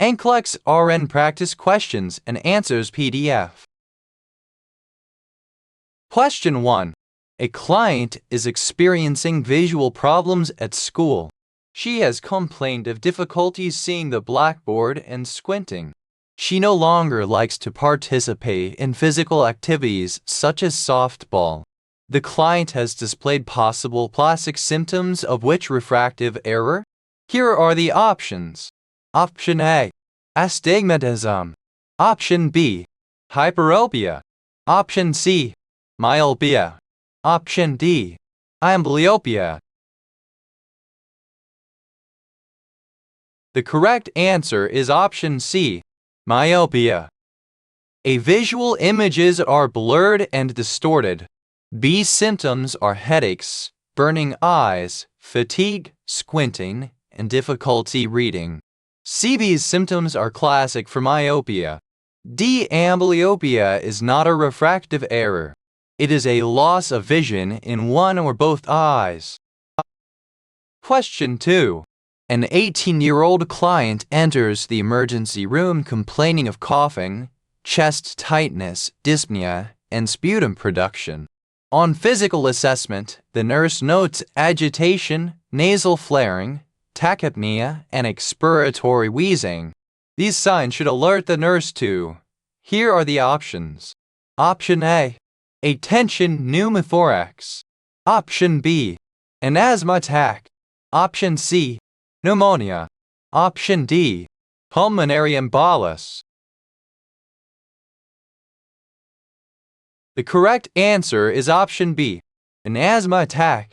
NCLEX RN Practice Questions and Answers PDF. Question 1. A client is experiencing visual problems at school. She has complained of difficulties seeing the blackboard and squinting. She no longer likes to participate in physical activities such as softball. The client has displayed possible classic symptoms of which refractive error? Here are the options. Option A, astigmatism. Option B, hyperopia. Option C, myopia. Option D, amblyopia. The correct answer is option C, myopia. A visual images are blurred and distorted. B symptoms are headaches, burning eyes, fatigue, squinting, and difficulty reading. CB's symptoms are classic for myopia. D. Amblyopia is not a refractive error. It is a loss of vision in one or both eyes. Question 2. An 18-year-old client enters the emergency room complaining of coughing, chest tightness, dyspnea, and sputum production. On physical assessment, the nurse notes agitation, nasal flaring, tachypnea, and expiratory wheezing. These signs should alert the nurse to. Here are the options. Option A, a tension pneumothorax. Option B, an asthma attack. Option C, pneumonia. Option D, pulmonary embolus. The correct answer is option B, an asthma attack.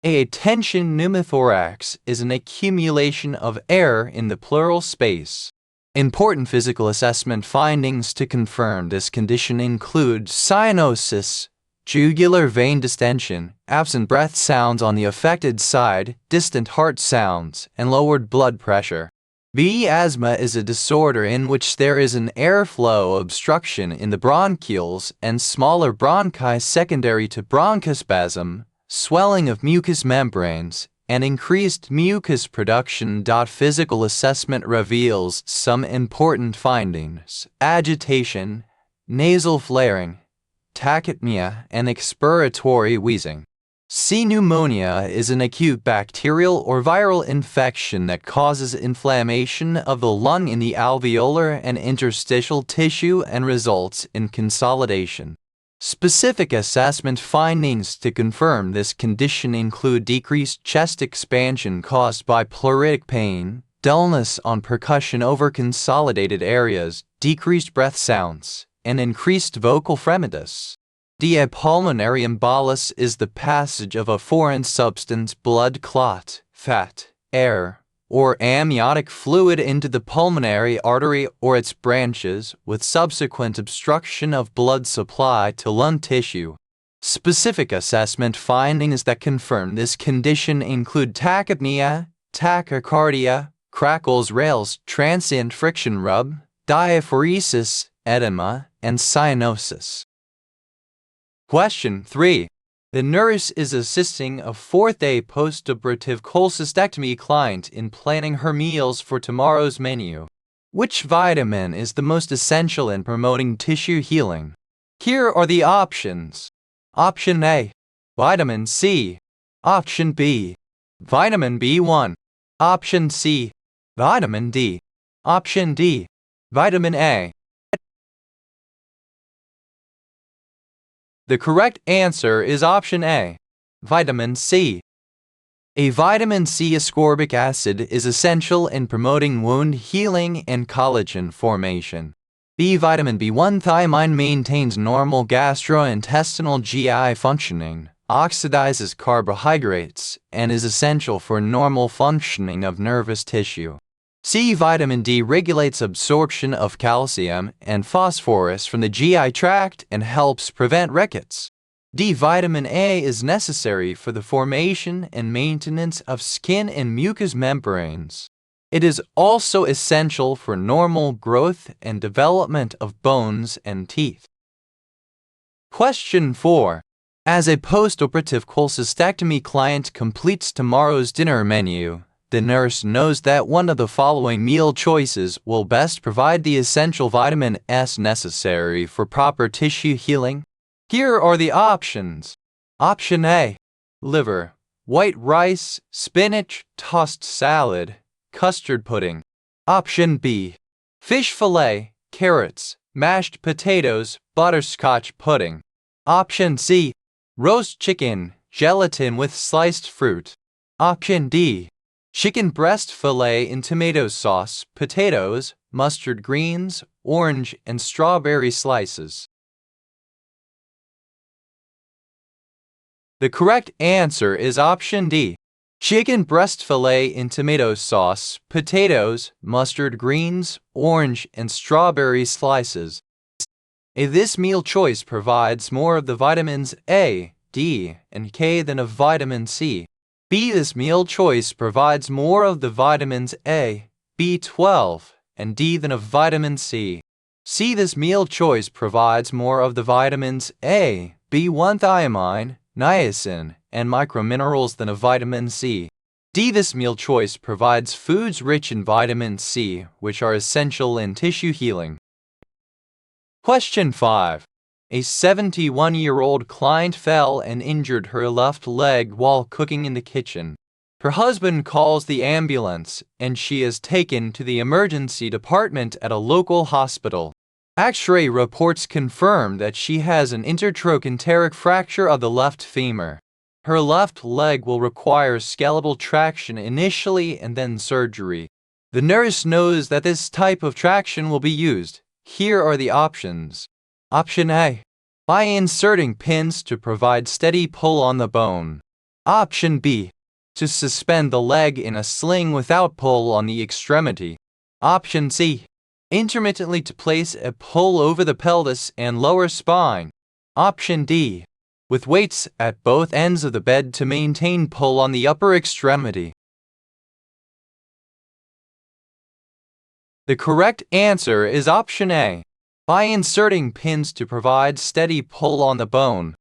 A tension pneumothorax is an accumulation of air in the pleural space. Important physical assessment findings to confirm this condition include cyanosis, jugular vein distension, absent breath sounds on the affected side, distant heart sounds, and lowered blood pressure. B. Asthma is a disorder in which there is an airflow obstruction in the bronchioles and smaller bronchi secondary to bronchospasm, swelling of mucous membranes, and increased mucus production. Physical assessment reveals some important findings: agitation, nasal flaring, tachypnea, and expiratory wheezing. C. Pneumonia is an acute bacterial or viral infection that causes inflammation of the lung in the alveolar and interstitial tissue and results in consolidation. Specific assessment findings to confirm this condition include decreased chest expansion caused by pleuritic pain, dullness on percussion over consolidated areas, decreased breath sounds, and increased vocal fremitus. D. A pulmonary embolus is the passage of a foreign substance, blood clot, fat, air, or amniotic fluid into the pulmonary artery or its branches, with subsequent obstruction of blood supply to lung tissue. Specific assessment findings that confirm this condition include tachypnea, tachycardia, crackles, rales, transient friction rub, diaphoresis, edema, and cyanosis. Question 3. The nurse is assisting a fourth-day postoperative cholecystectomy client in planning her meals for tomorrow's menu. Which vitamin is the most essential in promoting tissue healing? Here are the options. Option A, vitamin C. Option B, vitamin B1. Option C, vitamin D. Option D, vitamin A. The correct answer is option A, vitamin C. A vitamin C ascorbic acid is essential in promoting wound healing and collagen formation. B. Vitamin B1 thiamine maintains normal gastrointestinal GI functioning, oxidizes carbohydrates, and is essential for normal functioning of nervous tissue. C. Vitamin D regulates absorption of calcium and phosphorus from the GI tract and helps prevent rickets. D. Vitamin A is necessary for the formation and maintenance of skin and mucous membranes. It is also essential for normal growth and development of bones and teeth. Question 4. As a postoperative cholecystectomy client completes tomorrow's dinner menu, the nurse knows that one of the following meal choices will best provide the essential vitamin S necessary for proper tissue healing. Here are the options. Option A: liver, white rice, spinach, tossed salad, custard pudding. Option B: fish fillet, carrots, mashed potatoes, butterscotch pudding. Option C: roast chicken, gelatin with sliced fruit. Option D: chicken breast fillet in tomato sauce, potatoes, mustard greens, orange and strawberry slices. The correct answer is option D: chicken breast fillet in tomato sauce, potatoes, mustard greens, orange and strawberry slices. This meal choice provides more of the vitamins A, D, and K than of vitamin C. B. This meal choice provides more of the vitamins A, B12, and D than of vitamin C. C. This meal choice provides more of the vitamins A, B1 thiamine, niacin, and microminerals than of vitamin C. D. This meal choice provides foods rich in vitamin C, which are essential in tissue healing. Question 5. A 71-year-old client fell and injured her left leg while cooking in the kitchen. Her husband calls the ambulance, and she is taken to the emergency department at a local hospital. X-ray reports confirm that she has an intertrochanteric fracture of the left femur. Her left leg will require skeletal traction initially and then surgery. The nurse knows that this type of traction will be used. Here are the options. Option A: by inserting pins to provide steady pull on the bone. Option B: to suspend the leg in a sling without pull on the extremity. Option C: intermittently to place a pull over the pelvis and lower spine. Option D: with weights at both ends of the bed to maintain pull on the upper extremity. The correct answer is option A: by inserting pins to provide steady pull on the bone.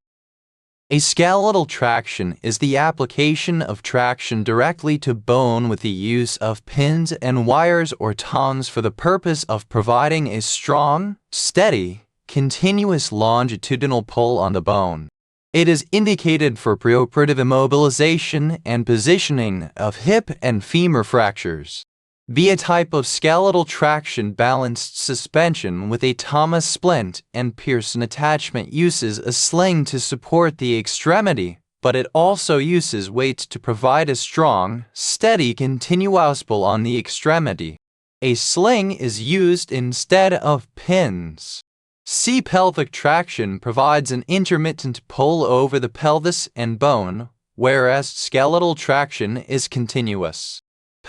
A skeletal traction is the application of traction directly to bone with the use of pins and wires or tongs for the purpose of providing a strong, steady, continuous longitudinal pull on the bone. It is indicated for preoperative immobilization and positioning of hip and femur fractures. B. A type of skeletal traction balanced suspension with a Thomas splint and Pearson attachment uses a sling to support the extremity, but it also uses weights to provide a strong, steady continuous pull on the extremity. A sling is used instead of pins. C. Pelvic traction provides an intermittent pull over the pelvis and bone, whereas skeletal traction is continuous.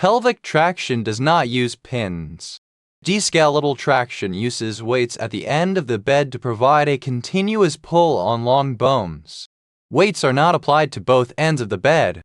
Pelvic traction does not use pins. D. Skeletal traction uses weights at the end of the bed to provide a continuous pull on long bones. Weights are not applied to both ends of the bed.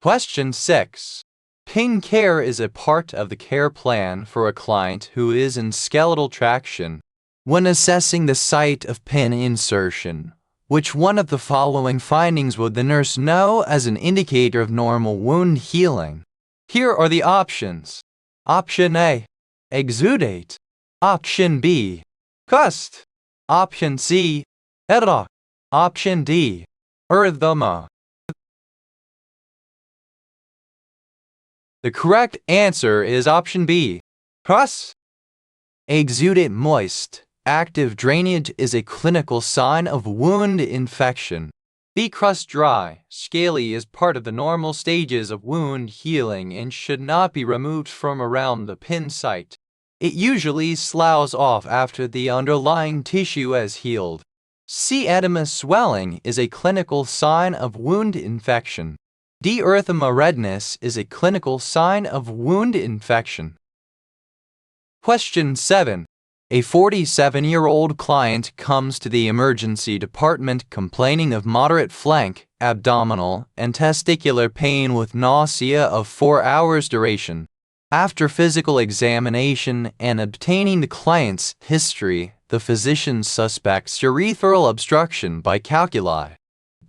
Question 6. Pin care is a part of the care plan for a client who is in skeletal traction. When assessing the site of pin insertion, which one of the following findings would the nurse know as an indicator of normal wound healing? Here are the options. Option A: exudate. Option B: cust. Option C: edema. Option D: erythema. The correct answer is option B: cust. Exudate moist. Active drainage is a clinical sign of wound infection. B. Crust dry, scaly is part of the normal stages of wound healing and should not be removed from around the pin site. It usually sloughs off after the underlying tissue has healed. C. Edema swelling is a clinical sign of wound infection. D. Erythema redness is a clinical sign of wound infection. Question 7. A 47-year-old client comes to the emergency department complaining of moderate flank, abdominal, and testicular pain with nausea of 4 hours duration. After physical examination and obtaining the client's history, the physician suspects urethral obstruction by calculi.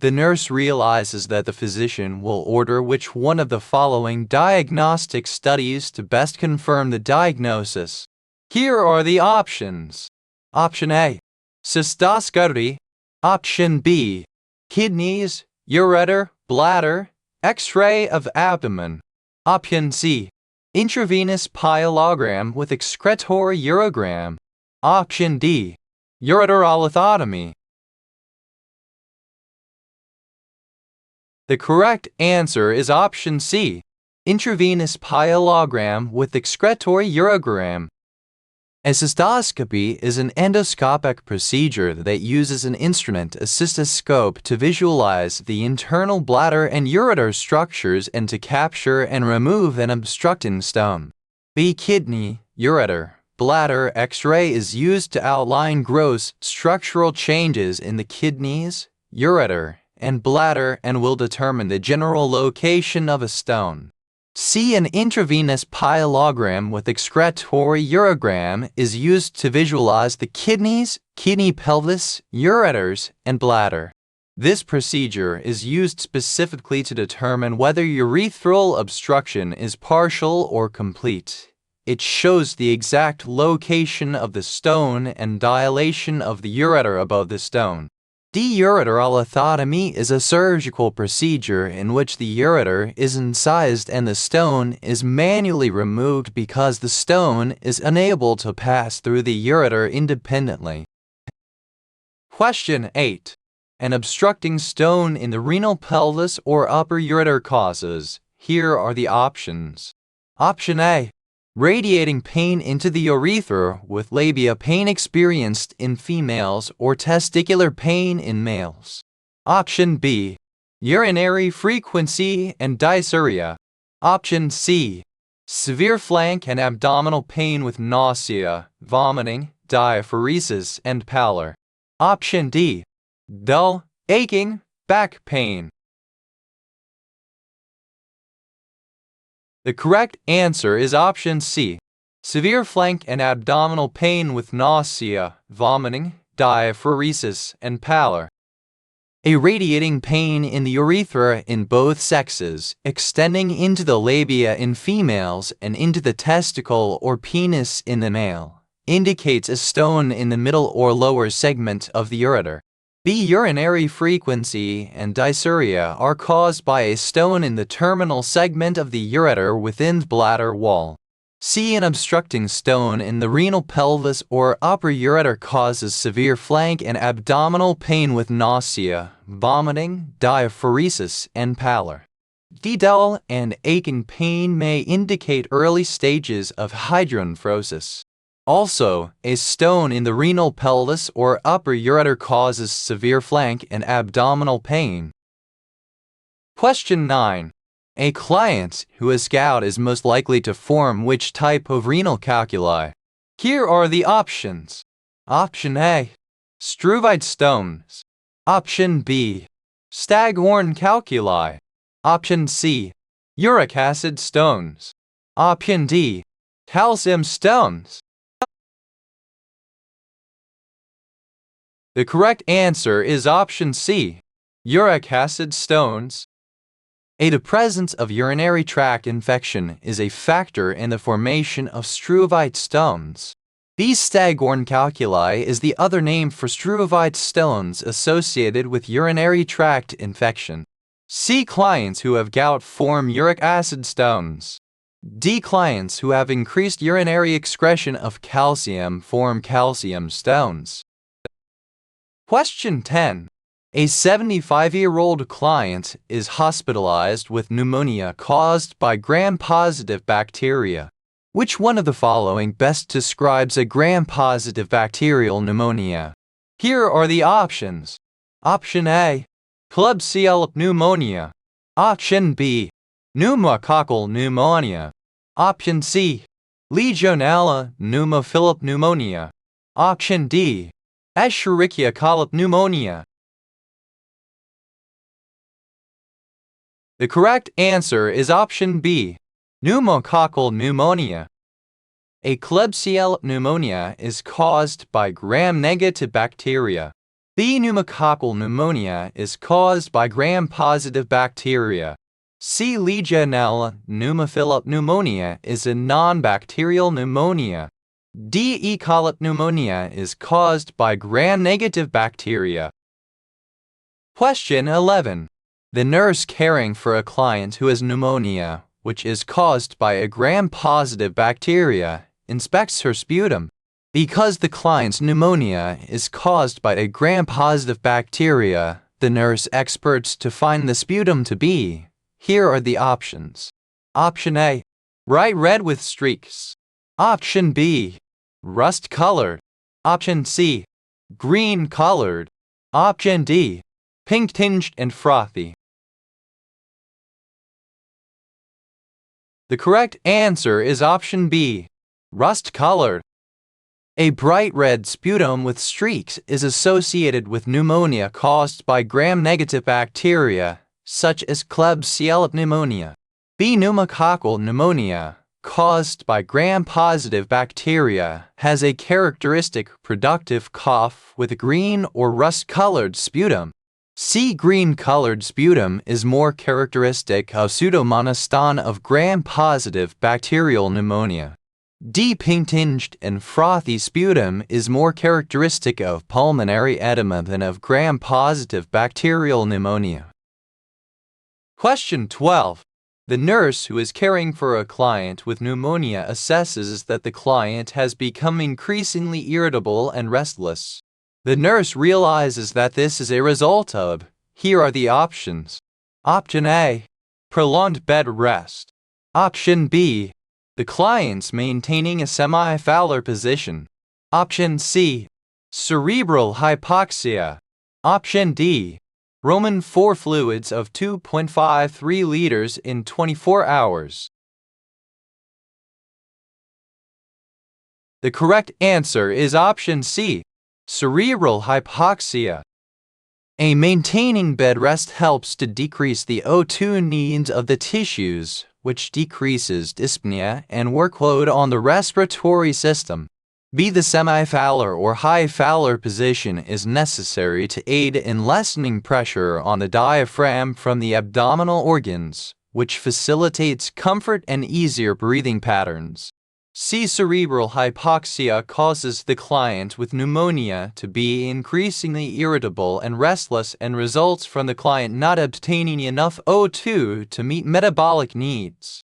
The nurse realizes that the physician will order which one of the following diagnostic studies to best confirm the diagnosis. Here are the options. Option A, cystoscopy. Option B, kidneys, ureter, bladder, X-ray of abdomen. Option C, intravenous pyelogram with excretory urogram. Option D, ureterolithotomy. The correct answer is option C, intravenous pyelogram with excretory urogram. A cystoscopy is an endoscopic procedure that uses an instrument, a cystoscope, to visualize the internal bladder and ureter structures and to capture and remove an obstructing stone. B. Kidney, ureter, bladder X-ray is used to outline gross structural changes in the kidneys, ureter, and bladder and will determine the general location of a stone. C. An intravenous pyelogram with excretory urogram is used to visualize the kidneys, kidney pelvis, ureters, and bladder. This procedure is used specifically to determine whether urethral obstruction is partial or complete. It shows the exact location of the stone and dilation of the ureter above the stone. Ureterolithotomy is a surgical procedure in which the ureter is incised and the stone is manually removed because the stone is unable to pass through the ureter independently. Question 8. An obstructing stone in the renal pelvis or upper ureter causes. Here are the options. Option A, radiating pain into the urethra with labia pain experienced in females or testicular pain in males. Option B, urinary frequency and dysuria. Option C, severe flank and abdominal pain with nausea, vomiting, diaphoresis, and pallor. Option D, dull, aching, back pain. The correct answer is option C, severe flank and abdominal pain with nausea, vomiting, diaphoresis, and pallor. A radiating pain in the urethra in both sexes, extending into the labia in females and into the testicle or penis in the male, indicates a stone in the middle or lower segment of the ureter. B. Urinary frequency and dysuria are caused by a stone in the terminal segment of the ureter within the bladder wall. C. An obstructing stone in the renal pelvis or upper ureter causes severe flank and abdominal pain with nausea, vomiting, diaphoresis, and pallor. D. Dull and aching pain may indicate early stages of hydronephrosis. Also, a stone in the renal pelvis or upper ureter causes severe flank and abdominal pain. Question 9. A client who has gout is most likely to form which type of renal calculi? Here are the options. Option A, struvite stones. Option B, staghorn calculi. Option C, uric acid stones. Option D, calcium stones. The correct answer is option C, uric acid stones. The presence of urinary tract infection is a factor in the formation of struvite stones. These staghorn calculi is the other name for struvite stones associated with urinary tract infection. C. Clients who have gout form uric acid stones. D. Clients who have increased urinary excretion of calcium form calcium stones. Question 10. A 75-year-old client is hospitalized with pneumonia caused by gram-positive bacteria. Which one of the following best describes a gram-positive bacterial pneumonia? Here are the options. Option A, Klebsiella pneumonia. Option B, pneumococcal pneumonia. Option C, Legionella pneumophila pneumonia. Option D, Escherichia coli pneumonia. The correct answer is option B, pneumococcal pneumonia. A Klebsiella pneumonia is caused by gram-negative bacteria. B. Pneumococcal pneumonia is caused by gram-positive bacteria. C. Legionella pneumophila pneumonia is a non-bacterial pneumonia. D. E. coli pneumonia is caused by gram-negative bacteria. Question 11. The nurse caring for a client who has pneumonia, which is caused by a gram-positive bacteria, inspects her sputum. Because the client's pneumonia is caused by a gram-positive bacteria, the nurse experts to find the sputum to be. Here are the options. Option A, bright red with streaks. Option B, rust-colored. Option C, green-colored. Option D, pink-tinged and frothy. The correct answer is option B, rust-colored. A bright red sputum with streaks is associated with pneumonia caused by gram-negative bacteria, such as Klebsiella pneumonia. B. Pneumococcal pneumonia, caused by gram-positive bacteria, has a characteristic productive cough with a green or rust-colored sputum. C. Green-colored sputum is more characteristic of Pseudomonas of gram-positive bacterial pneumonia. D. Pink-tinged and frothy sputum is more characteristic of pulmonary edema than of gram-positive bacterial pneumonia. Question 12. The nurse who is caring for a client with pneumonia assesses that the client has become increasingly irritable and restless. The nurse realizes that this is a result of, here are the options. Option A, prolonged bed rest. Option B, the client's maintaining a semi-Fowler position. Option C, cerebral hypoxia. Option D, Roman IV fluids of 2.53 liters in 24 hours. The correct answer is option C, cerebral hypoxia. A maintaining bed rest helps to decrease the O2 needs of the tissues, which decreases dyspnea and workload on the respiratory system. B. The semi-Fowler or high Fowler position is necessary to aid in lessening pressure on the diaphragm from the abdominal organs, which facilitates comfort and easier breathing patterns. C. Cerebral hypoxia causes the client with pneumonia to be increasingly irritable and restless and results from the client not obtaining enough O2 to meet metabolic needs.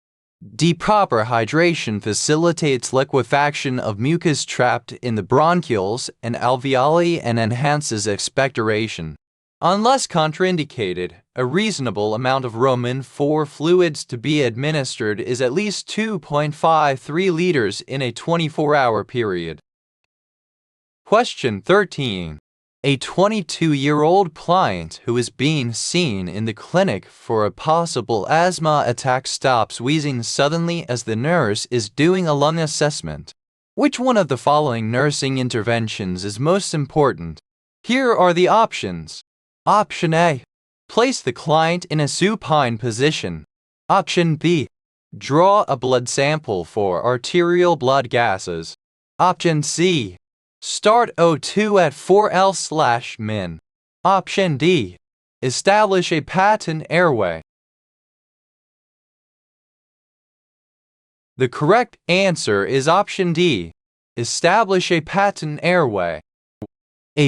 D. Proper hydration facilitates liquefaction of mucus trapped in the bronchioles and alveoli and enhances expectoration. Unless contraindicated, a reasonable amount of Roman IV fluids to be administered is at least 2.53 liters in a 24-hour period. Question 13. A 22-year-old client who is being seen in the clinic for a possible asthma attack stops wheezing suddenly as the nurse is doing a lung assessment. Which one of the following nursing interventions is most important? Here are the options. Option A, place the client in a supine position. Option B, draw a blood sample for arterial blood gases. Option C, start O2 at 4L/min. Option D, establish a patent airway. The correct answer is option D, establish a patent airway.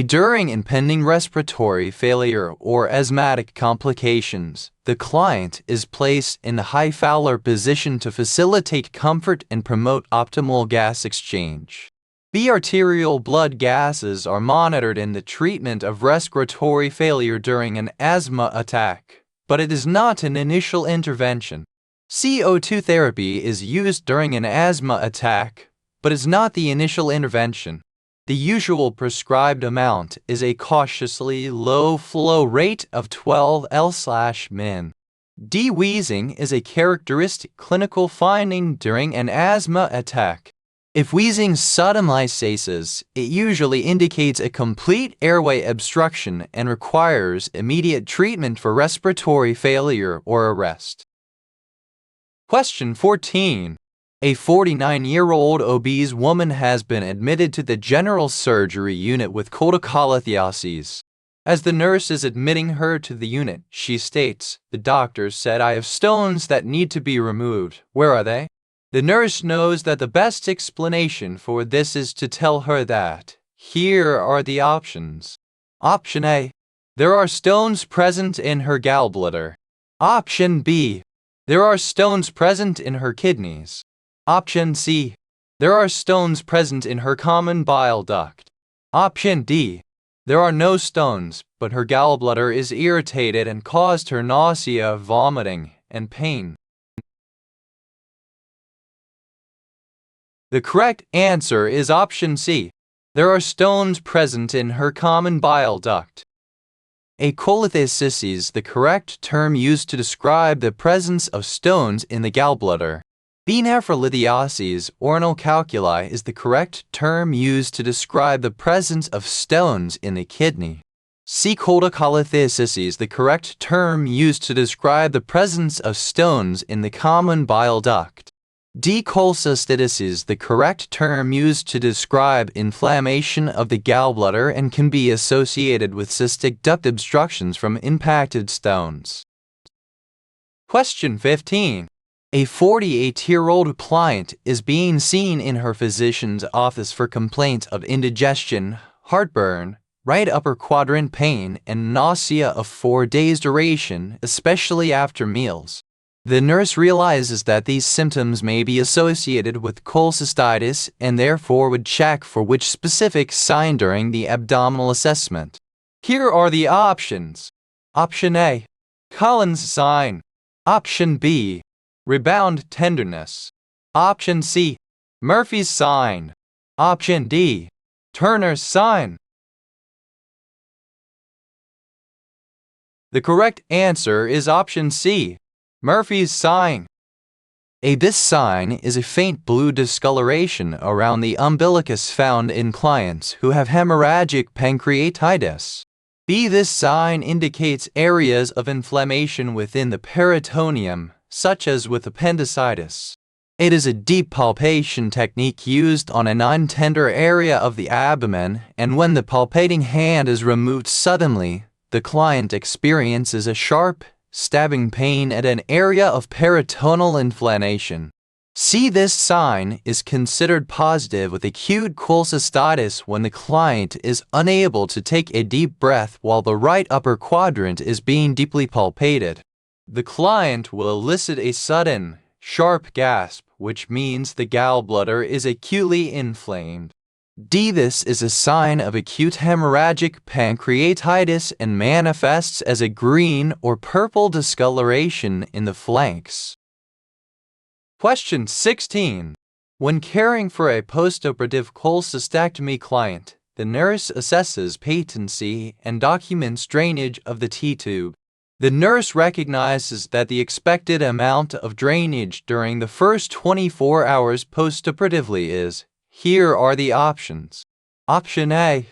During impending respiratory failure or asthmatic complications, the client is placed in the high Fowler position to facilitate comfort and promote optimal gas exchange. B. Arterial blood gases are monitored in the treatment of respiratory failure during an asthma attack, but it is not an initial intervention. C. O2 therapy is used during an asthma attack, but is not the initial intervention. The usual prescribed amount is a cautiously low flow rate of 12 L/min. D. Wheezing is a characteristic clinical finding during an asthma attack. If wheezing suddenly ceases, it usually indicates a complete airway obstruction and requires immediate treatment for respiratory failure or arrest. Question 14. A 49-year-old obese woman has been admitted to the general surgery unit with cholecystectomy. As the nurse is admitting her to the unit, she states, "The doctor said I have stones that need to be removed. Where are they?" The nurse knows that the best explanation for this is to tell her that, "Here are the options." Option A. There are stones present in her gallbladder. Option B. There are stones present in her kidneys. Option C. There are stones present in her common bile duct. Option D. There are no stones, but her gallbladder is irritated and caused her nausea, vomiting, and pain. The correct answer is option C. There are stones present in her common bile duct. A cholelithiasis is the correct term used to describe the presence of stones in the gallbladder. B. Nephrolithiasis or renal calculi is the correct term used to describe the presence of stones in the kidney. C. Cholelithiasis is the correct term used to describe the presence of stones in the common bile duct. D. Cholecystitis is the correct term used to describe inflammation of the gallbladder and can be associated with cystic duct obstructions from impacted stones. Question 15. A 48-year-old client is being seen in her physician's office for complaints of indigestion, heartburn, right upper quadrant pain, and nausea of 4 days duration, especially after meals. The nurse realizes that these symptoms may be associated with cholecystitis and therefore would check for which specific sign during the abdominal assessment. Here are the options. Option A. Collins sign. Option B. Rebound tenderness. Option C. Murphy's sign. Option D. Turner's sign. The correct answer is option C. Murphy's sign. This sign is a faint blue discoloration around the umbilicus found in clients who have hemorrhagic pancreatitis. B. This sign indicates areas of inflammation within the peritoneum, such as with appendicitis. It is a deep palpation technique used on a non-tender area of the abdomen, and when the palpating hand is removed suddenly, the client experiences a sharp, stabbing pain at an area of peritoneal inflammation. C. This sign is considered positive with acute cholecystitis when the client is unable to take a deep breath while the right upper quadrant is being deeply palpated. The client will elicit a sudden, sharp gasp, which means the gallbladder is acutely inflamed. D. This is a sign of acute hemorrhagic pancreatitis and manifests as a green or purple discoloration in the flanks. Question 16. When caring for a postoperative cholecystectomy client, the nurse assesses patency and documents drainage of the T-tube. The nurse recognizes that the expected amount of drainage during the first 24 hours postoperatively is. Here are the options. Option A.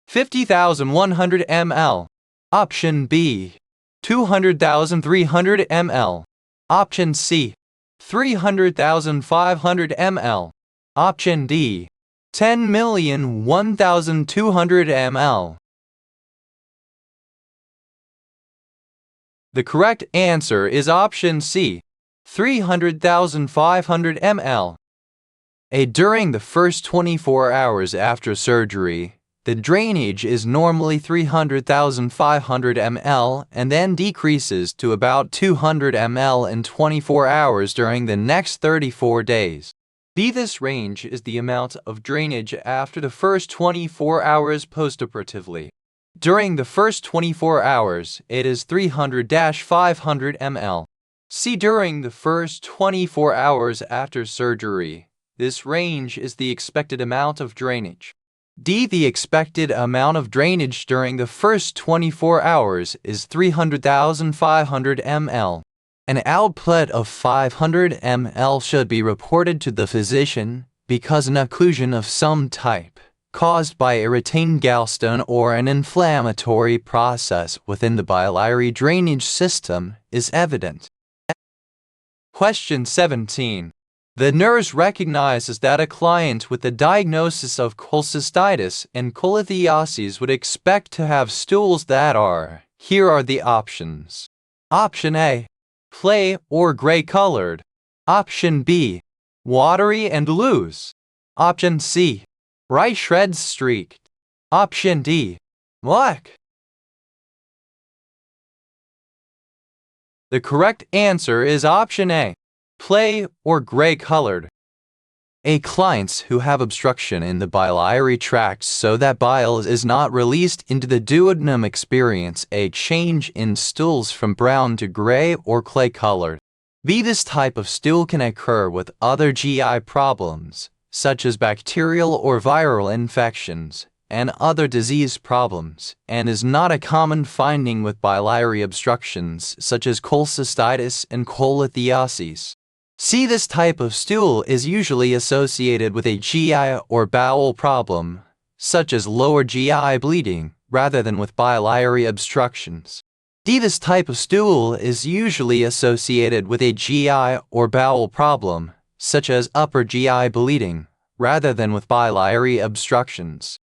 50,100 ml. Option B. 200,300 ml. Option C. 300,500 ml. Option D. 10,001,200 ml. The correct answer is option C. 300,500 ml. During the first 24 hours after surgery, the drainage is normally 300,500 ml and then decreases to about 200 ml in 24 hours during the next 34 days. B. This range is the amount of drainage after the first 24 hours postoperatively. During the first 24 hours, it is 300-500 ml. C. During the first 24 hours after surgery, this range is the expected amount of drainage. D. The expected amount of drainage during the first 24 hours is 300,500 ml. An output of 500 ml should be reported to the physician because an occlusion of some type, caused by a retained gallstone or an inflammatory process within the biliary drainage system, is evident. Question 17. The nurse recognizes that a client with a diagnosis of cholecystitis and cholelithiasis would expect to have stools that are. Here are the options. Option A, clay or gray colored. Option B, watery and loose. Option C, bright shreds streaked. Option D, black. The correct answer is option A, clay or gray colored. Clients who have obstruction in the biliary tract so that bile is not released into the duodenum experience a change in stools from brown to gray or clay colored. This type of stool can occur with other GI problems, such as bacterial or viral infections, and other disease problems, and is not a common finding with biliary obstructions such as cholecystitis and cholelithiasis. This type of stool is usually associated with a GI or bowel problem, such as lower GI bleeding, rather than with biliary obstructions. This type of stool is usually associated with a GI or bowel problem, such as upper GI bleeding, rather than with biliary obstructions.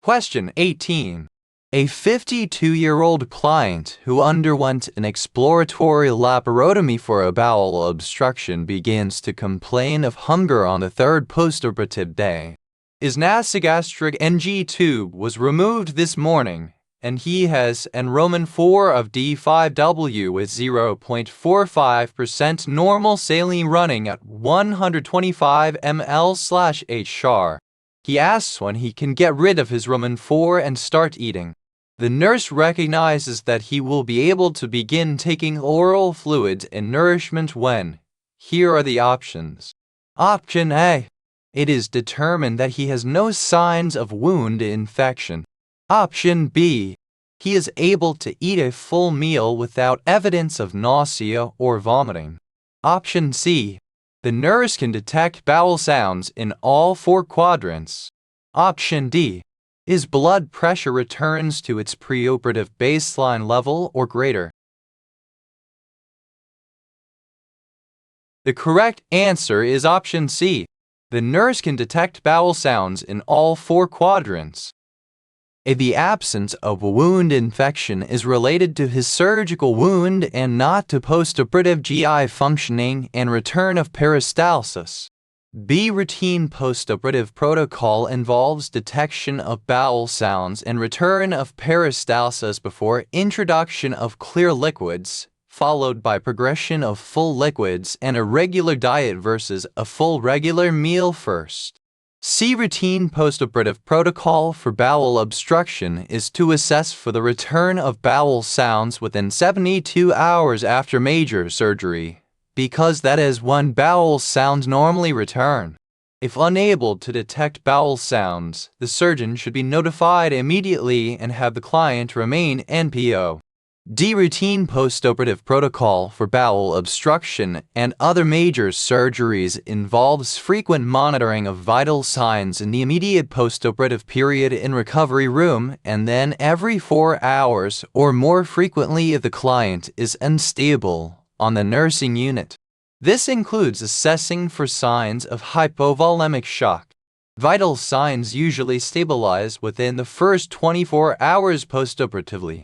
Question 18. A 52-year-old client who underwent an exploratory laparotomy for a bowel obstruction begins to complain of hunger on the third postoperative day. His nasogastric NG tube was removed this morning, and he has an Roman 4 of D5W with 0.45% normal saline running at 125 ml/h. He asks when he can get rid of his Roman 4 and start eating. The nurse recognizes that he will be able to begin taking oral fluids and nourishment when. Here are the options. Option A. It is determined that he has no signs of wound infection. Option B. He is able to eat a full meal without evidence of nausea or vomiting. Option C. The nurse can detect bowel sounds in all 4 quadrants. Option D. His blood pressure returns to its preoperative baseline level or greater. The correct answer is option C. The nurse can detect bowel sounds in all 4 quadrants. The absence of wound infection is related to his surgical wound and not to postoperative GI functioning and return of peristalsis. B. Routine postoperative protocol involves detection of bowel sounds and return of peristalsis before introduction of clear liquids, followed by progression of full liquids and a regular diet versus a full regular meal first. C. Routine postoperative protocol for bowel obstruction is to assess for the return of bowel sounds within 72 hours after major surgery, because that is when bowel sounds normally return. If unable to detect bowel sounds, the surgeon should be notified immediately and have the client remain NPO. D. Routine postoperative protocol for bowel obstruction and other major surgeries involves frequent monitoring of vital signs in the immediate postoperative period in recovery room and then every 4 hours or more frequently if the client is unstable on the nursing unit. This includes assessing for signs of hypovolemic shock. Vital signs usually stabilize within the first 24 hours postoperatively.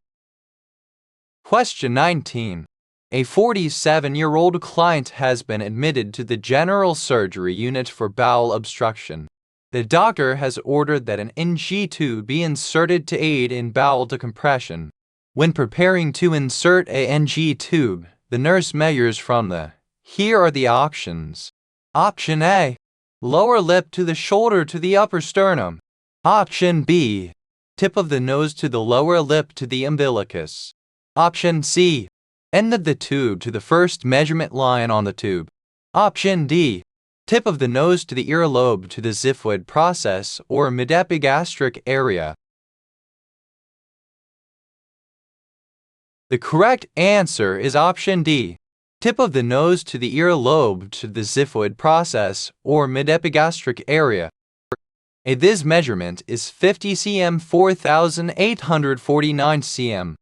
Question 19. A 47-year-old client has been admitted to the general surgery unit for bowel obstruction. The doctor has ordered that an NG tube be inserted to aid in bowel decompression. When preparing to insert a NG tube, the nurse measures from the. Here are the options. Option A. Lower lip to the shoulder to the upper sternum. Option B. Tip of the nose to the lower lip to the umbilicus. Option C. End of the tube to the first measurement line on the tube. Option D. Tip of the nose to the earlobe to the xiphoid process or mid-epigastric area. The correct answer is option D. Tip of the nose to the earlobe to the xiphoid process or mid-epigastric area. This measurement is 50 cm 4,849 cm.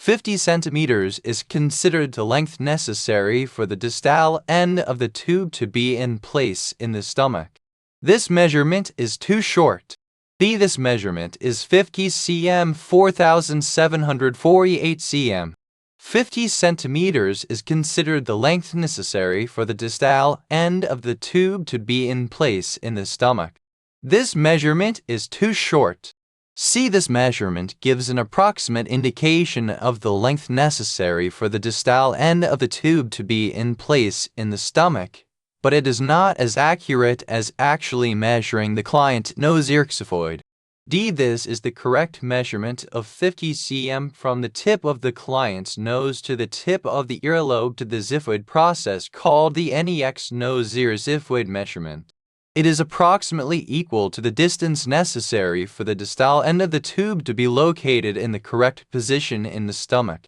50 centimeters is considered the length necessary for the distal end of the tube to be in place in the stomach. This measurement is too short. B. This measurement is 50 cm, 4,748 cm. 50 centimeters is considered the length necessary for the distal end of the tube to be in place in the stomach. This measurement is too short. C. This measurement gives an approximate indication of the length necessary for the distal end of the tube to be in place in the stomach, but it is not as accurate as actually measuring the client's nose irxiphoid. D. This is the correct measurement of 50 cm from the tip of the client's nose to the tip of the earlobe to the xiphoid process called the NCLEX nose-ear xiphoid measurement. It is approximately equal to the distance necessary for the distal end of the tube to be located in the correct position in the stomach.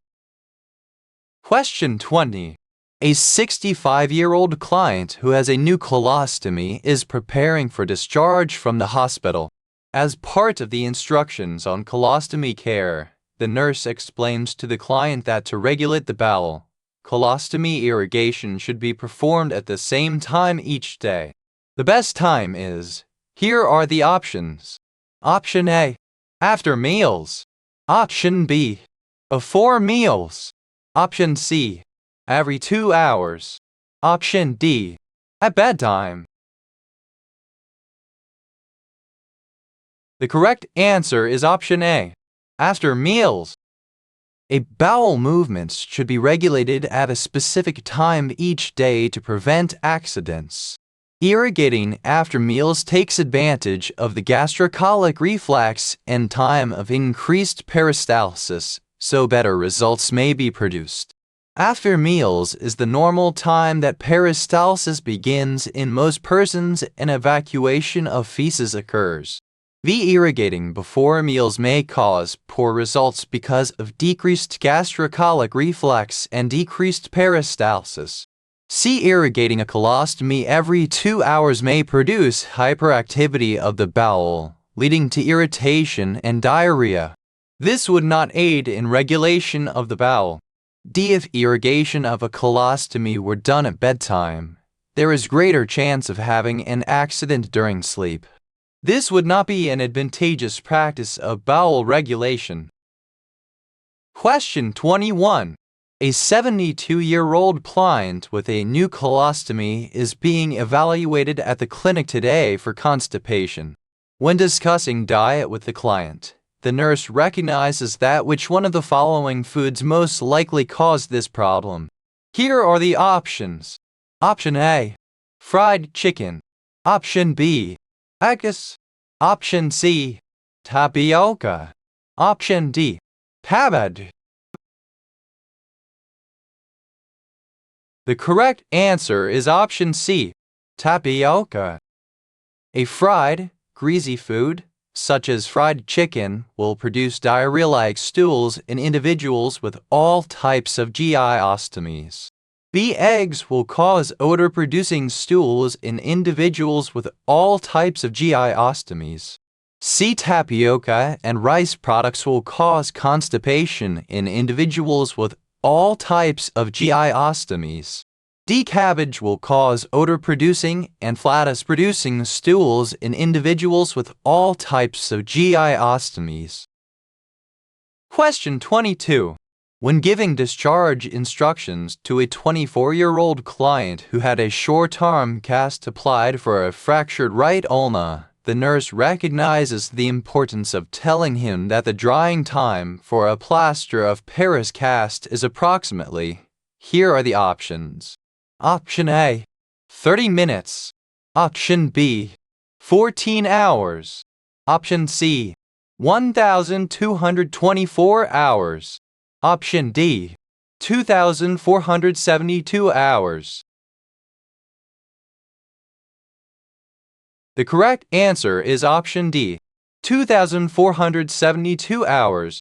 Question 20. A 65-year-old client who has a new colostomy is preparing for discharge from the hospital. As part of the instructions on colostomy care, the nurse explains to the client that to regulate the bowel, colostomy irrigation should be performed at the same time each day. The best time is, here are the options. Option A, after meals. Option B, before meals. Option C, every 2 hours. Option D, at bedtime. The correct answer is option A, after meals. A bowel movement should be regulated at a specific time each day to prevent accidents. Irrigating after meals takes advantage of the gastrocolic reflex and time of increased peristalsis, so better results may be produced. After meals is the normal time that peristalsis begins in most persons and evacuation of feces occurs. Irrigating before meals may cause poor results because of decreased gastrocolic reflex and decreased peristalsis. Irrigating a colostomy every 2 hours may produce hyperactivity of the bowel, leading to irritation and diarrhea. This would not aid in regulation of the bowel. D. If irrigation of a colostomy were done at bedtime, there is greater chance of having an accident during sleep. This would not be an advantageous practice of bowel regulation. Question 21. A 72-year-old client with a new colostomy is being evaluated at the clinic today for constipation. When discussing diet with the client, the nurse recognizes that which one of the following foods most likely caused this problem. Here are the options. Option A, fried chicken. Option B, eggs. Option C, tapioca. Option D, tabad. The correct answer is option C, tapioca. A fried, greasy food, such as fried chicken, will produce diarrhea-like stools in individuals with all types of GI ostomies. B. Eggs will cause odor-producing stools in individuals with all types of GI ostomies. C. Tapioca and rice products will cause constipation in individuals with all types of GI ostomies. D. Cabbage will cause odor-producing and flatus-producing stools in individuals with all types of GI ostomies. Question 22. When giving discharge instructions to a 24-year-old client who had a short-term cast applied for a fractured right ulna, the nurse recognizes the importance of telling him that the drying time for a plaster of Paris cast is approximately. Here are the options. Option A, 30 minutes. Option B, 14 hours. Option C, 1,224 hours. Option D, 2,472 hours. The correct answer is option D, 2,472 hours.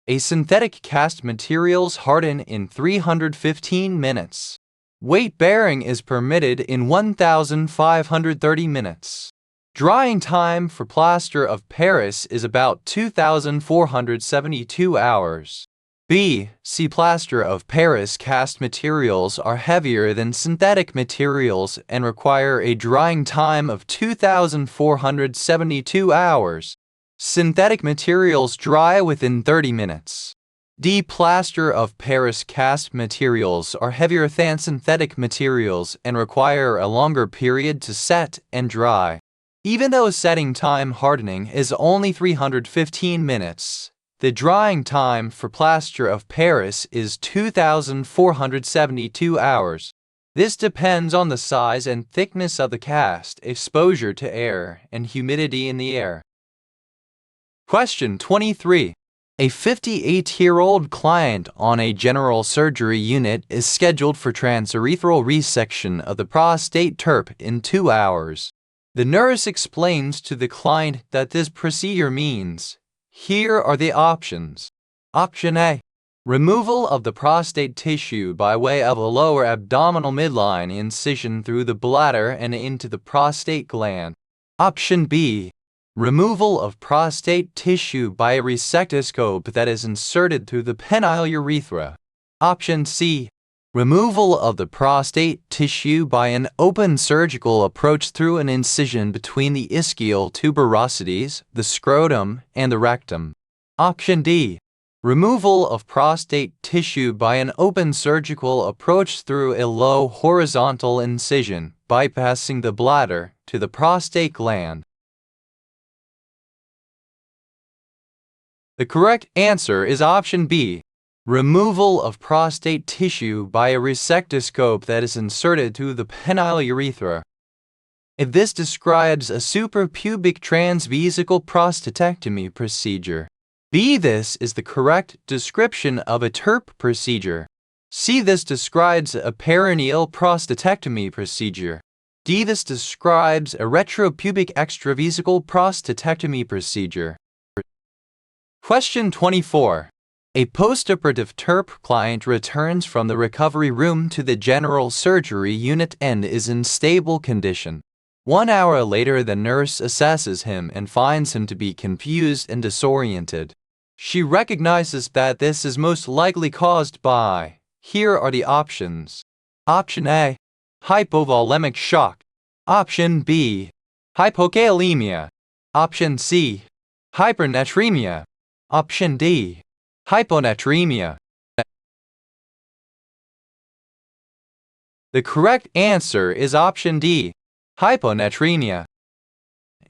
A synthetic cast materials harden in 315 minutes. Weight bearing is permitted in 1,530 minutes. Drying time for plaster of Paris is about 2,472 hours. B. C. Plaster of Paris cast materials are heavier than synthetic materials and require a drying time of 2,472 hours. Synthetic materials dry within 30 minutes. D. Plaster of Paris cast materials are heavier than synthetic materials and require a longer period to set and dry. Even though setting time hardening is only 315 minutes, the drying time for plaster of Paris is 2,472 hours. This depends on the size and thickness of the cast, exposure to air, and humidity in the air. Question 23. A 58-year-old client on a general surgery unit is scheduled for transurethral resection of the prostate TURP in 2 hours. The nurse explains to the client that this procedure means. Here are the options. Option A. Removal of the prostate tissue by way of a lower abdominal midline incision through the bladder and into the prostate gland. Option B. Removal of prostate tissue by a resectoscope that is inserted through the penile urethra. Option C. Removal of the prostate tissue by an open surgical approach through an incision between the ischial tuberosities, the scrotum, and the rectum. Option D. Removal of prostate tissue by an open surgical approach through a low horizontal incision, bypassing the bladder to the prostate gland. The correct answer is option B. Removal of prostate tissue by a resectoscope that is inserted through the penile urethra. If this describes a suprapubic transvesical prostatectomy procedure. B. This is the correct description of a TURP procedure. C. This describes a perineal prostatectomy procedure. D. This describes a retropubic extravesical prostatectomy procedure. Question 24. A postoperative TURP client returns from the recovery room to the general surgery unit and is in stable condition. 1 hour later, the nurse assesses him and finds him to be confused and disoriented. She recognizes that this is most likely caused by. Here are the options. Option A. Hypovolemic shock. Option B. Hypokalemia. Option C. Hypernatremia. Option D. Hyponatremia. The correct answer is option D. Hyponatremia.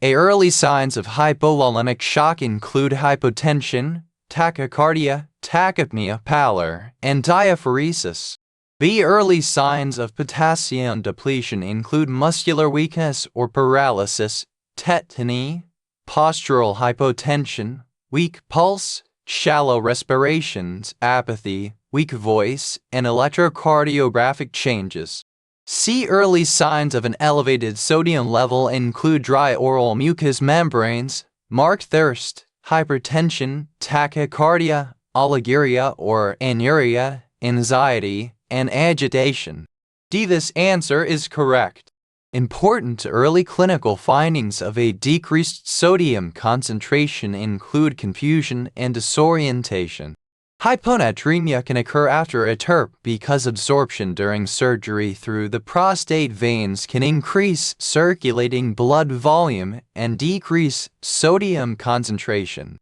Early signs of hypovolemic shock include hypotension, tachycardia, tachypnea, pallor, and diaphoresis. B. Early signs of potassium depletion include muscular weakness or paralysis, tetany, postural hypotension, weak pulse, shallow respirations, apathy, weak voice, and electrocardiographic changes. C. Early signs of an elevated sodium level include dry oral mucous membranes, marked thirst, hypertension, tachycardia, oliguria or anuria, anxiety, and agitation. D. This answer is correct. Important early clinical findings of a decreased sodium concentration include confusion and disorientation. Hyponatremia can occur after a TURP because absorption during surgery through the prostate veins can increase circulating blood volume and decrease sodium concentration.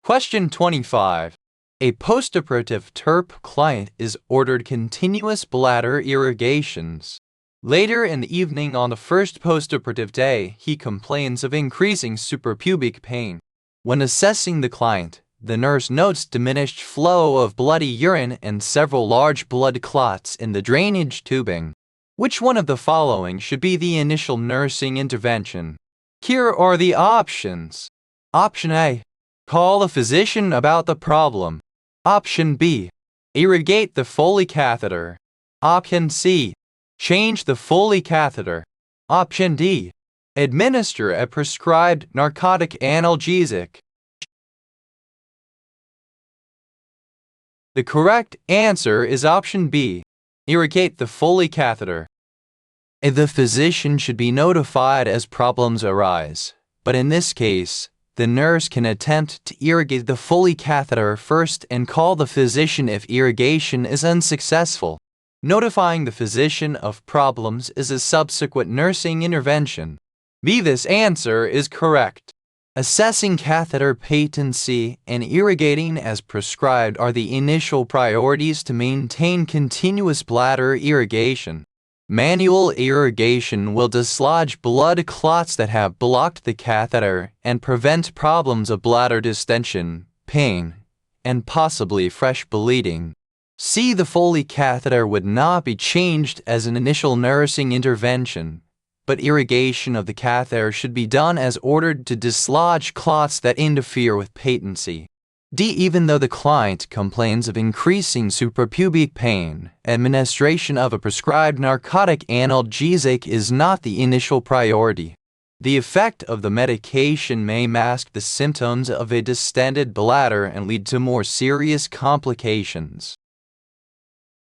Question 25. A postoperative TURP client is ordered continuous bladder irrigations. Later in the evening on the first postoperative day, he complains of increasing suprapubic pain. When assessing the client, the nurse notes diminished flow of bloody urine and several large blood clots in the drainage tubing. Which one of the following should be the initial nursing intervention? Here are the options. Option A. Call a physician about the problem. Option B. Irrigate the Foley catheter. Option C. Change the Foley catheter. Option D. Administer a prescribed narcotic analgesic. The correct answer is option B. Irrigate the Foley catheter. The physician should be notified as problems arise, but in this case, the nurse can attempt to irrigate the Foley catheter first and call the physician if irrigation is unsuccessful. Notifying the physician of problems is a subsequent nursing intervention. B. This answer is correct. Assessing catheter patency and irrigating as prescribed are the initial priorities to maintain continuous bladder irrigation. Manual irrigation will dislodge blood clots that have blocked the catheter and prevent problems of bladder distension, pain, and possibly fresh bleeding. C. The Foley catheter would not be changed as an initial nursing intervention, but irrigation of the catheter should be done as ordered to dislodge clots that interfere with patency. D. Even though the client complains of increasing suprapubic pain, administration of a prescribed narcotic analgesic is not the initial priority. The effect of the medication may mask the symptoms of a distended bladder and lead to more serious complications.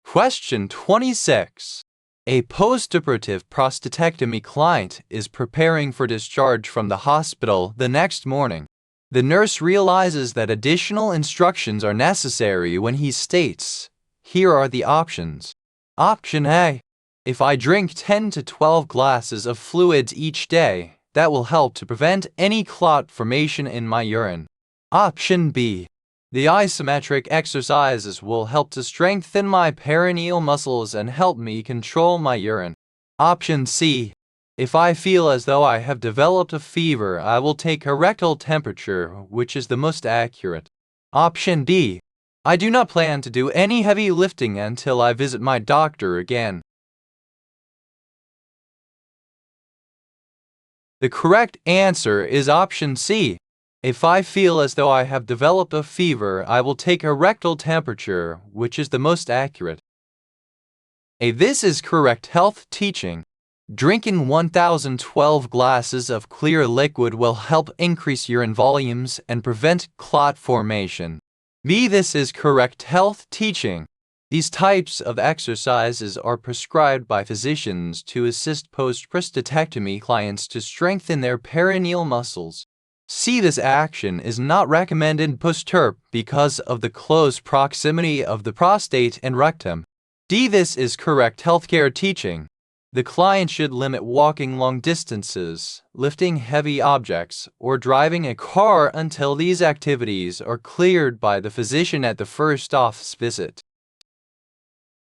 Question 26. A postoperative prostatectomy client is preparing for discharge from the hospital the next morning. The nurse realizes that additional instructions are necessary when he states, "Here are the options." Option A. If I drink 10 to 12 glasses of fluids each day, that will help to prevent any clot formation in my urine. Option B. The isometric exercises will help to strengthen my perineal muscles and help me control my urine. Option C. If I feel as though I have developed a fever, I will take a rectal temperature, which is the most accurate. Option D. I do not plan to do any heavy lifting until I visit my doctor again. The correct answer is option C. If I feel as though I have developed a fever, I will take a rectal temperature, which is the most accurate. A. This is correct health teaching. Drinking 1,012 glasses of clear liquid will help increase urine volumes and prevent clot formation. B. This is correct health teaching. These types of exercises are prescribed by physicians to assist post-prostatectomy clients to strengthen their perineal muscles. C. This action is not recommended post-TURP because of the close proximity of the prostate and rectum. D. This is correct healthcare teaching. The client should limit walking long distances, lifting heavy objects, or driving a car until these activities are cleared by the physician at the first office visit.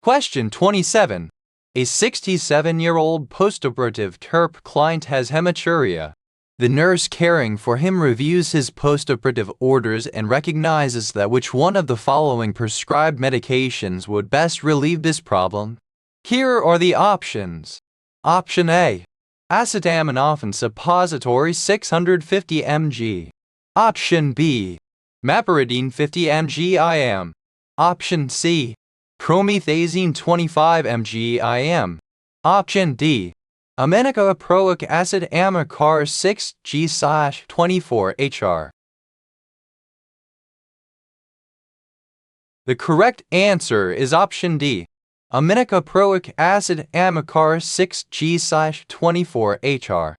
Question 27. A 67-year-old postoperative TURP client has hematuria. The nurse caring for him reviews his postoperative orders and recognizes that which one of the following prescribed medications would best relieve this problem. Here are the options. Option A. Acetaminophen suppository 650 mg. Option B. Meperidine 50 mg IM. Option C. Promethazine 25 mg IM. Option D. Aminocaproic acid Amicar 6G/24 HR. The correct answer is option D. Aminocaproic acid Amicar 6G/24 HR.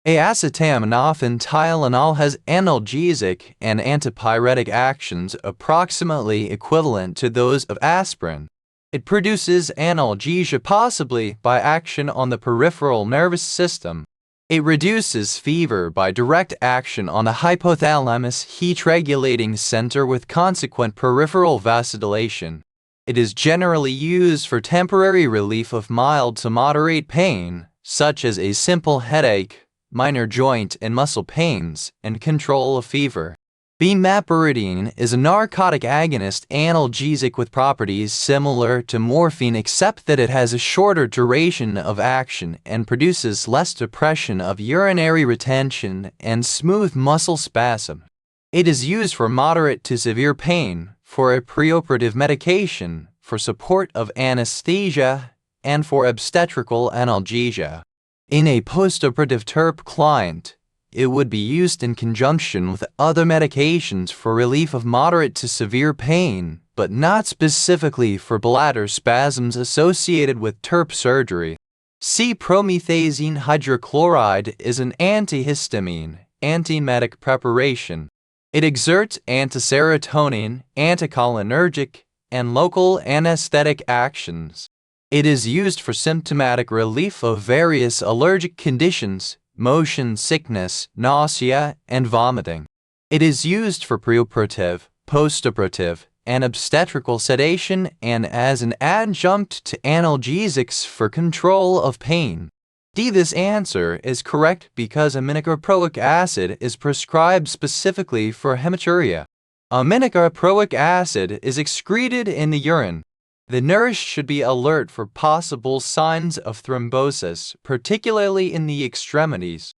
Acetaminophen Tylenol has analgesic and antipyretic actions approximately equivalent to those of aspirin. It produces analgesia possibly by action on the peripheral nervous system. It reduces fever by direct action on the hypothalamus heat-regulating center with consequent peripheral vasodilation. It is generally used for temporary relief of mild to moderate pain, such as a simple headache, minor joint and muscle pains, and control of fever. Meperidine is a narcotic agonist analgesic with properties similar to morphine except that it has a shorter duration of action and produces less depression of urinary retention and smooth muscle spasm. It is used for moderate to severe pain, for a preoperative medication, for support of anesthesia, and for obstetrical analgesia. In a postoperative TURP client, it would be used in conjunction with other medications for relief of moderate to severe pain, but not specifically for bladder spasms associated with TURP surgery. C. Promethazine hydrochloride is an antihistamine antiemetic preparation. It exerts antiserotonin, anticholinergic, and local anesthetic actions. It is used for symptomatic relief of various allergic conditions, motion sickness, nausea, and vomiting. It is used for preoperative, postoperative, and obstetrical sedation and as an adjunct to analgesics for control of pain. D. This answer is correct because aminocaproic acid is prescribed specifically for hematuria. Aminocaproic acid is excreted in the urine. The nurse should be alert for possible signs of thrombosis, particularly in the extremities.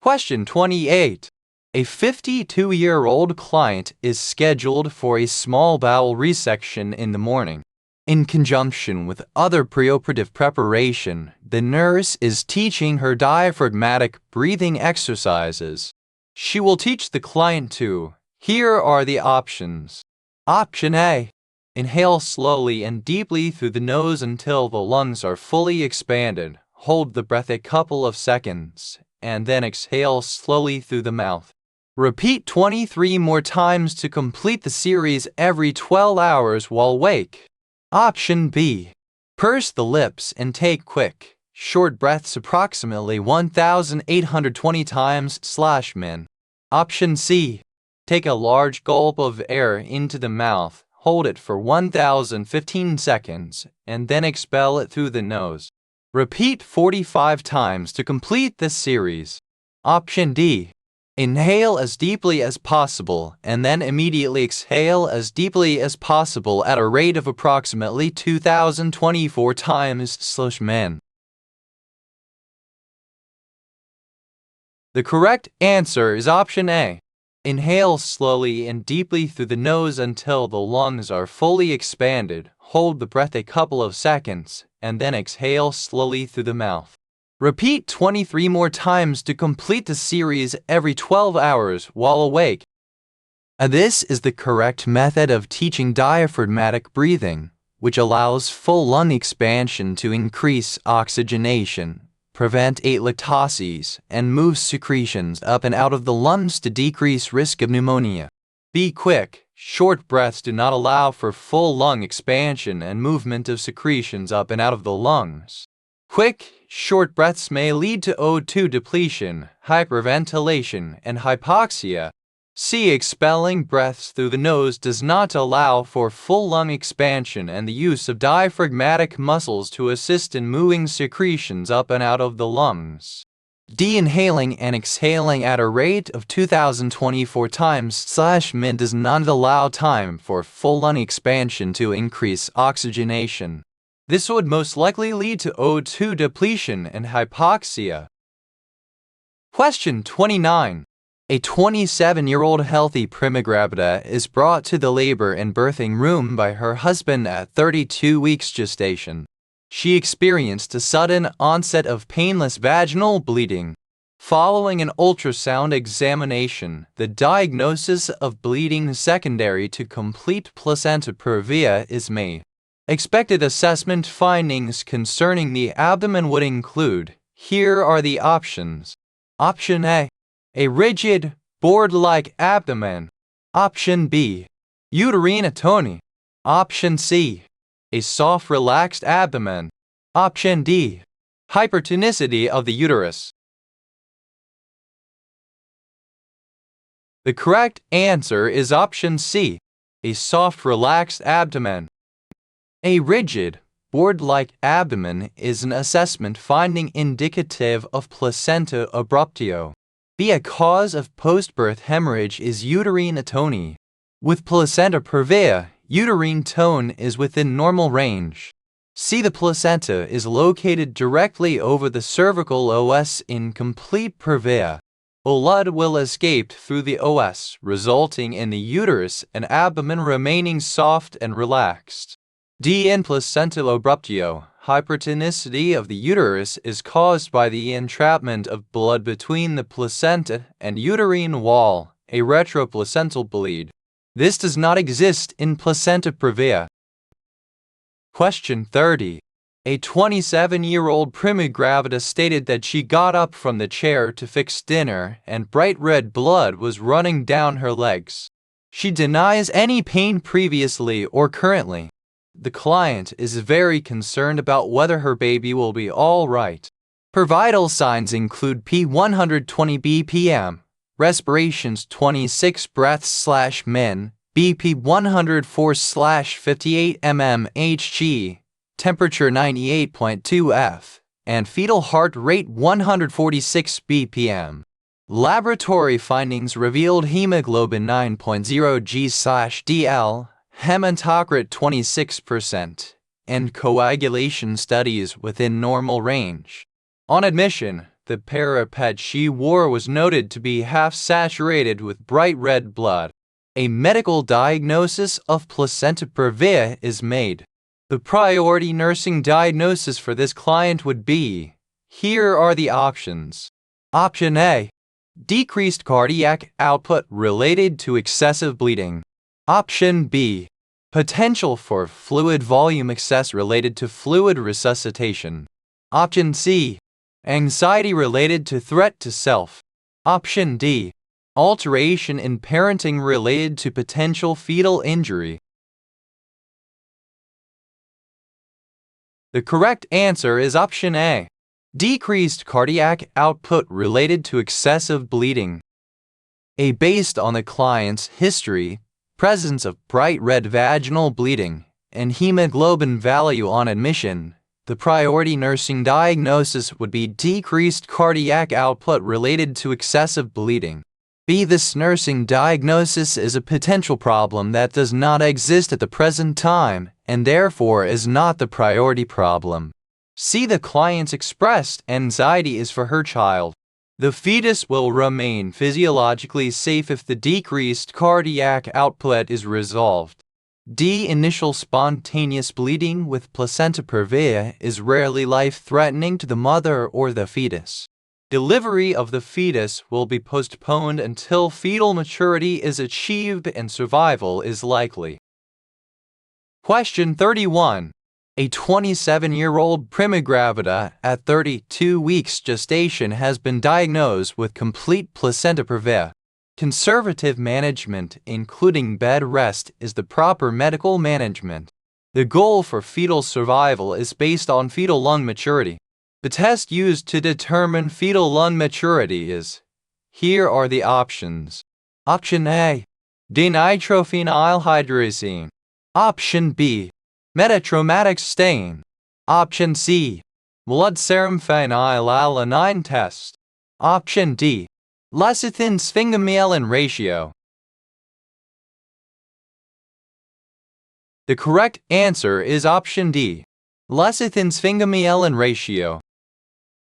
Question 28. A 52-year-old client is scheduled for a small bowel resection in the morning. In conjunction with other preoperative preparation, the nurse is teaching her diaphragmatic breathing exercises. She will teach the client to. Here are the options. Option A. Inhale slowly and deeply through the nose until the lungs are fully expanded. Hold the breath a couple of seconds, and then exhale slowly through the mouth. Repeat 23 more times to complete the series every 12 hours while awake. Option B. Purse the lips and take quick, short breaths approximately 1,820 times/min. Option C. Take a large gulp of air into the mouth, hold it for 1,015 seconds, and then expel it through the nose. Repeat 45 times to complete this series. Option D. Inhale as deeply as possible and then immediately exhale as deeply as possible at a rate of approximately 2,024 times/min. The correct answer is option A. Inhale slowly and deeply through the nose until the lungs are fully expanded. Hold the breath a couple of seconds and then exhale slowly through the mouth. Repeat 23 more times to complete the series every 12 hours while awake. This is the correct method of teaching diaphragmatic breathing, which allows full lung expansion to increase oxygenation, prevent atelectasias, and move secretions up and out of the lungs to decrease risk of pneumonia. Be quick. Short breaths do not allow for full lung expansion and movement of secretions up and out of the lungs. Quick, short breaths may lead to O2 depletion, hyperventilation, and hypoxia. C. Expelling breaths through the nose does not allow for full lung expansion and the use of diaphragmatic muscles to assist in moving secretions up and out of the lungs. D. Inhaling and exhaling at a rate of 2,024 times/min does not allow time for full lung expansion to increase oxygenation. This would most likely lead to O2 depletion and hypoxia. Question 29. A 27-year-old healthy prima gravida is brought to the labor and birthing room by her husband at 32 weeks gestation. She experienced a sudden onset of painless vaginal bleeding. Following an ultrasound examination, the diagnosis of bleeding secondary to complete placenta previa is made. Expected assessment findings concerning the abdomen would include. Here are the options. Option A. A rigid, board-like abdomen. Option B. Uterine atony. Option C. A soft, relaxed abdomen. Option D. Hypertonicity of the uterus. The correct answer is option C. A soft, relaxed abdomen. A rigid, board-like abdomen is an assessment finding indicative of placenta abruptio. B. A cause of post-birth hemorrhage is uterine atony. With placenta previa, uterine tone is within normal range. C. The placenta is located directly over the cervical OS in complete previa. Blood will escape through the OS, resulting in the uterus and abdomen remaining soft and relaxed. D. In placenta abruptio, hypertonicity of the uterus is caused by the entrapment of blood between the placenta and uterine wall, a retroplacental bleed. This does not exist in placenta previa. Question 30. A 27-year-old prima gravida stated that she got up from the chair to fix dinner and bright red blood was running down her legs. She denies any pain previously or currently. The client is very concerned about whether her baby will be all right. Her vital signs include P120 BPM, respirations 26 breaths/min, BP 104/58 mmHg, temperature 98.2 F, and fetal heart rate 146 BPM. Laboratory findings revealed hemoglobin 9.0 G/DL, hematocrit 26%, and coagulation studies within normal range. On admission, the parapet she wore was noted to be half saturated with bright red blood. A medical diagnosis of placenta previa is made. The priority nursing diagnosis for this client would be, here are the options. Option A, decreased cardiac output related to excessive bleeding. Option B, potential for fluid volume excess related to fluid resuscitation. Option C, anxiety related to threat to self. Option D, alteration in parenting related to potential fetal injury. The correct answer is option A, decreased cardiac output related to excessive bleeding. Based on the client's history, presence of bright red vaginal bleeding, and hemoglobin value on admission, the priority nursing diagnosis would be decreased cardiac output related to excessive bleeding. This nursing diagnosis is a potential problem that does not exist at the present time and therefore is not the priority problem. C. The client's expressed anxiety is for her child. The fetus will remain physiologically safe if the decreased cardiac output is resolved. D. Initial spontaneous bleeding with placenta previa is rarely life-threatening to the mother or the fetus. Delivery of the fetus will be postponed until fetal maturity is achieved and survival is likely. Question 31. A 27-year-old prima gravida at 32 weeks gestation has been diagnosed with complete placenta previa. Conservative management, including bed rest, is the proper medical management. The goal for fetal survival is based on fetal lung maturity. The test used to determine fetal lung maturity is, here are the options. Option A, dinitrophenylhydrazine. Option B, metatraumatic stain. Option C, blood serum phenylalanine test. Option D, lecithin-sphingomyelin ratio. The correct answer is option D, lecithin-sphingomyelin ratio.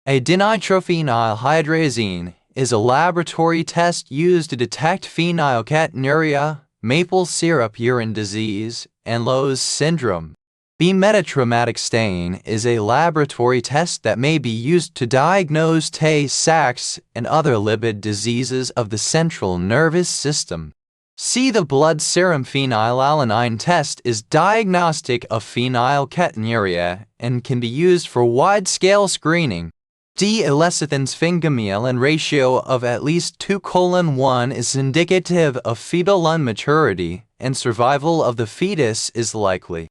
A dinitrophenylhydrazine is a laboratory test used to detect phenylketonuria, maple syrup urine disease, and Lowe's syndrome. Metatraumatic stain is a laboratory test that may be used to diagnose Tay-Sachs and other lipid diseases of the central nervous system. C. The blood serum phenylalanine test is diagnostic of phenylketonuria and can be used for wide-scale screening. D. A lecithin-sphingomyelin ratio of at least 2:1 is indicative of fetal lung maturity, and survival of the fetus is likely.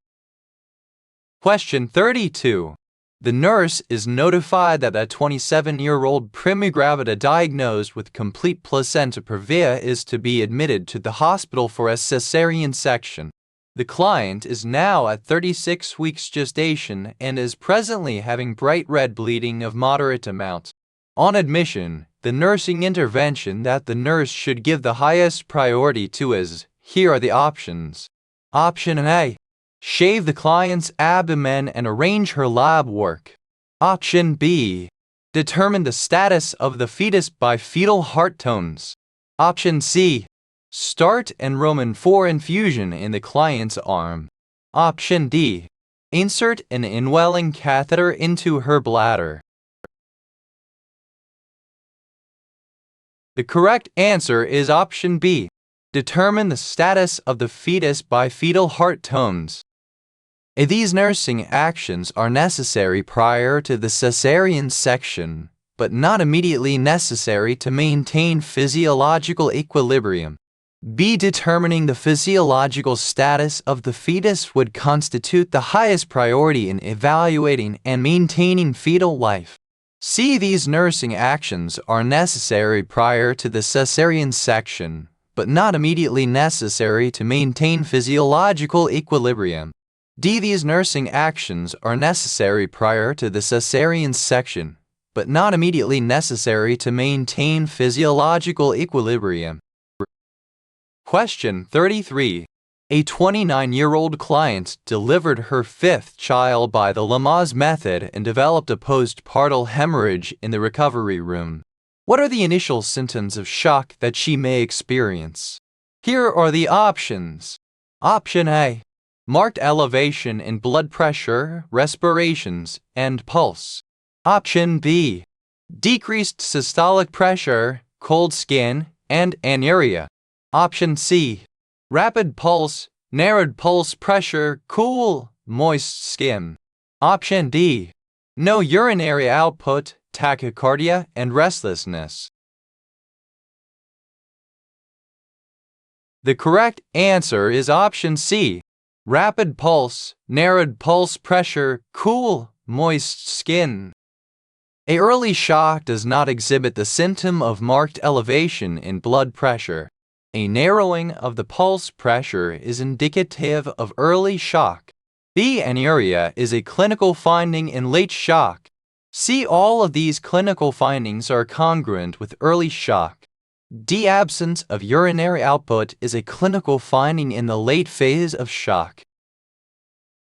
Question 32. The nurse is notified that a 27-year-old prima gravida diagnosed with complete placenta previa is to be admitted to the hospital for a cesarean section. The client is now at 36 weeks gestation and is presently having bright red bleeding of moderate amount. On admission, the nursing intervention that the nurse should give the highest priority to is, here are the options. Option A, shave the client's abdomen and arrange her lab work. Option B, determine the status of the fetus by fetal heart tones. Option C, start an Roman IV infusion in the client's arm. Option D, insert an indwelling catheter into her bladder. The correct answer is option B, determine the status of the fetus by fetal heart tones. These nursing actions are necessary prior to the cesarean section, but not immediately necessary to maintain physiological equilibrium. B. Determining the physiological status of the fetus would constitute the highest priority in evaluating and maintaining fetal life. C. These nursing actions are necessary prior to the cesarean section, but not immediately necessary to maintain physiological equilibrium. D. These nursing actions are necessary prior to the cesarean section, but not immediately necessary to maintain physiological equilibrium. Question 33. A 29-year-old client delivered her fifth child by the Lamaze method and developed a postpartum hemorrhage in the recovery room. What are the initial symptoms of shock that she may experience? Here are the options. Option A. Marked elevation in blood pressure, respirations, and pulse. Option B. Decreased systolic pressure, cold skin, and anuria. Option C. Rapid pulse, narrowed pulse pressure, cool, moist skin. Option D. No urinary output, tachycardia, and restlessness. The correct answer is option C. Rapid pulse, narrowed pulse pressure, cool, moist skin. A early shock does not exhibit the symptom of marked elevation in blood pressure. A narrowing of the pulse pressure is indicative of early shock. B. Anuria is a clinical finding in late shock. C. All of these clinical findings are congruent with early shock. D. Absence of urinary output is a clinical finding in the late phase of shock.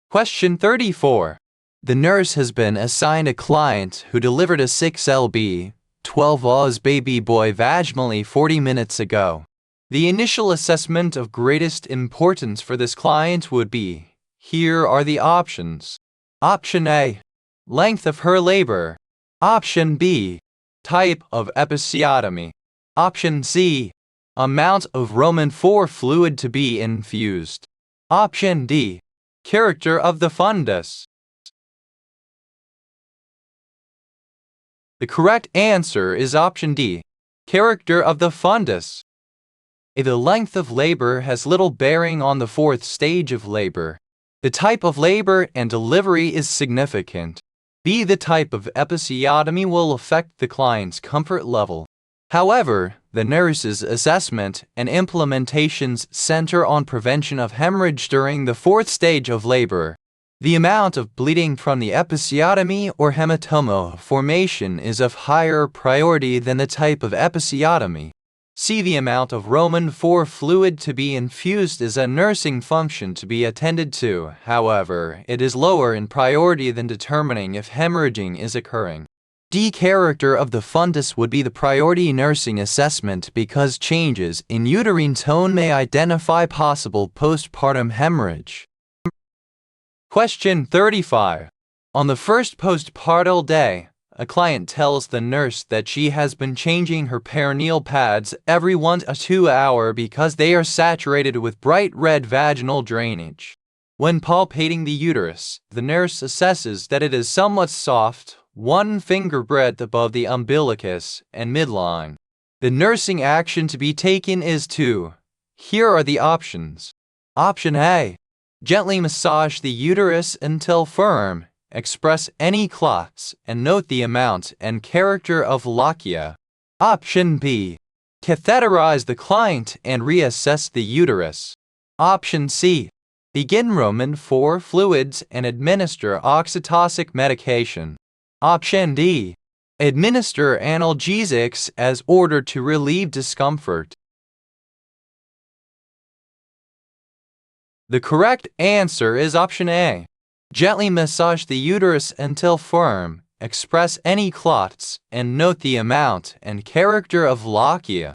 Question 34. The nurse has been assigned a client who delivered a 6lb, 12 Oz baby boy vaginally 40 minutes ago. The initial assessment of greatest importance for this client would be, here are the options. Option A. Length of her labor. Option B. Type of episiotomy. Option C. Amount of Roman IV fluid to be infused. Option D. Character of the fundus. The correct answer is option D. Character of the fundus. A. The length of labor has little bearing on the fourth stage of labor. The type of labor and delivery is significant. B. The type of episiotomy will affect the client's comfort level. However, the nurse's assessment and implementations center on prevention of hemorrhage during the fourth stage of labor. The amount of bleeding from the episiotomy or hematoma formation is of higher priority than the type of episiotomy. C. The amount of Roman IV fluid to be infused is a nursing function to be attended to. However, it is lower in priority than determining if hemorrhaging is occurring. D. Character of the fundus would be the priority nursing assessment because changes in uterine tone may identify possible postpartum hemorrhage. Question 35. On the first postpartum day, a client tells the nurse that she has been changing her perineal pads every 1 to 2 hours because they are saturated with bright red vaginal drainage. When palpating the uterus, the nurse assesses that it is somewhat soft, 1 finger breadth above the umbilicus and midline. The nursing action to be taken is to. Here are the options. Option A. Gently massage the uterus until firm. Express any clots and note the amount and character of lochia. Option B. Catheterize the client and reassess the uterus. Option C. Begin Roman IV fluids and administer oxytocic medication. Option D. Administer analgesics as ordered to relieve discomfort. The correct answer is option A. Gently massage the uterus until firm, express any clots, and note the amount and character of lochia.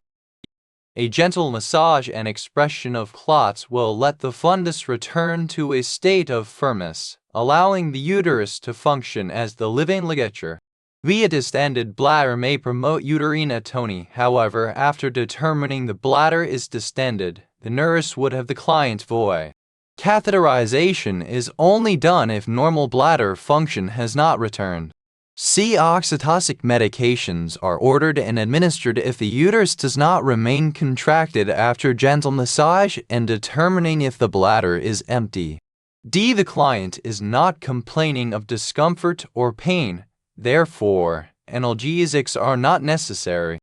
A gentle massage and expression of clots will let the fundus return to a state of firmness, allowing the uterus to function as the living ligature. A distended bladder may promote uterine atony. However, after determining the bladder is distended, the nurse would have the client void. Catheterization is only done if normal bladder function has not returned. C. Oxytocic medications are ordered and administered if the uterus does not remain contracted after gentle massage and determining if the bladder is empty. D. The client is not complaining of discomfort or pain, therefore, analgesics are not necessary.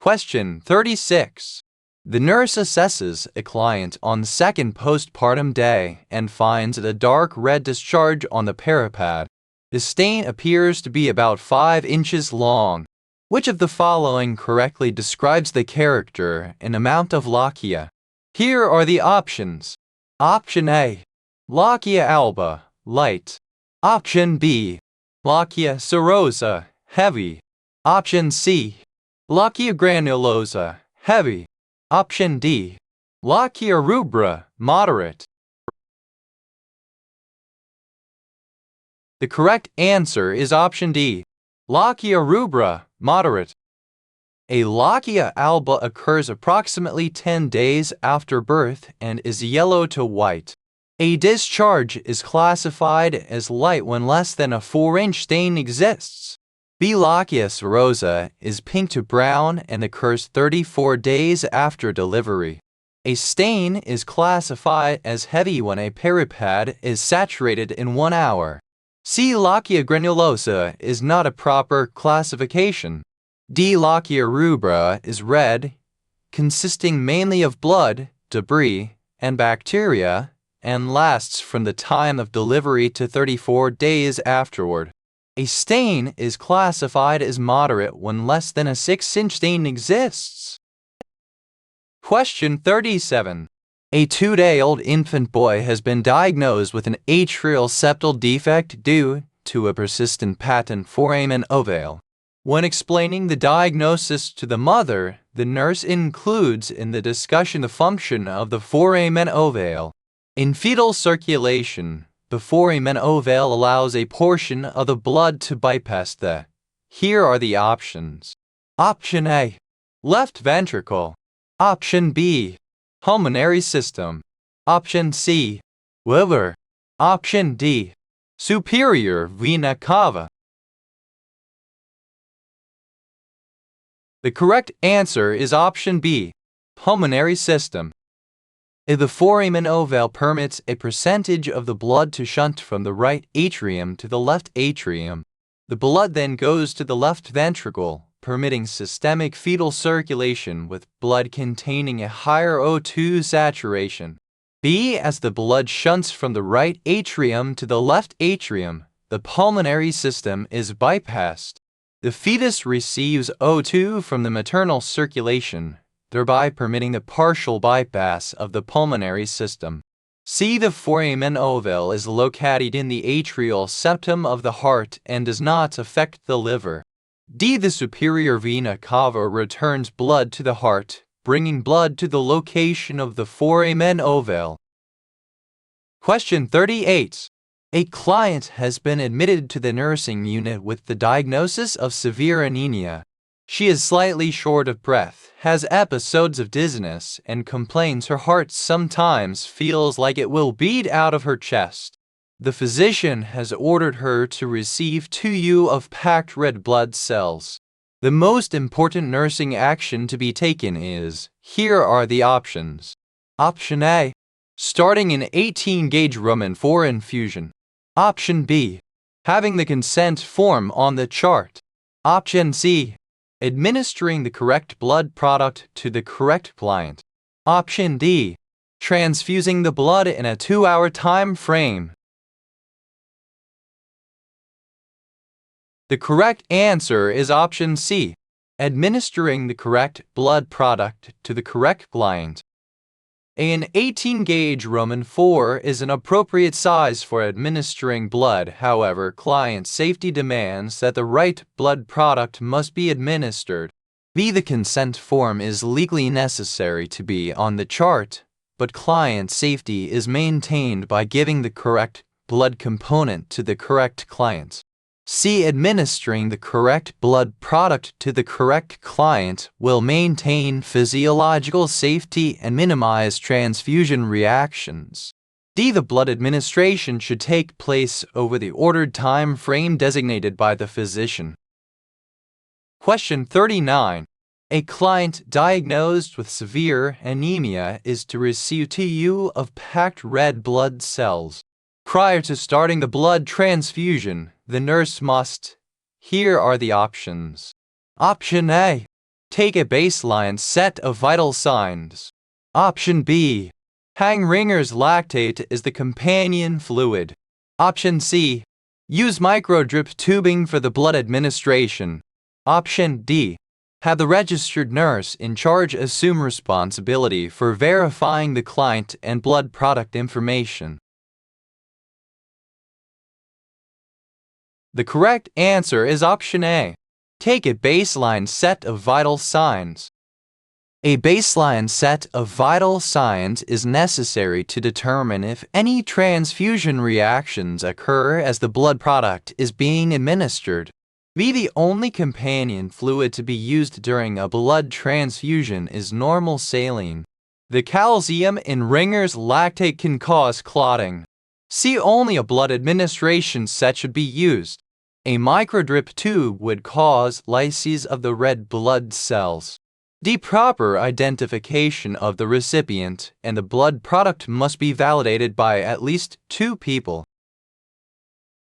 Question 36. The nurse assesses a client on the second postpartum day and finds a dark red discharge on the peripad. The stain appears to be about 5 inches long. Which of the following correctly describes the character and amount of lochia? Here are the options. Option A. Lochia alba, light. Option B. Lochia serosa, heavy. Option C. Lochia granulosa, heavy. Option D. Lochia rubra, moderate. The correct answer is option D. Lochia rubra, moderate. A lochia alba occurs approximately 10 days after birth and is yellow to white. A discharge is classified as light when less than a 4-inch stain exists. B. Lochia serosa is pink to brown and occurs 34 days after delivery. A stain is classified as heavy when a peripad is saturated in 1 hour. C. Lochia granulosa is not a proper classification. D. Lochia rubra is red, consisting mainly of blood, debris, and bacteria, and lasts from the time of delivery to 34 days afterward. A stain is classified as moderate when less than a 6-inch stain exists. Question 37. A 2-day-old infant boy has been diagnosed with an atrial septal defect due to a persistent patent foramen ovale. When explaining the diagnosis to the mother, the nurse includes in the discussion the function of the foramen ovale. In fetal circulation, the foramen ovale allows a portion of the blood to bypass the. Here are the options. Option A. Left ventricle. Option B. Pulmonary system. Option C. Liver. Option D. Superior vena cava. The correct answer is option B. Pulmonary system. If the foramen ovale permits a percentage of the blood to shunt from the right atrium to the left atrium, the blood then goes to the left ventricle, permitting systemic fetal circulation with blood containing a higher O2 saturation. B. As the blood shunts from the right atrium to the left atrium, the pulmonary system is bypassed. The fetus receives O2 from the maternal circulation, thereby permitting the partial bypass of the pulmonary system. C. The foramen ovale is located in the atrial septum of the heart and does not affect the liver. D. The superior vena cava returns blood to the heart, bringing blood to the location of the foramen ovale. Question 38. A client has been admitted to the nursing unit with the diagnosis of severe anemia. She is slightly short of breath, has episodes of dizziness, and complains her heart sometimes feels like it will beat out of her chest. The physician has ordered her to receive 2U of packed red blood cells. The most important nursing action to be taken is, here are the options. Option A. Starting an 18-gauge Roman 4 infusion. Option B. Having the consent form on the chart. Option C. Administering the correct blood product to the correct client. Option D. Transfusing the blood in a 2-hour time frame. The correct answer is option C. Administering the correct blood product to the correct client. An 18-gauge Roman 4 is an appropriate size for administering blood. However, client safety demands that the right blood product must be administered. B. The consent form is legally necessary to be on the chart, but client safety is maintained by giving the correct blood component to the correct client. C. Administering the correct blood product to the correct client will maintain physiological safety and minimize transfusion reactions. D. The blood administration should take place over the ordered time frame designated by the physician. Question 39. A client diagnosed with severe anemia is to receive 2 of packed red blood cells. Prior to starting the blood transfusion, the nurse must. Here are the options. Option A. Take a baseline set of vital signs. Option B. Hang Ringer's lactate is the companion fluid. Option C. Use microdrip tubing for the blood administration. Option D. Have the registered nurse in charge assume responsibility for verifying the client and blood product information. The correct answer is option A. Take a baseline set of vital signs. A baseline set of vital signs is necessary to determine if any transfusion reactions occur as the blood product is being administered. The only companion fluid to be used during a blood transfusion is normal saline. The calcium in Ringer's lactate can cause clotting. C. Only a blood administration set should be used. A microdrip tube would cause lysis of the red blood cells. D. Proper identification of the recipient and the blood product must be validated by at least 2 people.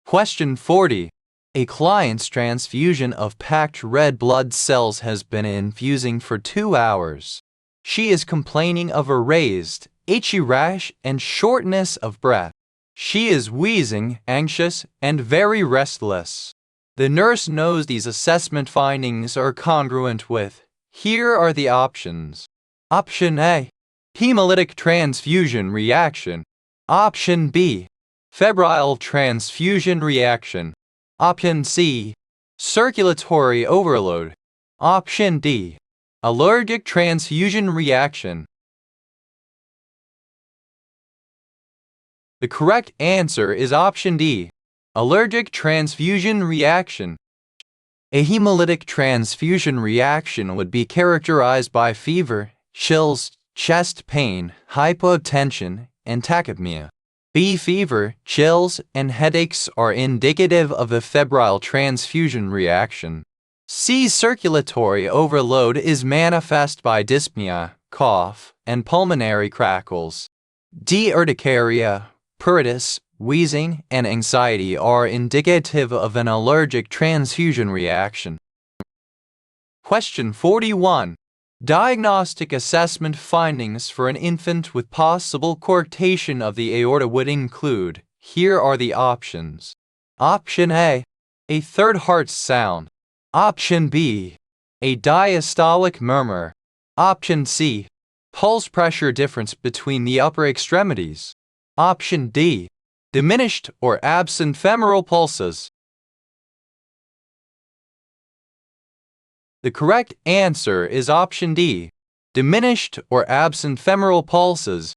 Question 40. A client's transfusion of packed red blood cells has been infusing for 2 hours. She is complaining of a raised, itchy rash and shortness of breath. She is wheezing, anxious, and very restless. The nurse knows these assessment findings are congruent with. Here are the options. Option A. Hemolytic transfusion reaction. Option B. Febrile transfusion reaction. Option C. Circulatory overload. Option D. Allergic transfusion reaction. The correct answer is option D. Allergic transfusion reaction. A hemolytic transfusion reaction would be characterized by fever, chills, chest pain, hypotension, and tachypnea. B. Fever, chills, and headaches are indicative of a febrile transfusion reaction. C. Circulatory overload is manifest by dyspnea, cough, and pulmonary crackles. D. Urticaria, pruritus, wheezing, and anxiety are indicative of an allergic transfusion reaction. Question 41. Diagnostic assessment findings for an infant with possible coarctation of the aorta would include. Here are the options. Option A. A third heart sound. Option B. A diastolic murmur. Option C. Pulse pressure difference between the upper extremities. Option D. Diminished or absent femoral pulses. The correct answer is option D. Diminished or absent femoral pulses.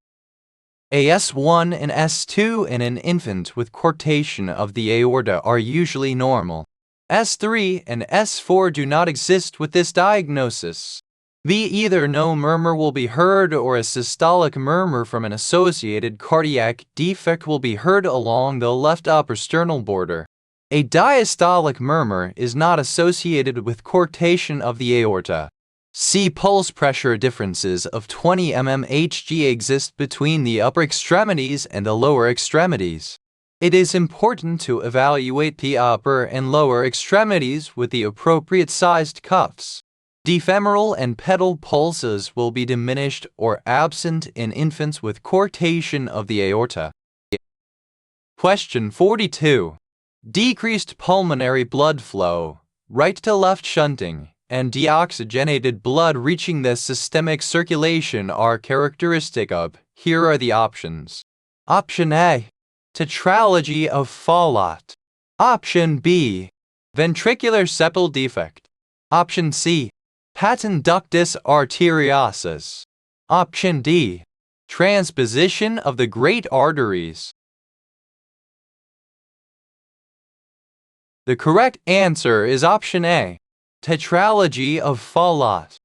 A S1 and S2 in an infant with coarctation of the aorta are usually normal. S3 and S4 do not exist with this diagnosis. Either no murmur will be heard or a systolic murmur from an associated cardiac defect will be heard along the left upper sternal border. A diastolic murmur is not associated with coarctation of the aorta. C. Pulse pressure differences of 20 mmHg exist between the upper extremities and the lower extremities. It is important to evaluate the upper and lower extremities with the appropriate sized cuffs. D. Femoral and pedal pulses will be diminished or absent in infants with coarctation of the aorta. Question 42. Decreased pulmonary blood flow, right to left shunting, and deoxygenated blood reaching the systemic circulation are characteristic of. Here are the options. Option A. Tetralogy of Fallot. Option B. Ventricular sepal defect. Option C. Patent ductus arteriosus. Option D. Transposition of the great arteries. The correct answer is option A, tetralogy of Fallot.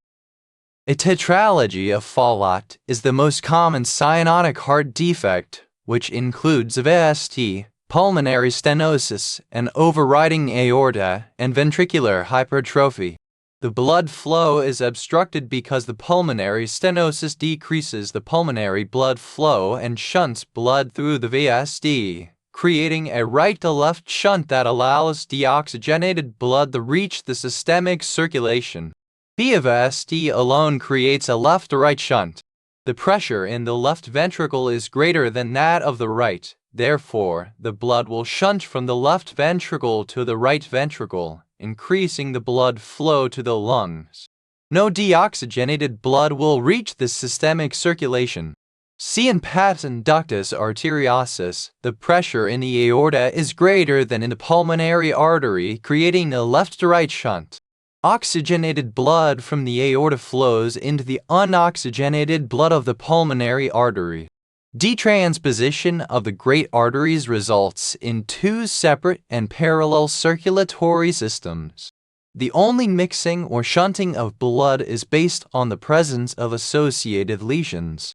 A tetralogy of Fallot is the most common cyanotic heart defect, which includes VST, pulmonary stenosis, and overriding aorta and ventricular hypertrophy. The blood flow is obstructed because the pulmonary stenosis decreases the pulmonary blood flow and shunts blood through the VSD, creating a right-to-left shunt that allows deoxygenated blood to reach the systemic circulation. VSD alone creates a left-to-right shunt. The pressure in the left ventricle is greater than that of the right. Therefore, the blood will shunt from the left ventricle to the right ventricle, increasing the blood flow to the lungs. No deoxygenated blood will reach the systemic circulation. See in pars ductus arteriosus, the pressure in the aorta is greater than in the pulmonary artery, creating a left-to-right shunt. Oxygenated blood from the aorta flows into the unoxygenated blood of the pulmonary artery. Detransposition of the great arteries results in two separate and parallel circulatory systems. The only mixing or shunting of blood is based on the presence of associated lesions.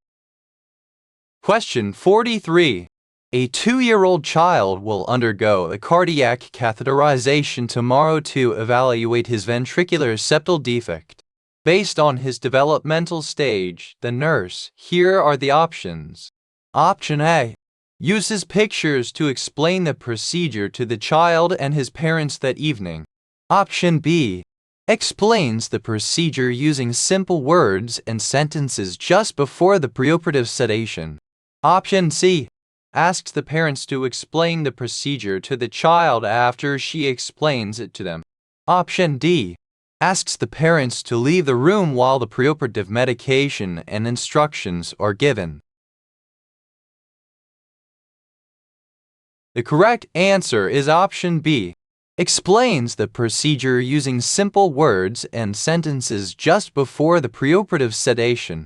Question 43. A 2-year-old child will undergo a cardiac catheterization tomorrow to evaluate his ventricular septal defect. Based on his developmental stage, the nurse, here are the options. Option A. Uses pictures to explain the procedure to the child and his parents that evening. Option B. Explains the procedure using simple words and sentences just before the preoperative sedation. Option C. Asks the parents to explain the procedure to the child after she explains it to them. Option D. Asks the parents to leave the room while the preoperative medication and instructions are given. The correct answer is option B. Explains the procedure using simple words and sentences just before the preoperative sedation.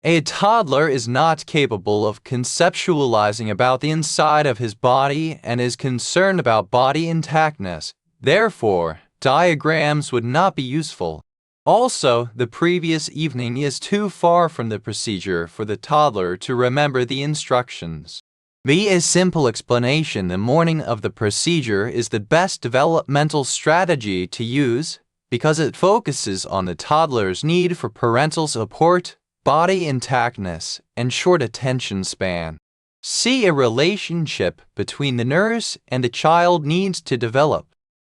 A toddler is not capable of conceptualizing about the inside of his body and is concerned about body intactness. Therefore, diagrams would not be useful. Also, the previous evening is too far from the procedure for the toddler to remember the instructions. A simple explanation the morning of the procedure is the best developmental strategy to use because it focuses on the toddler's need for parental support, body intactness, and short attention span. See, a relationship between the nurse and the child needs to develop.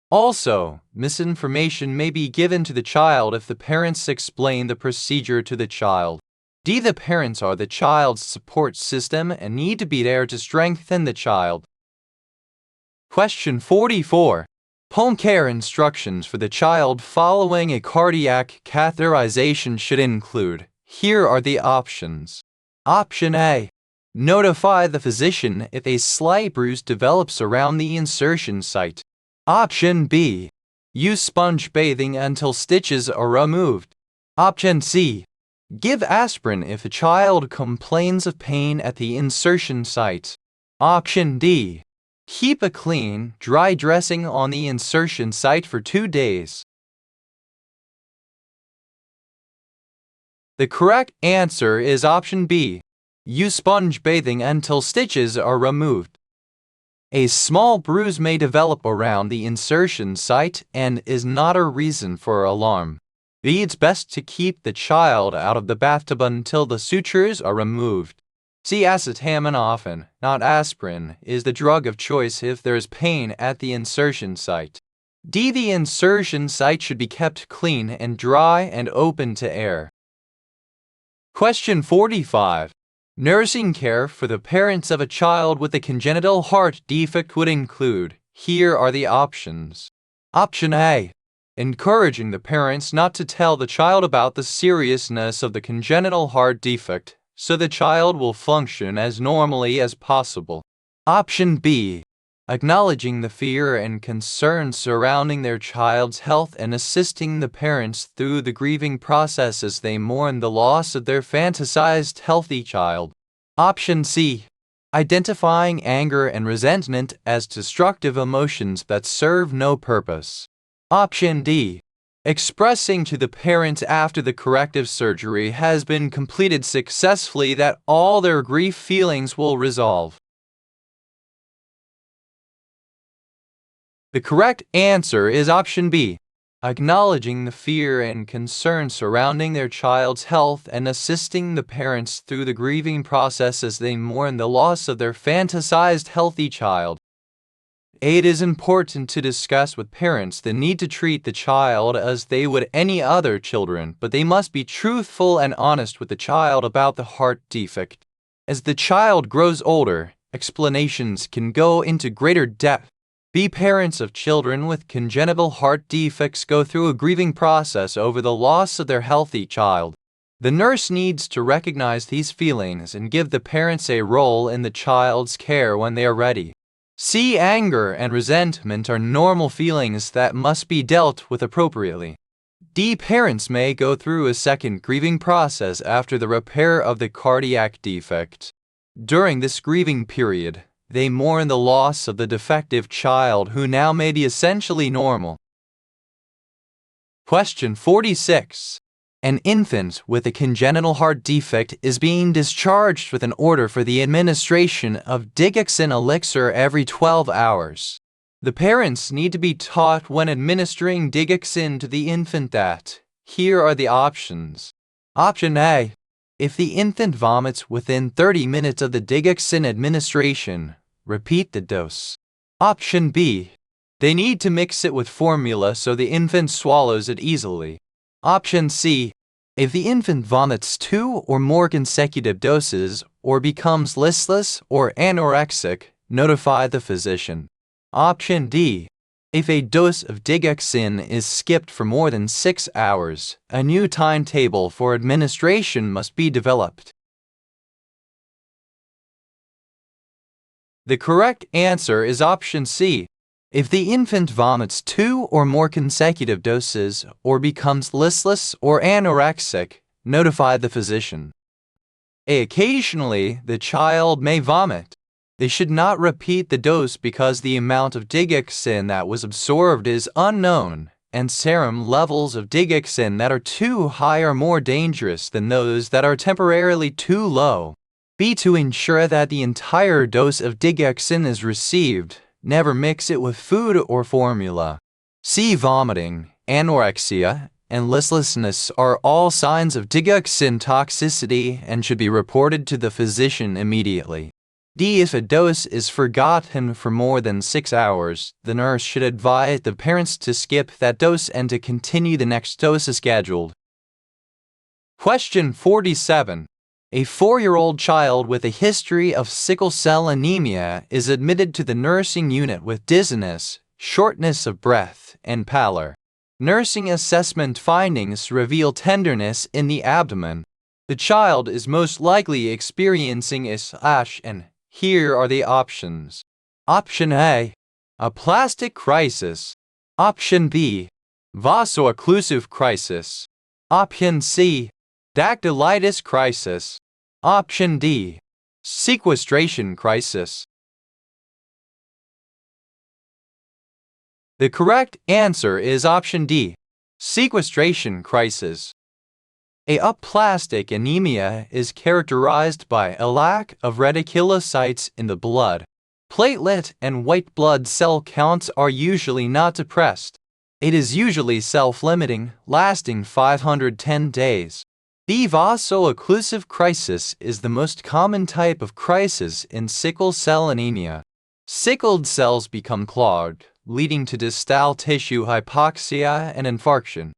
Also, misinformation may be given to the child if the parents explain the procedure to the child. The parents are the child's support system and need to be there to strengthen the child. Question 44. Home care instructions for the child following a cardiac catheterization should include. Here are the options. Option A. Notify the physician if a slight bruise develops around the insertion site. Option B. Use sponge bathing until stitches are removed. Option C. Give aspirin if a child complains of pain at the insertion site. Option D. Keep a clean, dry dressing on the insertion site for 2 days. The correct answer is option B. Use sponge bathing until stitches are removed. A small bruise may develop around the insertion site and is not a reason for alarm. It's best to keep the child out of the bathtub until the sutures are removed. See, acetaminophen, not aspirin, is the drug of choice if there is pain at the insertion site. The insertion site should be kept clean and dry and open to air. Question 45. Nursing care for the parents of a child with a congenital heart defect would include. Here are the options. Option A. Encouraging the parents not to tell the child about the seriousness of the congenital heart defect, so the child will function as normally as possible. Option B. Acknowledging the fear and concern surrounding their child's health and assisting the parents through the grieving process as they mourn the loss of their fantasized healthy child. Option C. identifying anger and resentment as destructive emotions that serve no purpose. Option D. Expressing to the parent after the corrective surgery has been completed successfully that all their grief feelings will resolve. The correct answer is option B. Acknowledging the fear and concern surrounding their child's health and assisting the parents through the grieving process as they mourn the loss of their fantasized healthy child. It is important to discuss with parents the need to treat the child as they would any other children, but they must be truthful and honest with the child about the heart defect. As the child grows older, explanations can go into greater depth. Parents of children with congenital heart defects go through a grieving process over the loss of their healthy child. The nurse needs to recognize these feelings and give the parents a role in the child's care when they are ready. C. Anger and resentment are normal feelings that must be dealt with appropriately. D. Parents may go through a second grieving process after the repair of the cardiac defect. During this grieving period, they mourn the loss of the defective child who now may be essentially normal. Question 46. An infant with a congenital heart defect is being discharged with an order for the administration of digoxin elixir every 12 hours. The parents need to be taught when administering digoxin to the infant that, here are the options. Option A. If the infant vomits within 30 minutes of the digoxin administration, repeat the dose. Option B. They need to mix it with formula so the infant swallows it easily. Option C. If the infant vomits 2 or more consecutive doses or becomes listless or anorexic, notify the physician. Option D. If a dose of digoxin is skipped for more than 6 hours, a new timetable for administration must be developed. The correct answer is option C. If the infant vomits 2 or more consecutive doses or becomes listless or anorexic, notify the physician. Occasionally, the child may vomit. They should not repeat the dose because the amount of digoxin that was absorbed is unknown, and serum levels of digoxin that are too high are more dangerous than those that are temporarily too low. To ensure that the entire dose of digoxin is received, never mix it with food or formula. Vomiting, anorexia, and listlessness are all signs of digoxin toxicity and should be reported to the physician immediately. If a dose is forgotten for more than 6 hours, the nurse should advise the parents to skip that dose and to continue the next dose as scheduled. Question 47. A 4-year-old child with a history of sickle cell anemia is admitted to the nursing unit with dizziness, shortness of breath, and pallor. Nursing assessment findings reveal tenderness in the abdomen. The child is most likely experiencing a slash, and here are the options. Option A. Aplastic crisis. Option B. Vaso-occlusive crisis. Option C. Dactylitis crisis. Option D. Sequestration crisis. The correct answer is option D. Sequestration crisis. Aplastic anemia is characterized by a lack of reticulocytes in the blood. Platelet and white blood cell counts are usually not depressed. It is usually self-limiting, lasting 510 days. The vaso-occlusive crisis is the most common type of crisis in sickle cell anemia. Sickled cells become clogged, leading to distal tissue hypoxia and infarction.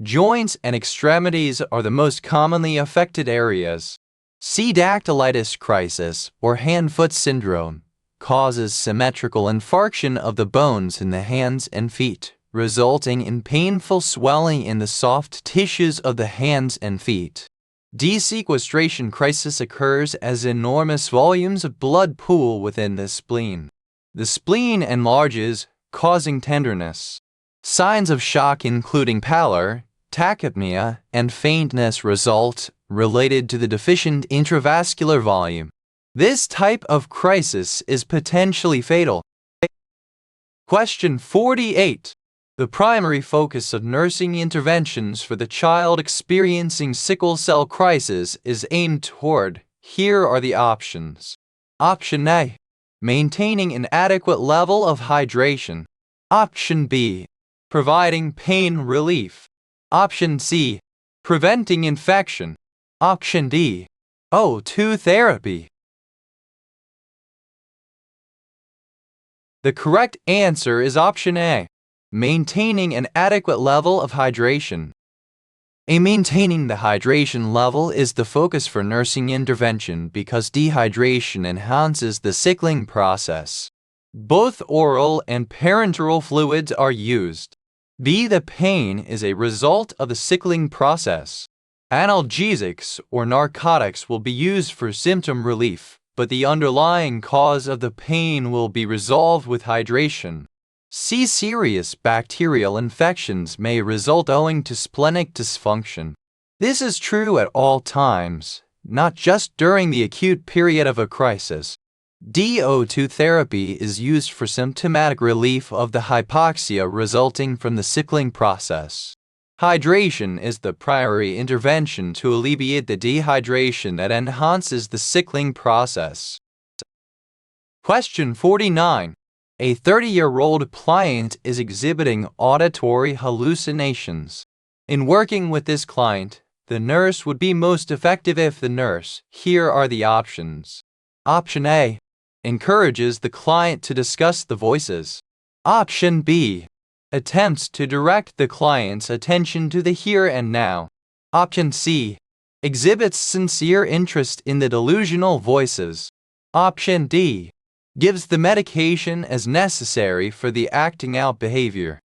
Joints and extremities are the most commonly affected areas. Dactylitis crisis, or hand-foot syndrome, causes symmetrical infarction of the bones in the hands and feet, resulting in painful swelling in the soft tissues of the hands and feet. Desequestration crisis occurs as enormous volumes of blood pool within the spleen. The spleen enlarges, causing tenderness. Signs of shock including pallor, tachypnea, and faintness result, related to the deficient intravascular volume. This type of crisis is potentially fatal. Question 48. The primary focus of nursing interventions for the child experiencing sickle cell crisis is aimed toward. Here are the options. Option A. Maintaining an adequate level of hydration. Option B. Providing pain relief. Option C. Preventing infection. Option D. O2 therapy. The correct answer is option A. Maintaining an adequate level of hydration. Maintaining the hydration level is the focus for nursing intervention because dehydration enhances the sickling process. Both oral and parenteral fluids are used. B. The pain is a result of the sickling process. Analgesics or narcotics will be used for symptom relief, but the underlying cause of the pain will be resolved with hydration. C. Serious bacterial infections may result owing to splenic dysfunction. This is true at all times, not just during the acute period of a crisis. D. O2 therapy is used for symptomatic relief of the hypoxia resulting from the sickling process. Hydration is the primary intervention to alleviate the dehydration that enhances the sickling process. Question 49. A 30-year-old client is exhibiting auditory hallucinations. In working with this client, the nurse would be most effective if the nurse, here are the options. Option A. Encourages the client to discuss the voices. Option B. Attempts to direct the client's attention to the here and now. Option C. Exhibits sincere interest in the delusional voices. Option D. Gives the medication as necessary for the acting out behavior.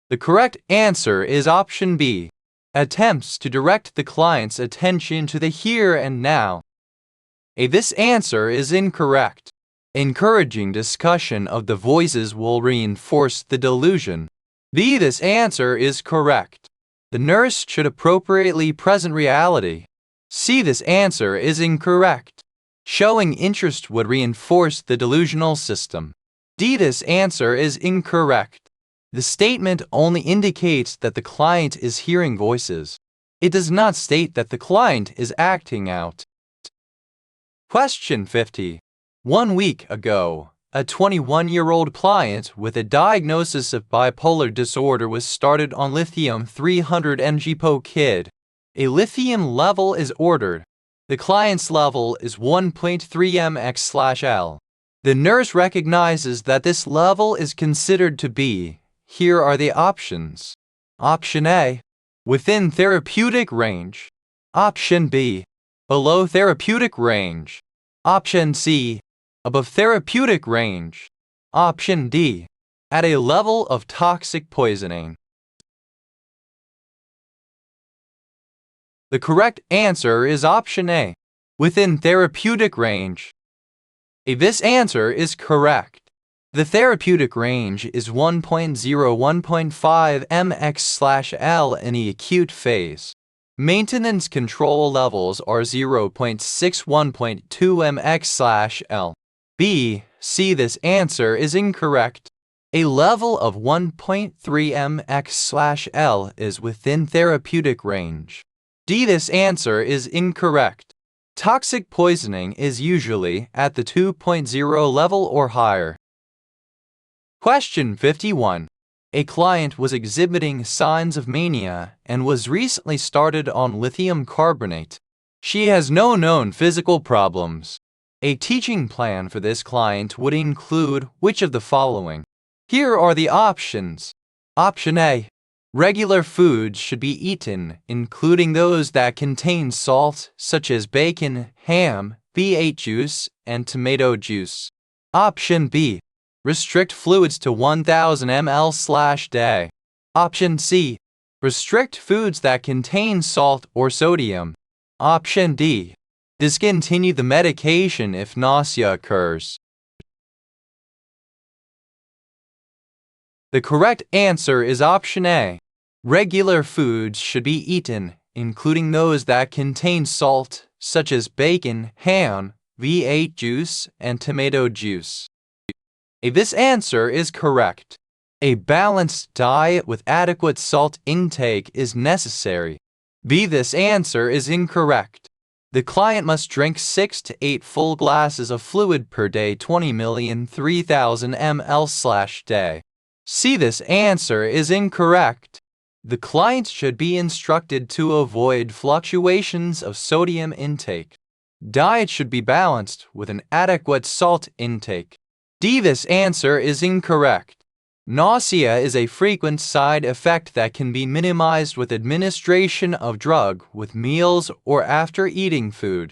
The correct answer is option B. Attempts to direct the client's attention to the here and now. A. This answer is incorrect. Encouraging discussion of the voices will reinforce the delusion. B. This answer is correct. The nurse should appropriately present reality. C. This answer is incorrect. Showing interest would reinforce the delusional system. D. This answer is incorrect. The statement only indicates that the client is hearing voices. It does not state that the client is acting out. Question 50. 1 week ago, a 21-year-old client with a diagnosis of bipolar disorder was started on lithium 300 mg/kg. A lithium level is ordered. The client's level is 1.3 mg/L. The nurse recognizes that this level is considered to be. Here are the options. Option A. Within therapeutic range. Option B. Below therapeutic range. Option C. Above therapeutic range. Option D. At a level of toxic poisoning. The correct answer is option A. Within therapeutic range. This answer is correct. The therapeutic range is 1.0–1.5 mg/L in the acute phase. Maintenance control levels are 0.6–1.2 mg/L. B. C. This answer is incorrect. A level of 1.3 mg/L is within therapeutic range. D. This answer is incorrect. Toxic poisoning is usually at the 2.0 level or higher. Question 51. A client was exhibiting signs of mania and was recently started on lithium carbonate. She has no known physical problems. A teaching plan for this client would include which of the following? Here are the options. Option A. Regular foods should be eaten, including those that contain salt, such as bacon, ham, beet juice, and tomato juice. Option B. Restrict fluids to 1,000 ml/day. Option C. Restrict foods that contain salt or sodium. Option D. Discontinue the medication if nausea occurs. The correct answer is option A. Regular foods should be eaten, including those that contain salt, such as bacon, ham, V8 juice, and tomato juice. A. This answer is correct. A balanced diet with adequate salt intake is necessary. B. This answer is incorrect. The client must drink 6 to 8 full glasses of fluid per day, 20,003,000 ml/day. C. This answer is incorrect. The client should be instructed to avoid fluctuations of sodium intake. Diet should be balanced with an adequate salt intake. D. This answer is incorrect. Nausea is a frequent side effect that can be minimized with administration of drug with meals or after eating food.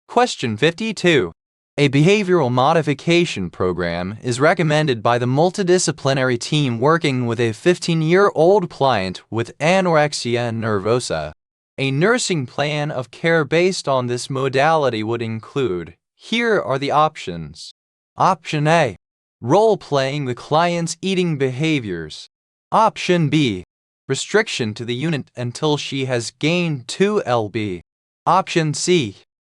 Question 52. A behavioral modification program is recommended by the multidisciplinary team working with a 15-year-old client with anorexia nervosa. A nursing plan of care based on this modality would include, here are the options. Option A. Role-playing the client's eating behaviors. Option B. Restriction to the unit until she has gained 2 lb. Option C.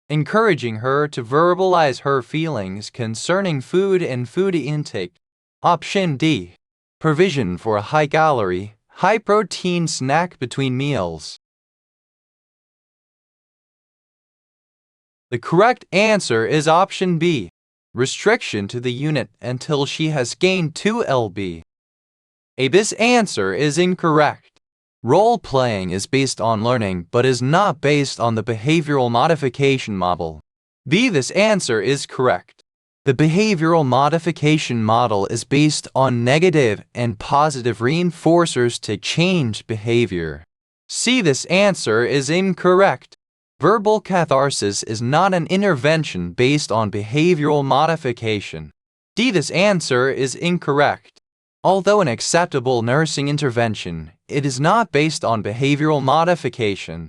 Encouraging her to verbalize her feelings concerning food and food intake. Option D. Provision for a high-calorie, high-protein snack between meals. The correct answer is option B. Restriction to the unit until she has gained 2 lb. A. This answer is incorrect. Role-playing is based on learning but is not based on the behavioral modification model. B. This answer is correct. The behavioral modification model is based on negative and positive reinforcers to change behavior. C. This answer is incorrect. Verbal catharsis is not an intervention based on behavioral modification. D. This answer is incorrect. Although an acceptable nursing intervention, it is not based on behavioral modification.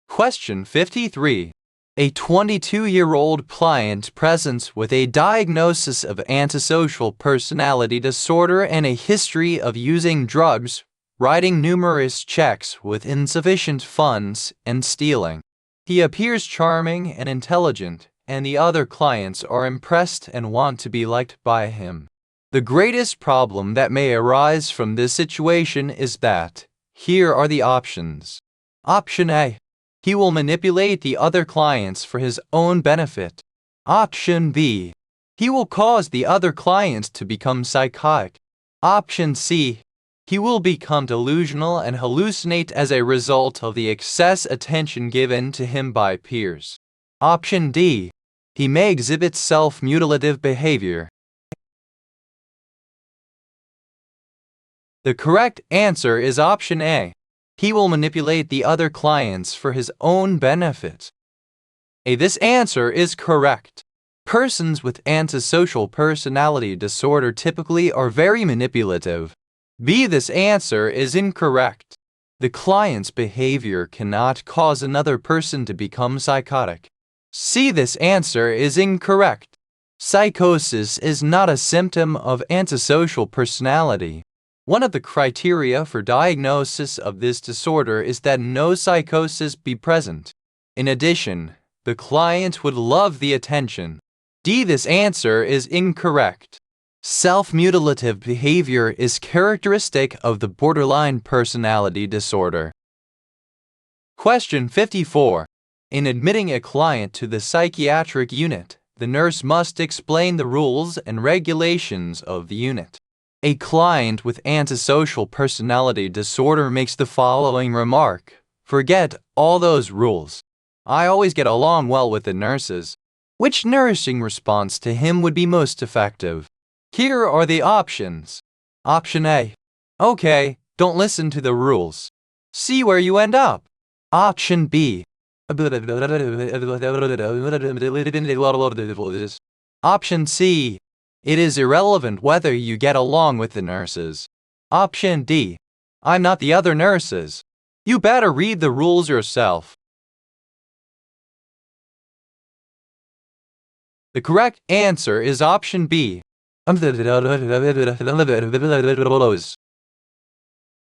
Question 53. A 22-year-old client presents with a diagnosis of antisocial personality disorder and a history of using drugs, writing numerous checks with insufficient funds, and stealing. He appears charming and intelligent, and the other clients are impressed and want to be liked by him. The greatest problem that may arise from this situation is that, here are the options. Option A. He will manipulate the other clients for his own benefit. Option B. He will cause the other clients to become psychotic. Option C. He will become delusional and hallucinate as a result of the excess attention given to him by peers. Option D. He may exhibit self-mutilative behavior. The correct answer is option A. He will manipulate the other clients for his own benefit. A. This answer is correct. Persons with antisocial personality disorder typically are very manipulative. B. This answer is incorrect. The client's behavior cannot cause another person to become psychotic. C. This answer is incorrect. Psychosis is not a symptom of antisocial personality. One of the criteria for diagnosis of this disorder is that no psychosis be present. In addition, the client would love the attention. D. This answer is incorrect. Self-mutilative behavior is characteristic of the borderline personality disorder. Question 54. In admitting a client to the psychiatric unit, the nurse must explain the rules and regulations of the unit. A client with antisocial personality disorder makes the following remark: "Forget all those rules. I always get along well with the nurses." Which nursing response to him would be most effective? Here are the options. Option A. Okay, don't listen to the rules. See where you end up. Option B. Option C. It is irrelevant whether you get along with the nurses. Option D. I'm not the other nurses. You better read the rules yourself. The correct answer is option B.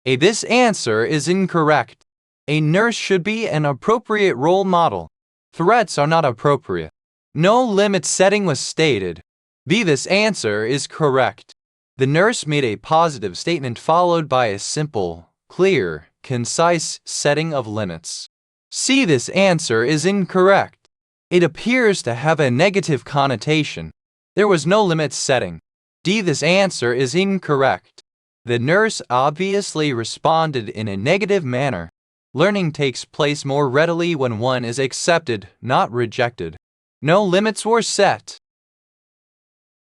A. This answer is incorrect. A nurse should be an appropriate role model. Threats are not appropriate. No limit setting was stated. B. This answer is correct. The nurse made a positive statement followed by a simple, clear, concise setting of limits. C. This answer is incorrect. It appears to have a negative connotation. There was no limit setting. D. This answer is incorrect. The nurse obviously responded in a negative manner. Learning takes place more readily when one is accepted, not rejected. No limits were set.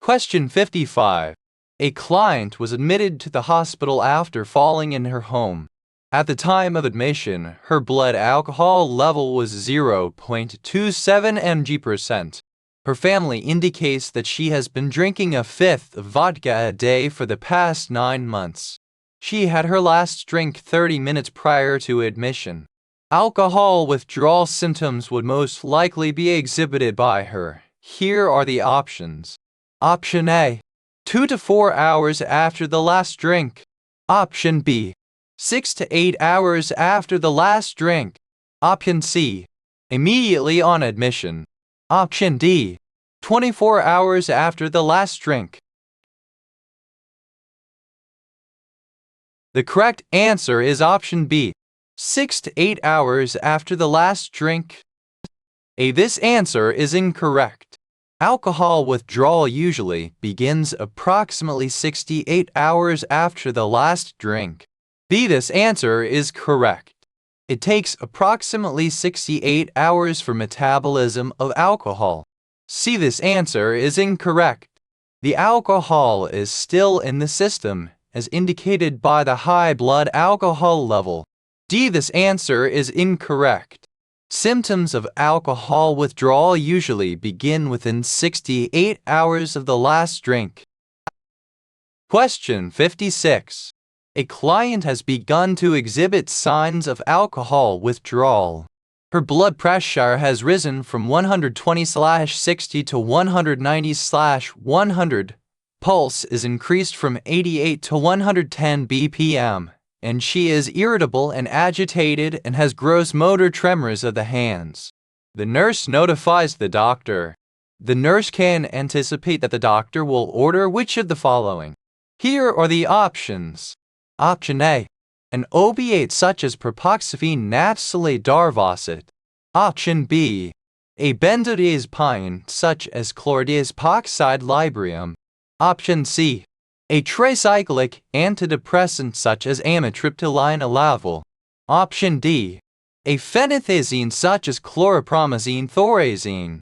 Question 55. A client was admitted to the hospital after falling in her home. At the time of admission, her blood alcohol level was 0.27 mg%. Her family indicates that she has been drinking a fifth of vodka a day for the past 9 months. She had her last drink 30 minutes prior to admission. Alcohol withdrawal symptoms would most likely be exhibited by her. Here are the options. Option A. 2 to 4 hours after the last drink. Option B. 6 to 8 hours after the last drink. Option C. Immediately on admission. Option D. 24 hours after the last drink. The correct answer is option B. 6 to 8 hours after the last drink. A. This answer is incorrect. Alcohol withdrawal usually begins approximately 68 hours after the last drink. B. This answer is correct. It takes approximately 68 hours for metabolism of alcohol. C. This answer is incorrect. The alcohol is still in the system, as indicated by the high blood alcohol level. D. This answer is incorrect. Symptoms of alcohol withdrawal usually begin within 68 hours of the last drink. Question 56. A client has begun to exhibit signs of alcohol withdrawal. Her blood pressure has risen from 120/60 to 190/100. Pulse is increased from 88 to 110 bpm, and she is irritable and agitated and has gross motor tremors of the hands. The nurse notifies the doctor. The nurse can anticipate that the doctor will order which of the following. Here are the options. Option A. An opiate such as propoxyphene napsylate darvocet. Option B. A benzodiazepine such as chlordiazepoxide librium. Option C. A tricyclic antidepressant such as amitriptyline alaval. Option D. A phenethazine such as chlorpromazine thorazine.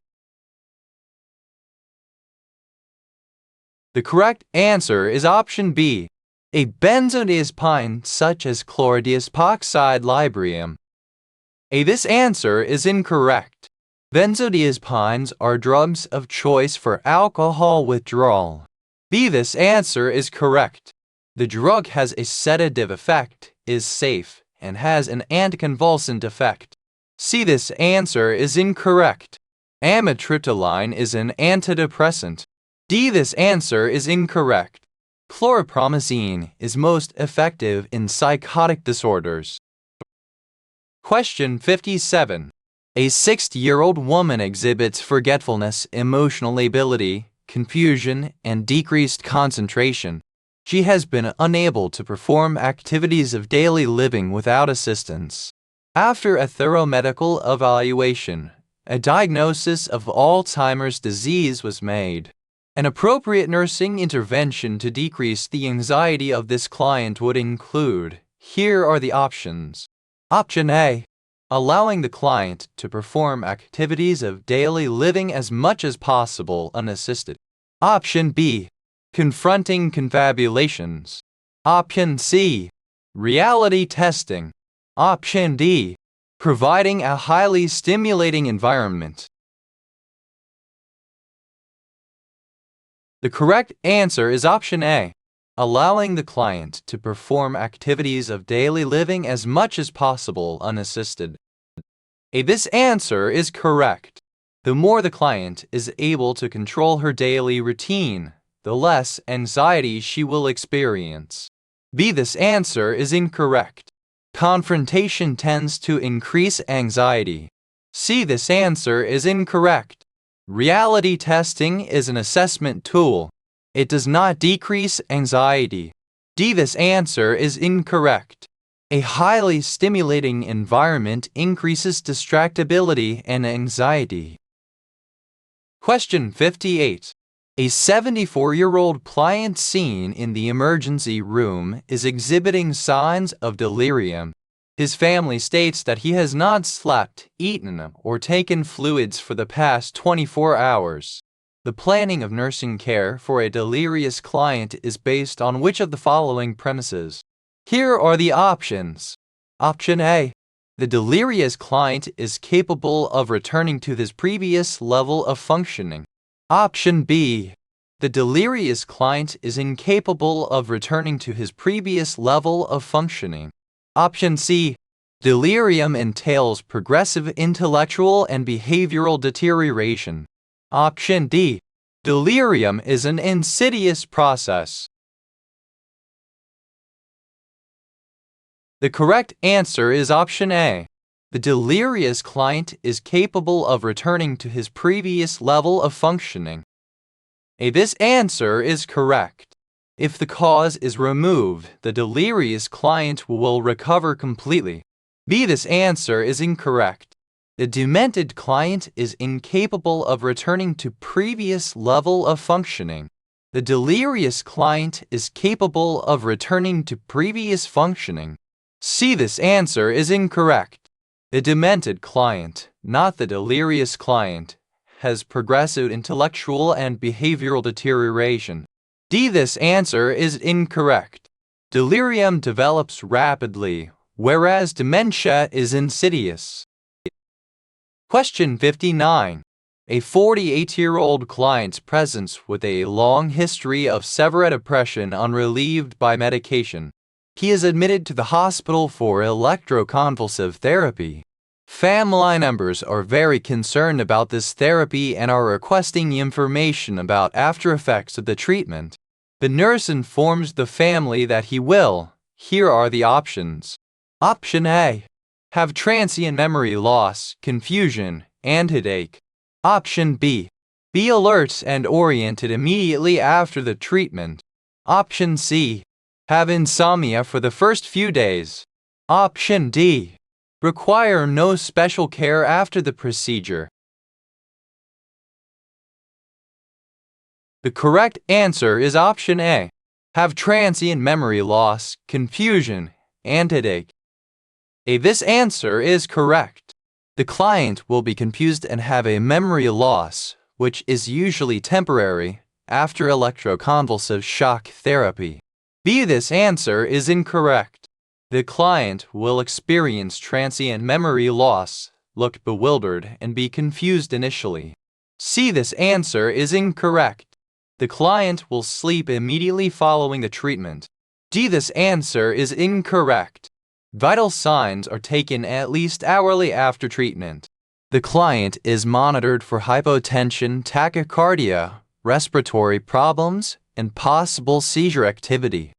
The correct answer is option B. A benzodiazepine such as chlordiazepoxide librium. A. This answer is incorrect. Benzodiazepines are drugs of choice for alcohol withdrawal. B. This answer is correct. The drug has a sedative effect, is safe, and has an anticonvulsant effect. C. This answer is incorrect. Amitriptyline is an antidepressant. D. This answer is incorrect. Chlorpromazine is most effective in psychotic disorders. Question 57. A 60-year-old woman exhibits forgetfulness, emotional lability, confusion, and decreased concentration. She has been unable to perform activities of daily living without assistance. After a thorough medical evaluation, a diagnosis of Alzheimer's disease was made. An appropriate nursing intervention to decrease the anxiety of this client would include. Here are the options. Option A. Allowing the client to perform activities of daily living as much as possible unassisted. Option B. Confronting confabulations. Option C. Reality testing. Option D. Providing a highly stimulating environment. The correct answer is option A. Allowing the client to perform activities of daily living as much as possible unassisted. A. This answer is correct. The more the client is able to control her daily routine, the less anxiety she will experience. B. This answer is incorrect. Confrontation tends to increase anxiety. C. This answer is incorrect. Reality testing is an assessment tool. It does not decrease anxiety. D. This answer is incorrect. A highly stimulating environment increases distractibility and anxiety. Question 58. A 74-year-old client seen in the emergency room is exhibiting signs of delirium. His family states that he has not slept, eaten, or taken fluids for the past 24 hours. The planning of nursing care for a delirious client is based on which of the following premises? Here are the options. Option A. The delirious client is capable of returning to his previous level of functioning. Option B. The delirious client is incapable of returning to his previous level of functioning. Option C. Delirium entails progressive intellectual and behavioral deterioration. Option D. Delirium is an insidious process. The correct answer is option A. The delirious client is capable of returning to his previous level of functioning. A. This answer is correct. If the cause is removed, the delirious client will recover completely. B. This answer is incorrect. The demented client is incapable of returning to previous level of functioning. The delirious client is capable of returning to previous functioning. C. This answer is incorrect. The demented client, not the delirious client, has progressive intellectual and behavioral deterioration. D. This answer is incorrect. Delirium develops rapidly, whereas dementia is insidious. Question 59. A 48-year-old client presents with a long history of severe depression unrelieved by medication. He is admitted to the hospital for electroconvulsive therapy. Family members are very concerned about this therapy and are requesting information about after effects of the treatment. The nurse informs the family that he will. Here are the options. Option A. Have transient memory loss, confusion, and headache. Option B. Be alert and oriented immediately after the treatment. Option C. Have insomnia for the first few days. Option D. Require no special care after the procedure. The correct answer is option A. Have transient memory loss, confusion, and headache. A. This answer is correct. The client will be confused and have a memory loss, which is usually temporary, after electroconvulsive shock therapy. B. This answer is incorrect. The client will experience transient memory loss, look bewildered, and be confused initially. C. This answer is incorrect. The client will sleep immediately following the treatment. D. This answer is incorrect. Vital signs are taken at least hourly after treatment. The client is monitored for hypotension, tachycardia, respiratory problems, and possible seizure activity.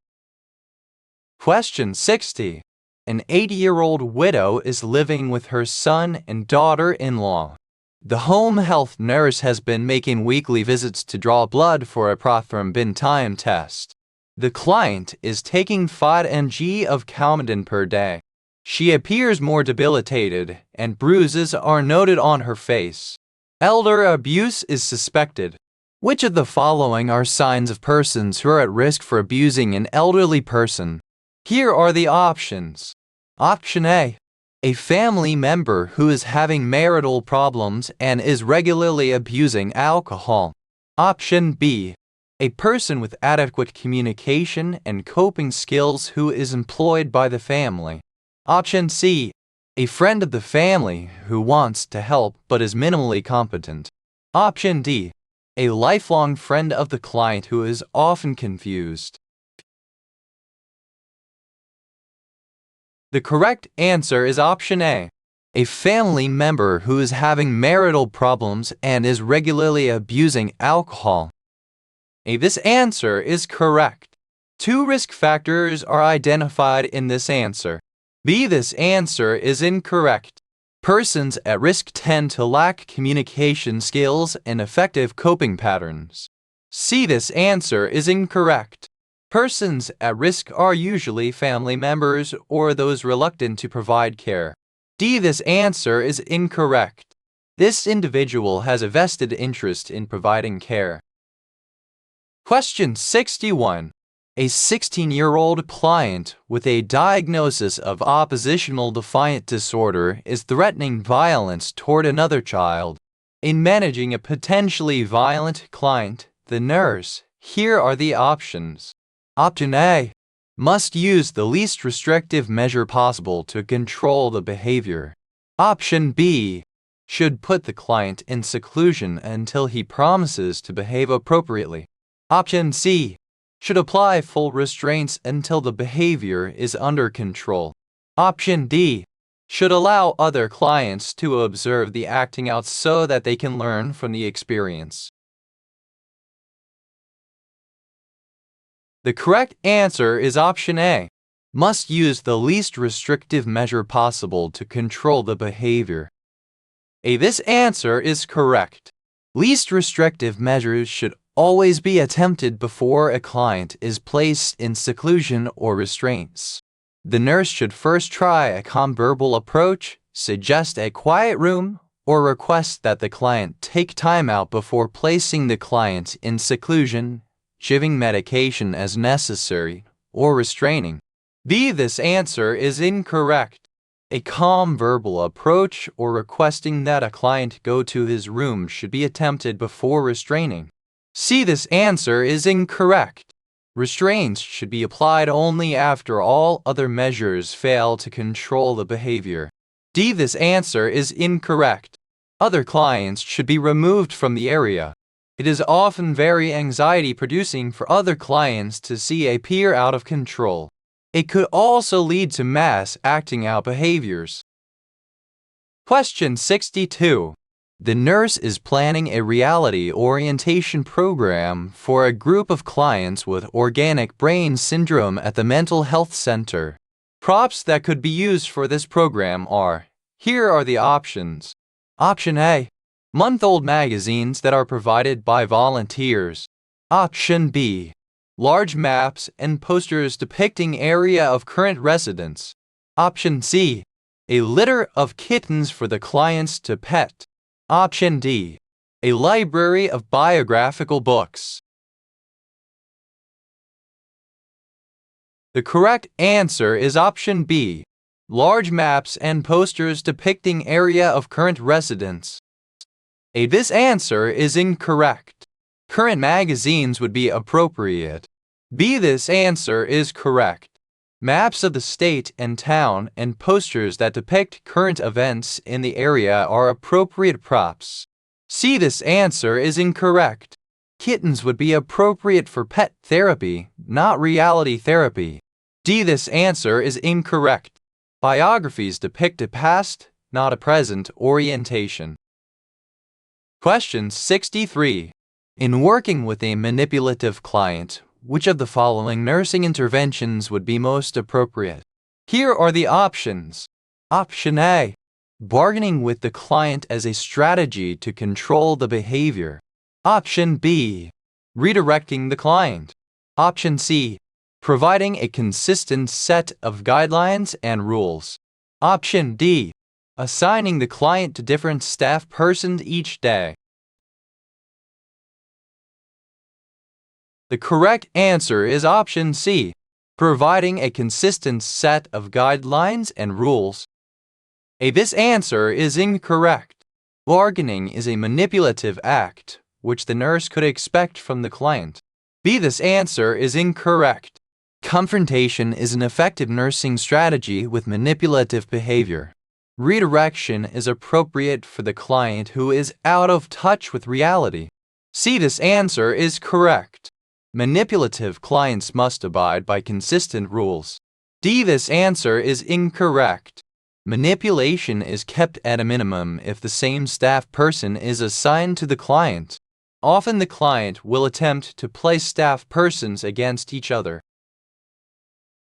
Question 60. An 80-year-old widow is living with her son and daughter-in-law. The home health nurse has been making weekly visits to draw blood for a prothrombin test. The client is taking 5 mg of Coumadin per day. She appears more debilitated, and bruises are noted on her face. Elder abuse is suspected. Which of the following are signs of persons who are at risk for abusing an elderly person? Here are the options. Option A. A family member who is having marital problems and is regularly abusing alcohol. Option B. A person with adequate communication and coping skills who is employed by the family. Option C. A friend of the family who wants to help but is minimally competent. Option D. A lifelong friend of the client who is often confused. The correct answer is option A. A family member who is having marital problems and is regularly abusing alcohol. A. This answer is correct. Two risk factors are identified in this answer. B. This answer is incorrect. Persons at risk tend to lack communication skills and effective coping patterns. C. This answer is incorrect. Persons at risk are usually family members or those reluctant to provide care. D. This answer is incorrect. This individual has a vested interest in providing care. Question 61. A 16-year-old client with a diagnosis of oppositional defiant disorder is threatening violence toward another child. In managing a potentially violent client, the nurse, here are the options. Option A. Must use the least restrictive measure possible to control the behavior. Option B. Should put the client in seclusion until he promises to behave appropriately. Option C. Should apply full restraints until the behavior is under control. Option D. Should allow other clients to observe the acting out so that they can learn from the experience. The correct answer is option A. Must use the least restrictive measure possible to control the behavior. A. This answer is correct. Least restrictive measures should always be attempted before a client is placed in seclusion or restraints. The nurse should first try a calm verbal approach, suggest a quiet room, or request that the client take time out before placing the client in seclusion, giving medication as necessary, or restraining. B. This answer is incorrect. A calm verbal approach or requesting that a client go to his room should be attempted before restraining. C. This answer is incorrect. Restraints should be applied only after all other measures fail to control the behavior. D. This answer is incorrect. Other clients should be removed from the area. It is often very anxiety-producing for other clients to see a peer out of control. It could also lead to mass acting out behaviors. Question 62. The nurse is planning a reality orientation program for a group of clients with organic brain syndrome at the mental health center. Props that could be used for this program are, here are the options. Option A. Month-old magazines that are provided by volunteers. Option B. Large maps and posters depicting area of current residence. Option C. A litter of kittens for the clients to pet. Option D. A library of biographical books. The correct answer is option B. Large maps and posters depicting area of current residence. A. This answer is incorrect. Current magazines would be appropriate. B. This answer is correct. Maps of the state and town and posters that depict current events in the area are appropriate props. C. This answer is incorrect. Kittens would be appropriate for pet therapy, not reality therapy. D. This answer is incorrect. Biographies depict a past, not a present orientation. Question 63. In working with a manipulative client, which of the following nursing interventions would be most appropriate? Here are the options. Option A. Bargaining with the client as a strategy to control the behavior. Option B. Redirecting the client. Option C. Providing a consistent set of guidelines and rules. Option D. Assigning the client to different staff persons each day. The correct answer is option C. Providing a consistent set of guidelines and rules. A. This answer is incorrect. Bargaining is a manipulative act, which the nurse could expect from the client. B. This answer is incorrect. Confrontation is an effective nursing strategy with manipulative behavior. Redirection is appropriate for the client who is out of touch with reality. C. This answer is correct. Manipulative clients must abide by consistent rules. D. This answer is incorrect. Manipulation is kept at a minimum if the same staff person is assigned to the client. Often the client will attempt to place staff persons against each other.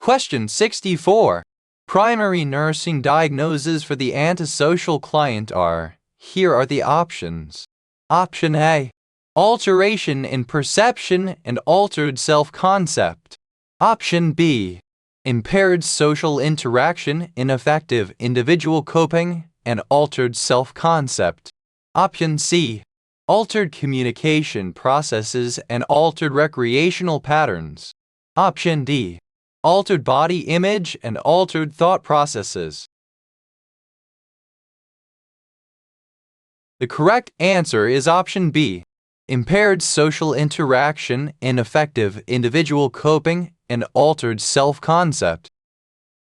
Question 64. Primary nursing diagnoses for the antisocial client are, here are the options. Option A, alteration in perception and altered self-concept. Option B, impaired social interaction, ineffective individual coping, and altered self-concept. Option C, altered communication processes and altered recreational patterns. Option D, altered body image and altered thought processes. The correct answer is option B, impaired social interaction, ineffective individual coping, and altered self-concept.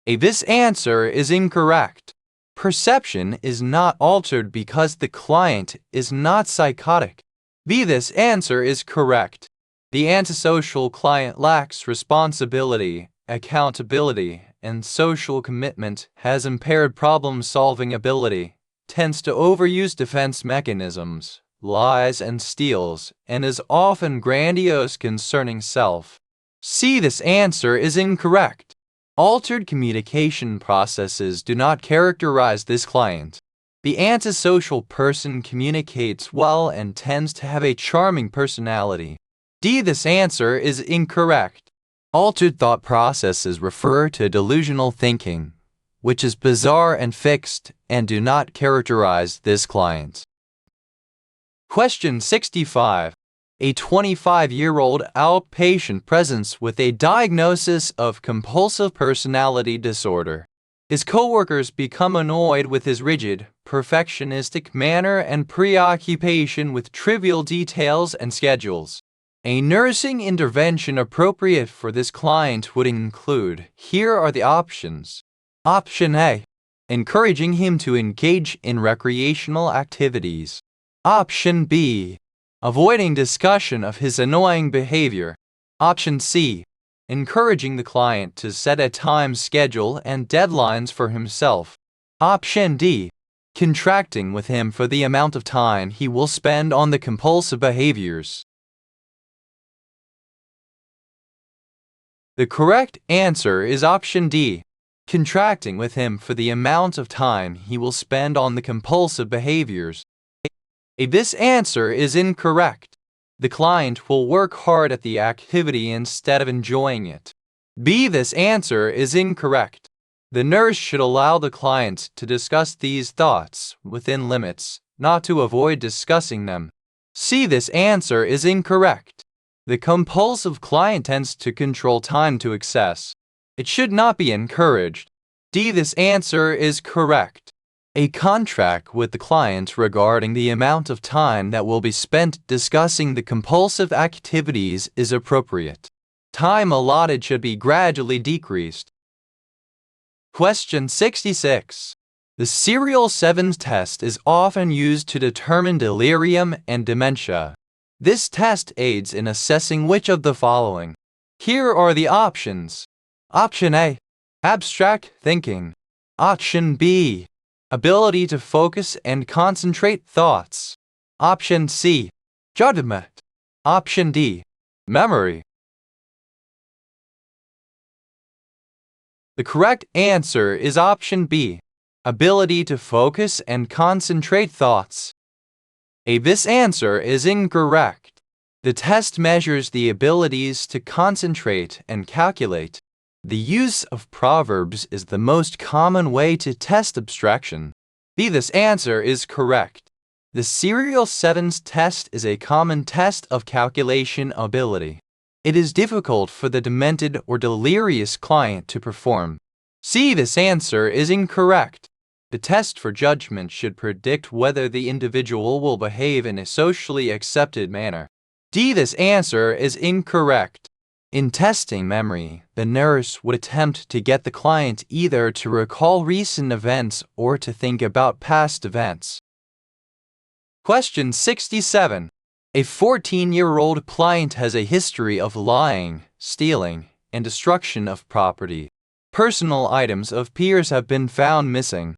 This answer is incorrect. Perception is not altered because the client is not psychotic. This answer is correct. The antisocial client lacks responsibility, accountability, and social commitment, has impaired problem-solving ability, tends to overuse defense mechanisms, lies and steals, and is often grandiose concerning self. This answer is incorrect. Altered communication processes do not characterize this client. The antisocial person communicates well and tends to have a charming personality. This answer is incorrect. Altered thought processes refer to delusional thinking, which is bizarre and fixed, and do not characterize this client. Question 65. A 25-year-old outpatient presents with a diagnosis of compulsive personality disorder. His coworkers become annoyed with his rigid, perfectionistic manner and preoccupation with trivial details and schedules. A nursing intervention appropriate for this client would include, here are the options. Option A, encouraging him to engage in recreational activities. Option B, avoiding discussion of his annoying behavior. Option C, encouraging the client to set a time schedule and deadlines for himself. Option D, contracting with him for the amount of time he will spend on the compulsive behaviors. The correct answer is option D, contracting with him for the amount of time he will spend on the compulsive behaviors. This answer is incorrect. The client will work hard at the activity instead of enjoying it. This answer is incorrect. The nurse should allow the client to discuss these thoughts within limits, not to avoid discussing them. This answer is incorrect. The compulsive client tends to control time to excess. It should not be encouraged. This answer is correct. A contract with the client regarding the amount of time that will be spent discussing the compulsive activities is appropriate. Time allotted should be gradually decreased. Question 66. The Serial 7 test is often used to determine delirium and dementia. This test aids in assessing which of the following. Here are the options. Option A, abstract thinking. Option B, ability to focus and concentrate thoughts. Option C, judgment. Option D, memory. The correct answer is option B, ability to focus and concentrate thoughts. This answer is incorrect. The test measures the abilities to concentrate and calculate. The use of proverbs is the most common way to test abstraction. This answer is correct. The Serial 7 test is a common test of calculation ability. It is difficult for the demented or delirious client to perform. This answer is incorrect. The test for judgment should predict whether the individual will behave in a socially accepted manner. This answer is incorrect. In testing memory, the nurse would attempt to get the client either to recall recent events or to think about past events. Question 67. A 14-year-old client has a history of lying, stealing, and destruction of property. Personal items of peers have been found missing.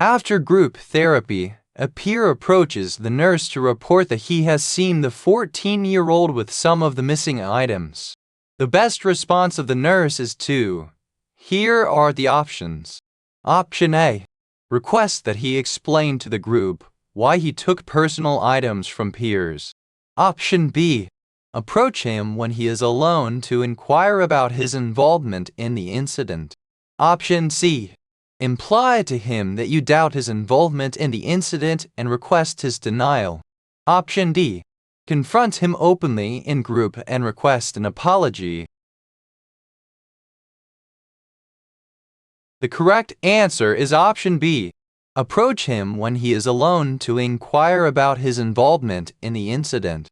After group therapy, a peer approaches the nurse to report that he has seen the 14-year-old with some of the missing items. The best response of the nurse is to Here are the options. Option A. Request that he explain to the group why he took personal items from peers. Option B. Approach him when he is alone to inquire about his involvement in the incident. Option C. Imply to him that you doubt his involvement in the incident and request his denial. Option D. Confront him openly in group and request an apology. The correct answer is option B. Approach him when he is alone to inquire about his involvement in the incident.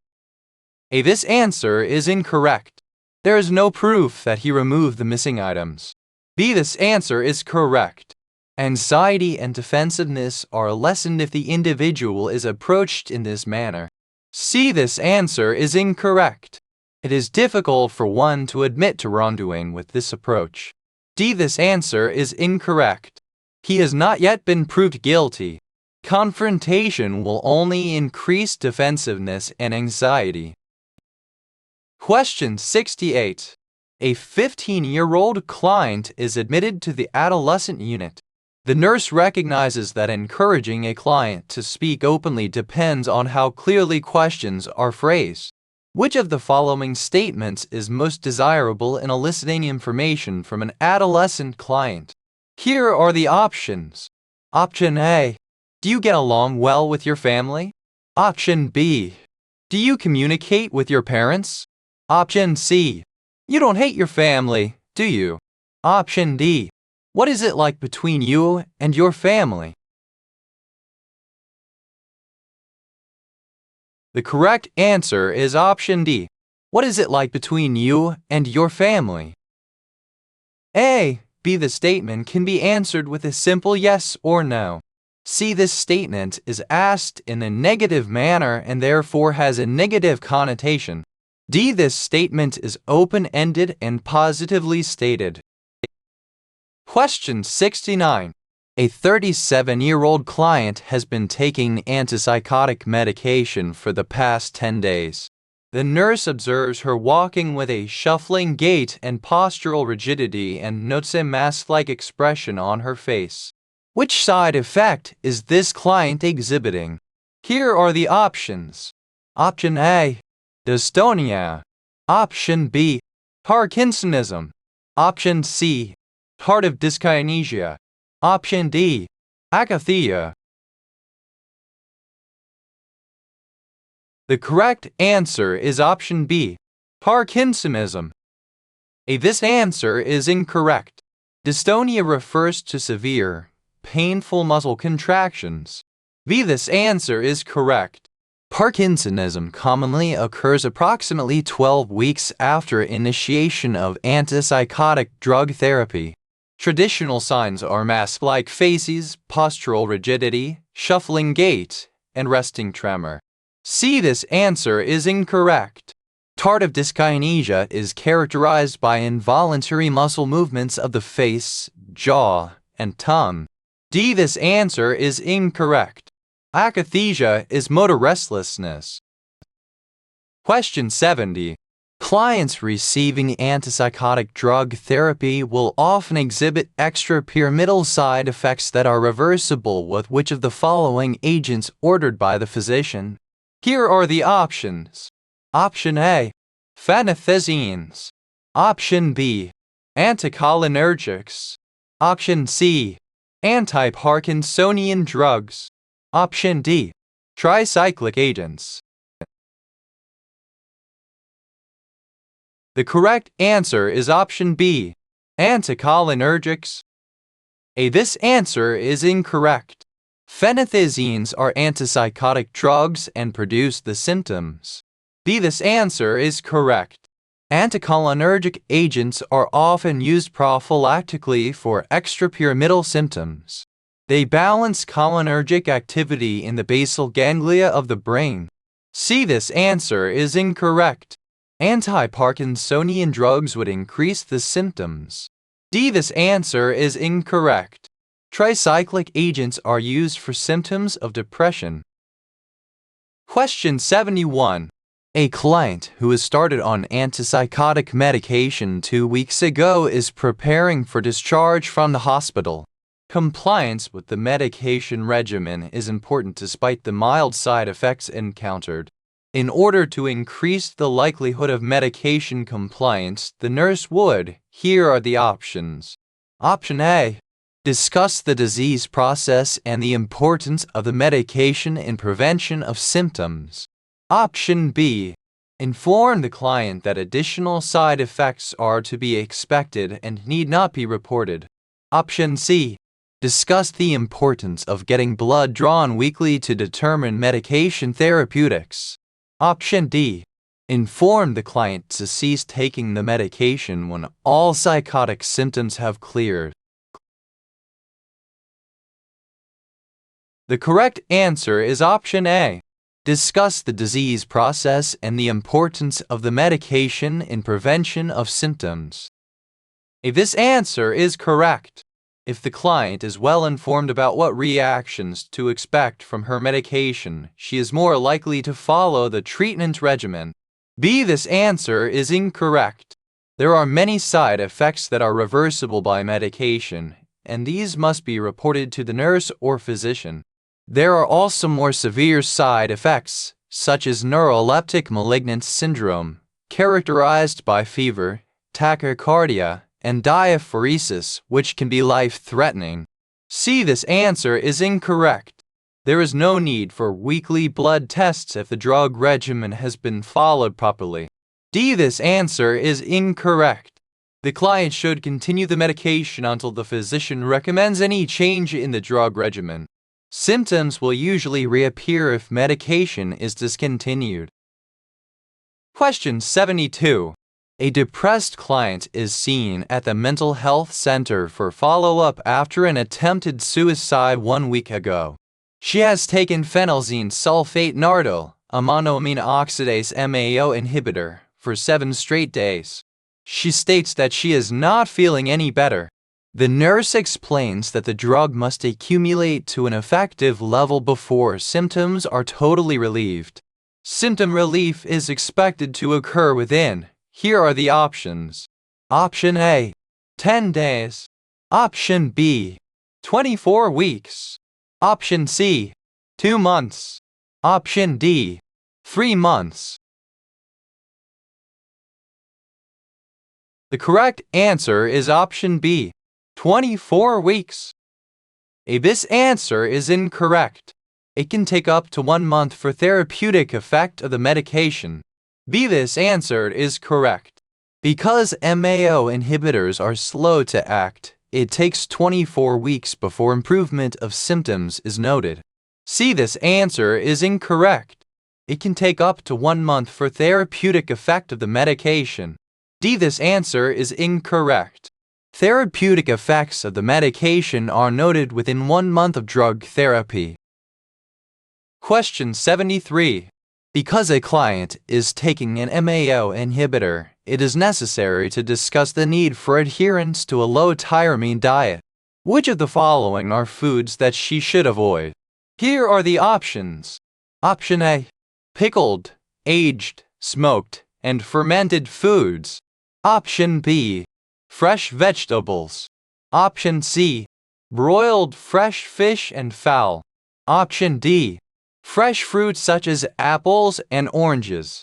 A. This answer is incorrect. There is no proof that he removed the missing items. B. This answer is correct. Anxiety and defensiveness are lessened if the individual is approached in this manner. C. This answer is incorrect. It is difficult for one to admit to wrongdoing with this approach. D. This answer is incorrect. He has not yet been proved guilty. Confrontation will only increase defensiveness and anxiety. Question 68. A 15-year-old client is admitted to the adolescent unit. The nurse recognizes that encouraging a client to speak openly depends on how clearly questions are phrased. Which of the following statements is most desirable in eliciting information from an adolescent client? Here are the options. Option A. Do you get along well with your family? Option B. Do you communicate with your parents? Option C. You don't hate your family, do you? Option D. What is it like between you and your family? The correct answer is option D. What is it like between you and your family? A. B. The statement can be answered with a simple yes or no. C. This statement is asked in a negative manner and therefore has a negative connotation. D. This statement is open-ended and positively stated. Question 69. A 37-year-old client has been taking antipsychotic medication for the past 10 days. The nurse observes her walking with a shuffling gait and postural rigidity and notes a mask-like expression on her face. Which side effect is this client exhibiting? Here are the options. Option A. Dystonia. Option B. Parkinsonism. Option C. Tardive dyskinesia. Option D. Akathisia. The correct answer is option B. Parkinsonism. A. This answer is incorrect. Dystonia refers to severe, painful muscle contractions. B. This answer is correct. Parkinsonism commonly occurs approximately 12 weeks after initiation of antipsychotic drug therapy. Traditional signs are mask-like faces, postural rigidity, shuffling gait, and resting tremor. C. This answer is incorrect. Tardive dyskinesia is characterized by involuntary muscle movements of the face, jaw, and tongue. D. This answer is incorrect. Akathisia is motor restlessness. Question 70. Clients receiving antipsychotic drug therapy will often exhibit extrapyramidal side effects that are reversible with which of the following agents ordered by the physician? Here are the options. Option A. Phenethazines. Option B. Anticholinergics. Option C. Anti-Parkinsonian drugs. Option D. Tricyclic agents. The correct answer is option B. Anticholinergics. A. This answer is incorrect. Phenethazines are antipsychotic drugs and produce the symptoms. B. This answer is correct. Anticholinergic agents are often used prophylactically for extrapyramidal symptoms. They balance cholinergic activity in the basal ganglia of the brain. C. This answer is incorrect. Anti-Parkinsonian drugs would increase the symptoms. D. This answer is incorrect. Tricyclic agents are used for symptoms of depression. Question 71. A client who was started on antipsychotic medication 2 weeks ago is preparing for discharge from the hospital. Compliance with the medication regimen is important despite the mild side effects encountered. In order to increase the likelihood of medication compliance, the nurse would. Here are the options. Option A. Discuss the disease process and the importance of the medication in prevention of symptoms. Option B. Inform the client that additional side effects are to be expected and need not be reported. Option C. Discuss the importance of getting blood drawn weekly to determine medication therapeutics. Option D. Inform the client to cease taking the medication when all psychotic symptoms have cleared. The correct answer is option A. Discuss the disease process and the importance of the medication in prevention of symptoms. If this answer is correct, if the client is well informed about what reactions to expect from her medication, she is more likely to follow the treatment regimen. B. This answer is incorrect. There are many side effects that are reversible by medication, and these must be reported to the nurse or physician. There are also more severe side effects, such as neuroleptic malignant syndrome, characterized by fever, tachycardia, and diaphoresis, which can be life-threatening. C. This answer is incorrect. There is no need for weekly blood tests if the drug regimen has been followed properly. D. This answer is incorrect. The client should continue the medication until the physician recommends any change in the drug regimen. Symptoms will usually reappear if medication is discontinued. Question 72. A depressed client is seen at the mental health center for follow-up after an attempted suicide 1 week ago. She has taken phenylzine sulfate nardil, a monoamine oxidase MAO inhibitor, for 7 straight days. She states that she is not feeling any better. The nurse explains that the drug must accumulate to an effective level before symptoms are totally relieved. Symptom relief is expected to occur within. Here are the options. Option A. 10 days. Option B. 24 weeks. Option C. 2 months. Option D. 3 months. The correct answer is option B. 24 weeks. If this answer is incorrect, it can take up to 1 month for therapeutic effect of the medication. B. This answer is correct. Because MAO inhibitors are slow to act, it takes 24 weeks before improvement of symptoms is noted. C. This answer is incorrect. It can take up to 1 month for therapeutic effect of the medication. D. This answer is incorrect. Therapeutic effects of the medication are noted within 1 month of drug therapy. Question 73. Because a client is taking an MAO inhibitor, it is necessary to discuss the need for adherence to a low-tyramine diet. Which of the following are foods that she should avoid? Here are the options. Option A. Pickled, aged, smoked, and fermented foods. Option B. Fresh vegetables. Option C. Broiled fresh fish and fowl. Option D. Fresh fruits such as apples and oranges.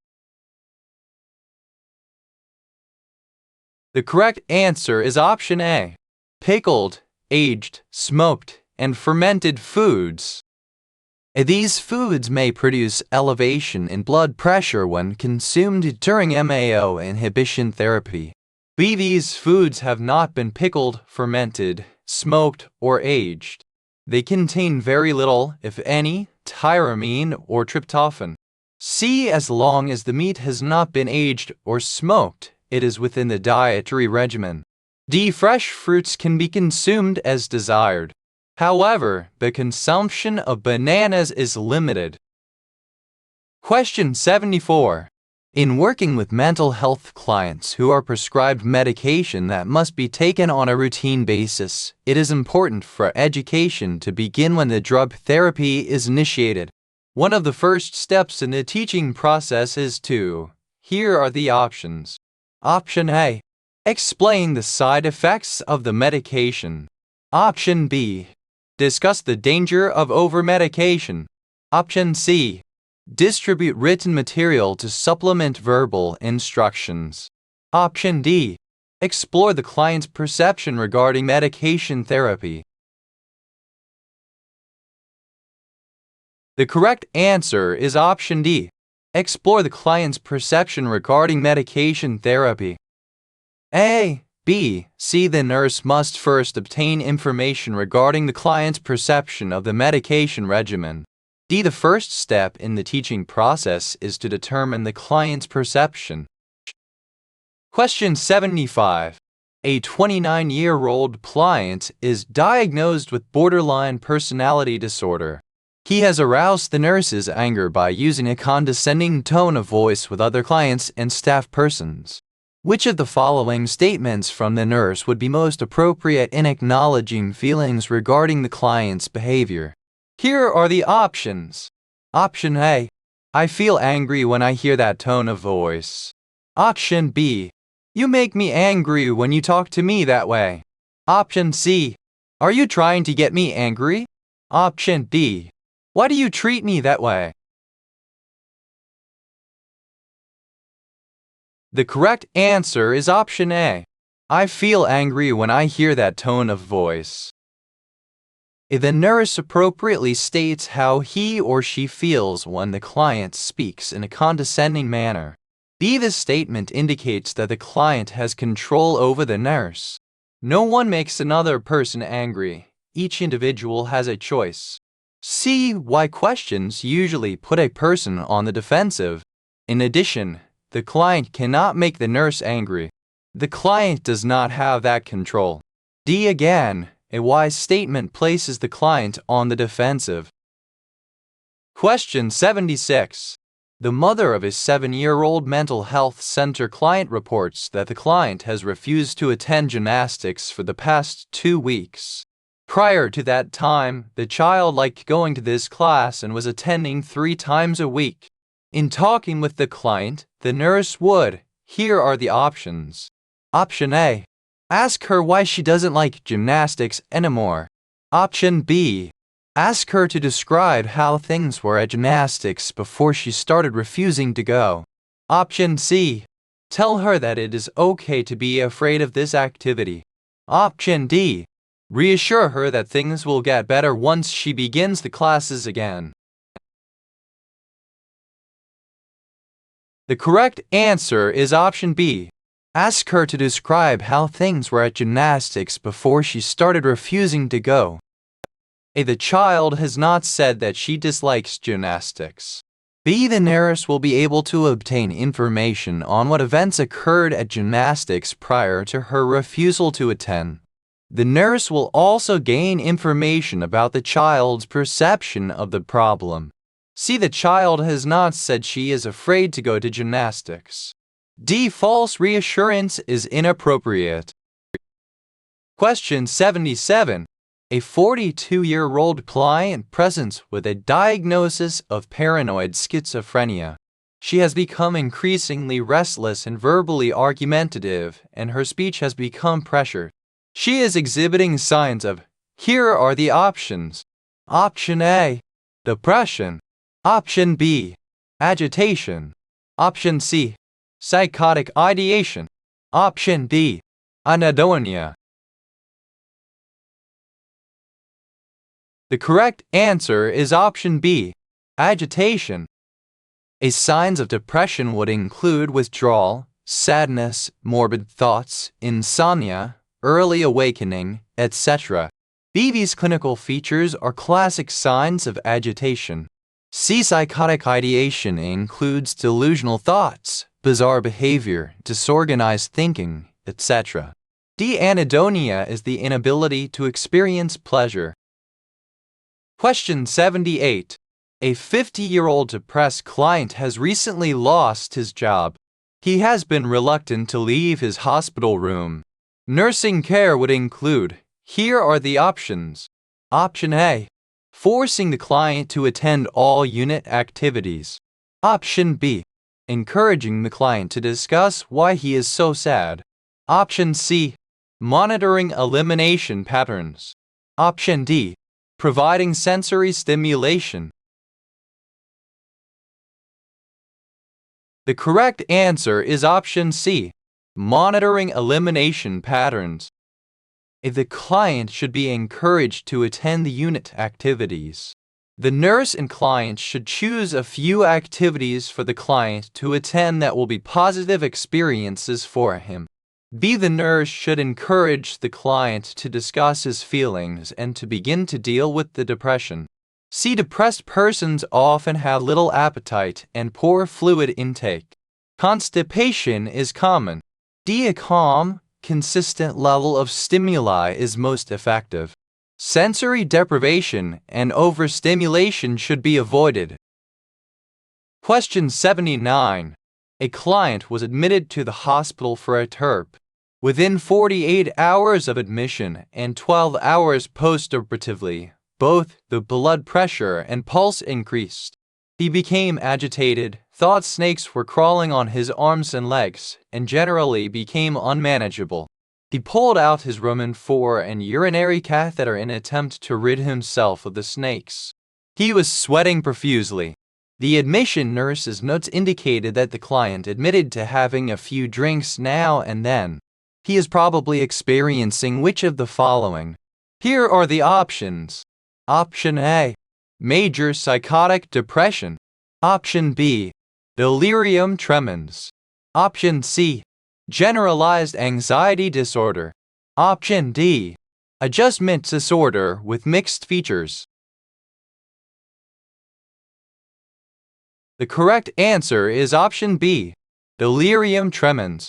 The correct answer is option A. Pickled, aged, smoked, and fermented foods. These foods may produce elevation in blood pressure when consumed during MAO inhibition therapy. B. These foods have not been pickled, fermented, smoked, or aged. They contain very little, if any, tyramine or tryptophan. C. As long as the meat has not been aged or smoked, it is within the dietary regimen. D. Fresh fruits can be consumed as desired. However, the consumption of bananas is limited. Question 74. In working with mental health clients who are prescribed medication that must be taken on a routine basis, it is important for education to begin when the drug therapy is initiated. One of the first steps in the teaching process is to. Here are the options. Option A. Explain the side effects of the medication. Option B. Discuss the danger of over-medication. Option C. Distribute written material to supplement verbal instructions. Option D. Explore the client's perception regarding medication therapy. The correct answer is option D. Explore the client's perception regarding medication therapy. A, B, C. The nurse must first obtain information regarding the client's perception of the medication regimen. D. The first step in the teaching process is to determine the client's perception. Question 75. A 29-year-old client is diagnosed with borderline personality disorder. He has aroused the nurse's anger by using a condescending tone of voice with other clients and staff persons. Which of the following statements from the nurse would be most appropriate in acknowledging feelings regarding the client's behavior? Here are the options. Option A. I feel angry when I hear that tone of voice. Option B. You make me angry when you talk to me that way. Option C. Are you trying to get me angry? Option D. Why do you treat me that way? The correct answer is option A. I feel angry when I hear that tone of voice. If the nurse appropriately states how he or she feels when the client speaks in a condescending manner, B. The statement indicates that the client has control over the nurse. No one makes another person angry. Each individual has a choice. C. Why questions usually put a person on the defensive. In addition, the client cannot make the nurse angry. The client does not have that control. D. Again, a wise statement places the client on the defensive. Question 76. The mother of a 7-year-old mental health center client reports that the client has refused to attend gymnastics for the past 2 weeks. Prior to that time, the child liked going to this class and was attending 3 times a week. In talking with the client, the nurse would. Here are the options. Option A. Ask her why she doesn't like gymnastics anymore. Option B. Ask her to describe how things were at gymnastics before she started refusing to go. Option C. Tell her that it is okay to be afraid of this activity. Option D. Reassure her that things will get better once she begins the classes again. The correct answer is option B. Ask her to describe how things were at gymnastics before she started refusing to go. A. The child has not said that she dislikes gymnastics. B. The nurse will be able to obtain information on what events occurred at gymnastics prior to her refusal to attend. The nurse will also gain information about the child's perception of the problem. C. The child has not said she is afraid to go to gymnastics. D. False reassurance is inappropriate. Question 77. A 42-year-old client presents with a diagnosis of paranoid schizophrenia. She has become increasingly restless and verbally argumentative, and her speech has become pressured. She is exhibiting signs of. Here are the options. Option A. Depression. Option B. Agitation. Option C. Psychotic ideation. Option D. Anhedonia. The correct answer is option B. Agitation. A signs of depression would include withdrawal, sadness, morbid thoughts, insomnia, early awakening, etc. These clinical features are classic signs of agitation. C. Psychotic ideation includes delusional thoughts, bizarre behavior, disorganized thinking, etc. D. Anhedonia is the inability to experience pleasure. Question 78. A 50-year-old depressed client has recently lost his job. He has been reluctant to leave his hospital room. Nursing care would include. Here are the options. Option A. forcing the client to attend all unit activities. Option B, encouraging the client to discuss why he is so sad. Option C, monitoring elimination patterns. Option D, providing sensory stimulation. The correct answer is option C, monitoring elimination patterns. The client should be encouraged to attend the unit activities. The nurse and client should choose a few activities for the client to attend that will be positive experiences for him. B. The nurse should encourage the client to discuss his feelings and to begin to deal with the depression. C. Depressed persons often have little appetite and poor fluid intake. Constipation is common. D. A calm, consistent level of stimuli is most effective. Sensory deprivation and overstimulation should be avoided. Question 79. A client was admitted to the hospital for a TERP. Within 48 hours of admission and 12 hours post-operatively, both the blood pressure and pulse increased. He became agitated, thought snakes were crawling on his arms and legs, and generally became unmanageable. He pulled out his Roman IV and urinary catheter in an attempt to rid himself of the snakes. He was sweating profusely. The admission nurse's notes indicated that the client admitted to having a few drinks now and then. He is probably experiencing which of the following? Here are the options. Option A, major psychotic depression. Option B, delirium tremens. Option C, generalized anxiety disorder. Option D, adjustment disorder with mixed features. The correct answer is option B, delirium tremens.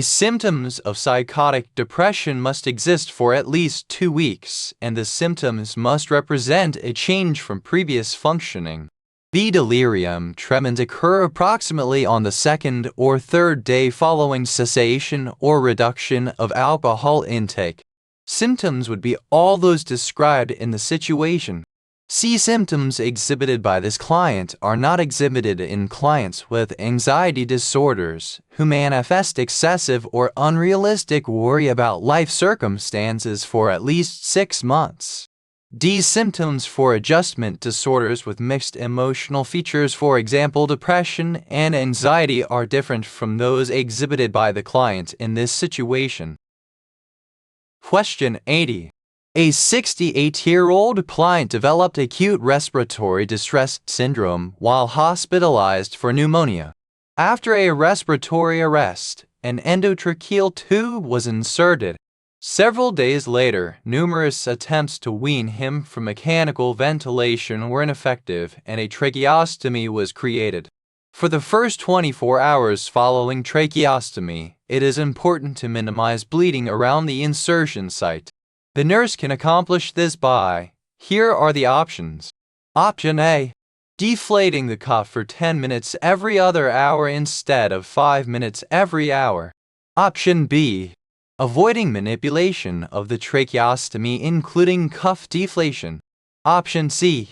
Symptoms of psychotic depression must exist for at least 2 weeks, and the symptoms must represent a change from previous functioning. The delirium tremens occur approximately on the second or third day following cessation or reduction of alcohol intake. Symptoms would be all those described in the situation. Symptoms exhibited by this client are not exhibited in clients with anxiety disorders who manifest excessive or unrealistic worry about life circumstances for at least 6 months. Symptoms for adjustment disorders with mixed emotional features, for example depression and anxiety, are different from those exhibited by the client in this situation. Question 80. A 68-year-old client developed acute respiratory distress syndrome while hospitalized for pneumonia. After a respiratory arrest, an endotracheal tube was inserted. Several days later, numerous attempts to wean him from mechanical ventilation were ineffective, and a tracheostomy was created. For the first 24 hours following tracheostomy, it is important to minimize bleeding around the insertion site. The nurse can accomplish this by, here are the options. Option A, deflating the cuff for 10 minutes every other hour instead of 5 minutes every hour. Option B, avoiding manipulation of the tracheostomy including cuff deflation. Option C,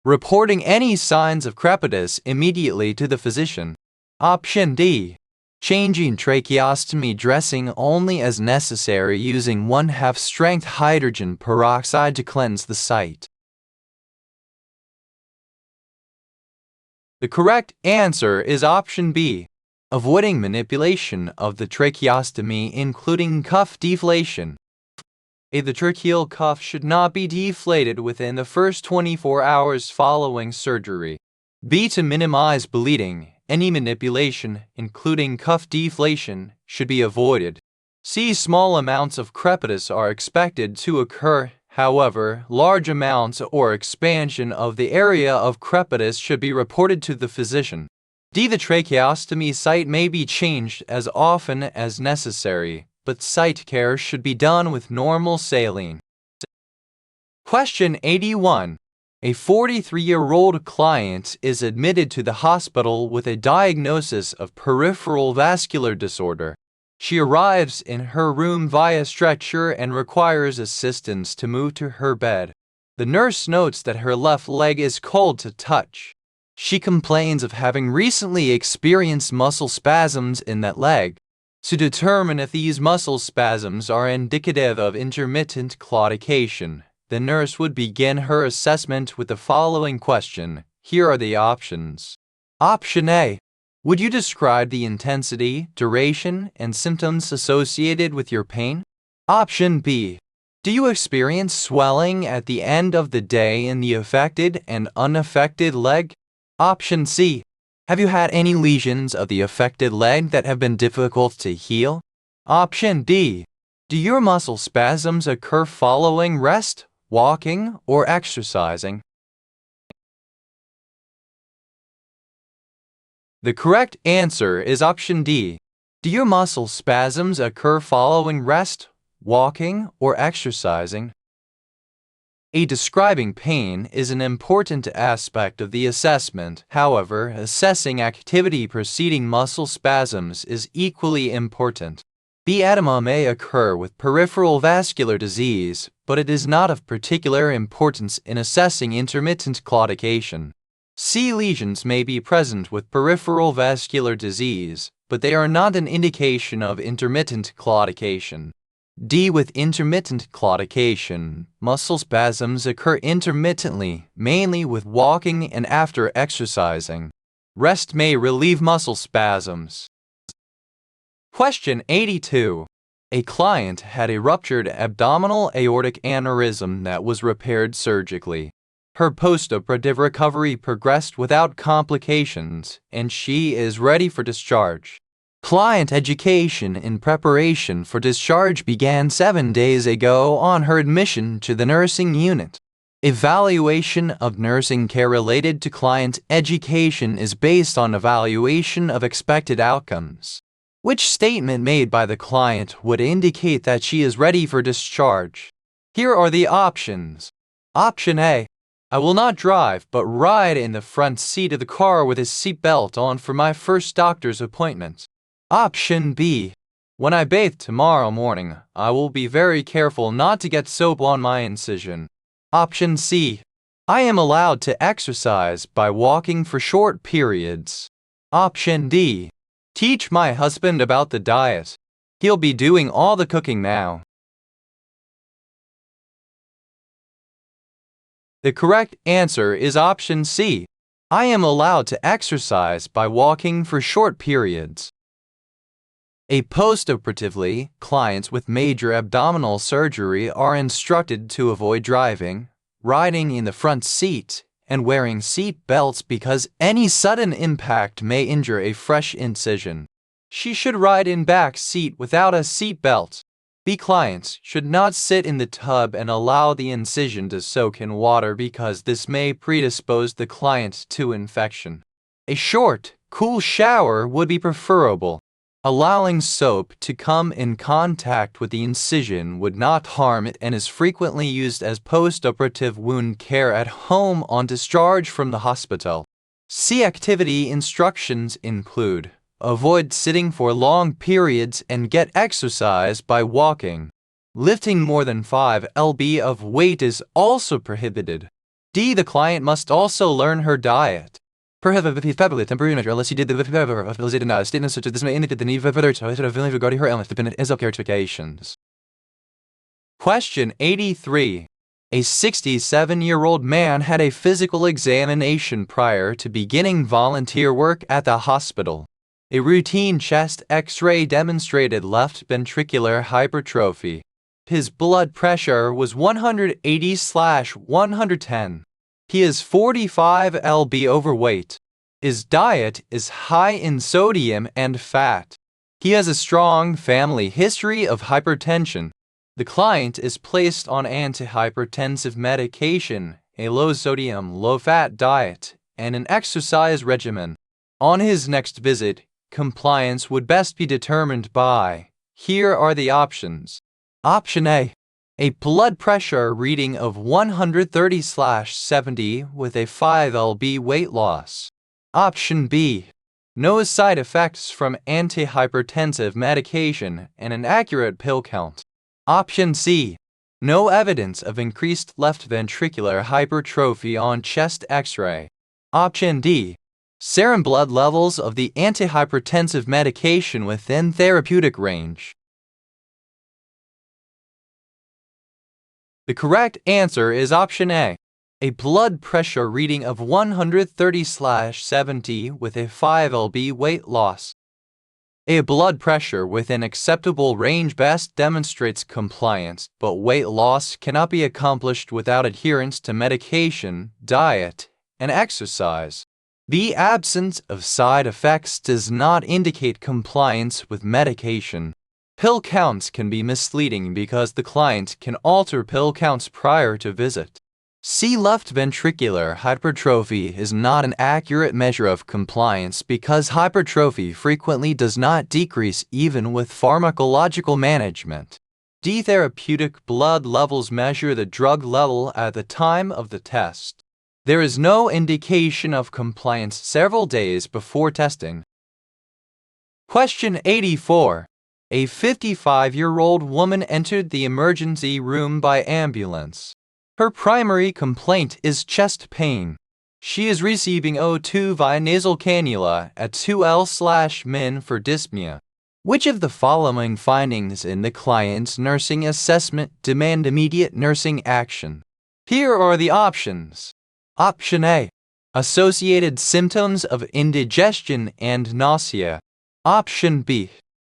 reporting any signs of crepitus immediately to the physician. Option D, changing tracheostomy dressing only as necessary using 1/2 strength hydrogen peroxide to cleanse the site. The correct answer is option B, avoiding manipulation of the tracheostomy including cuff deflation. A. The tracheal cuff should not be deflated within the first 24 hours following surgery. B. To minimize bleeding, any manipulation, including cuff deflation, should be avoided. C. Small amounts of crepitus are expected to occur. However, large amounts or expansion of the area of crepitus should be reported to the physician. D. The tracheostomy site may be changed as often as necessary, but site care should be done with normal saline. Question 81. A 43-year-old client is admitted to the hospital with a diagnosis of peripheral vascular disorder. She arrives in her room via stretcher and requires assistance to move to her bed. The nurse notes that her left leg is cold to touch. She complains of having recently experienced muscle spasms in that leg. To determine if these muscle spasms are indicative of intermittent claudication, the nurse would begin her assessment with the following question. Here are the options. Option A. Would you describe the intensity, duration, and symptoms associated with your pain? Option B. Do you experience swelling at the end of the day in the affected and unaffected leg? Option C. Have you had any lesions of the affected leg that have been difficult to heal? Option D. Do your muscle spasms occur following rest, walking, or exercising? The correct answer is option D. Do your muscle spasms occur following rest, walking, or exercising? Describing pain is an important aspect of the assessment. However, assessing activity preceding muscle spasms is equally important. Edema may occur with peripheral vascular disease, but it is not of particular importance in assessing intermittent claudication. Lesions may be present with peripheral vascular disease, but they are not an indication of intermittent claudication. With intermittent claudication, muscle spasms occur intermittently, mainly with walking and after exercising. Rest may relieve muscle spasms. Question 82. A client had a ruptured abdominal aortic aneurysm that was repaired surgically. Her post-operative recovery progressed without complications, and she is ready for discharge. Client education in preparation for discharge began 7 days ago on her admission to the nursing unit. Evaluation of nursing care related to client education is based on evaluation of expected outcomes. Which statement made by the client would indicate that she is ready for discharge? Here are the options. Option A. I will not drive but ride in the front seat of the car with a seatbelt on for my first doctor's appointment. Option B. When I bathe tomorrow morning, I will be very careful not to get soap on my incision. Option C. I am allowed to exercise by walking for short periods. Option D. Teach my husband about the diet. He'll be doing all the cooking now. The correct answer is option C. I am allowed to exercise by walking for short periods. Post-operatively, clients with major abdominal surgery are instructed to avoid driving, riding in the front seat, and wearing seat belts because any sudden impact may injure a fresh incision. She should ride in back seat without a seat belt. Clients should not sit in the tub and allow the incision to soak in water because this may predispose the client to infection. A short, cool shower would be preferable. Allowing soap to come in contact with the incision would not harm it and is frequently used as post-operative wound care at home on discharge from the hospital. Activity instructions include: avoid sitting for long periods and get exercise by walking. Lifting more than 5 lb of weight is also prohibited. The client must also learn her diet. Prohibited temperature unless he did the statements such as this may indicate the need for further feeling regarding her illness dependent is of certifications. Question 83. A 67-year-old man had a physical examination prior to beginning volunteer work at the hospital. A routine chest X-ray demonstrated left ventricular hypertrophy. His blood pressure was 180/110. He is 45 lb overweight. His diet is high in sodium and fat. He has a strong family history of hypertension. The client is placed on antihypertensive medication, a low-sodium, low-fat diet, and an exercise regimen. On his next visit, compliance would best be determined by: here are the options. Option A. A blood pressure reading of 130/70 with a 5 lb weight loss. Option B. No side effects from antihypertensive medication and an accurate pill count. Option C. No evidence of increased left ventricular hypertrophy on chest X-ray. Option D. Serum blood levels of the antihypertensive medication within therapeutic range. The correct answer is option A. A blood pressure reading of 130/70 with a 5 lb weight loss. A blood pressure within acceptable range best demonstrates compliance, but weight loss cannot be accomplished without adherence to medication, diet, and exercise. The absence of side effects does not indicate compliance with medication. Pill counts can be misleading because the client can alter pill counts prior to visit. C. Left ventricular hypertrophy is not an accurate measure of compliance because hypertrophy frequently does not decrease even with pharmacological management. D. Therapeutic blood levels measure the drug level at the time of the test. There is no indication of compliance several days before testing. Question 84. A 55-year-old woman entered the emergency room by ambulance. Her primary complaint is chest pain. She is receiving O2 via nasal cannula at 2L/min for dyspnea. Which of the following findings in the client's nursing assessment demand immediate nursing action? Here are the options. Option A. Associated symptoms of indigestion and nausea. Option B.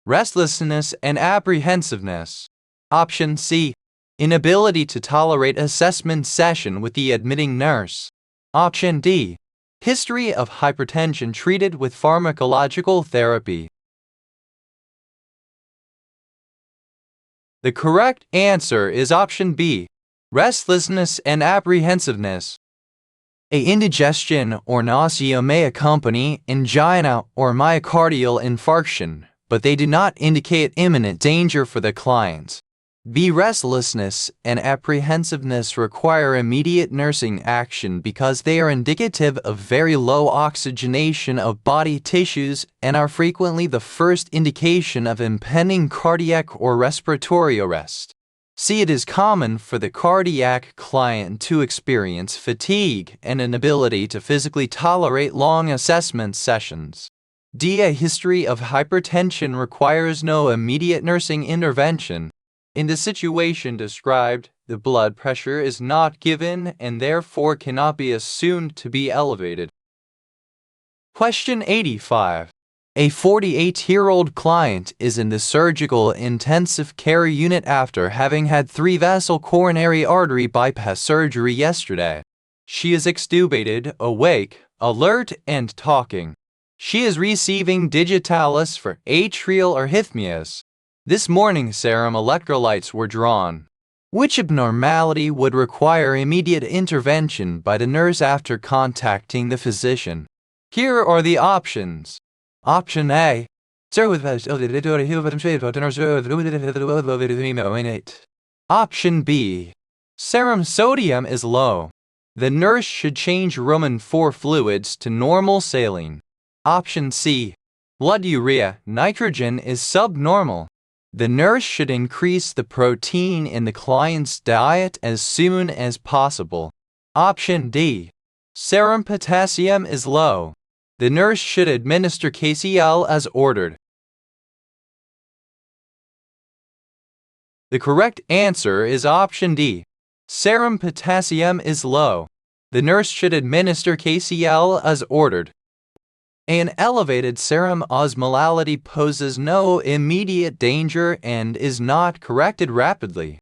Restlessness and apprehensiveness. Option C. Inability to tolerate assessment session with the admitting nurse. Option D. History of hypertension treated with pharmacological therapy. The correct answer is option B. Restlessness and apprehensiveness. Indigestion or nausea may accompany angina or myocardial infarction, but they do not indicate imminent danger for the client. B. Restlessness and apprehensiveness require immediate nursing action because they are indicative of very low oxygenation of body tissues and are frequently the first indication of impending cardiac or respiratory arrest. C. It is common for the cardiac client to experience fatigue and inability to physically tolerate long assessment sessions. D. A history of hypertension requires no immediate nursing intervention. In the situation described, the blood pressure is not given and therefore cannot be assumed to be elevated. Question 85. A 48-year-old client is in the surgical intensive care unit after having had 3 vessel coronary artery bypass surgery yesterday. She is extubated, awake, alert, and talking. She is receiving digitalis for atrial arrhythmias. This morning serum electrolytes were drawn. Which abnormality would require immediate intervention by the nurse after contacting the physician? Here are the options. Option A. Option B. Serum sodium is low. The nurse should change Roman 4 fluids to normal saline. Option C. Blood urea nitrogen is subnormal. The nurse should increase the protein in the client's diet as soon as possible. Option D. Serum potassium is low. The nurse should administer KCl as ordered. The correct answer is option D. Serum potassium is low. The nurse should administer KCl as ordered. An elevated serum osmolality poses no immediate danger and is not corrected rapidly.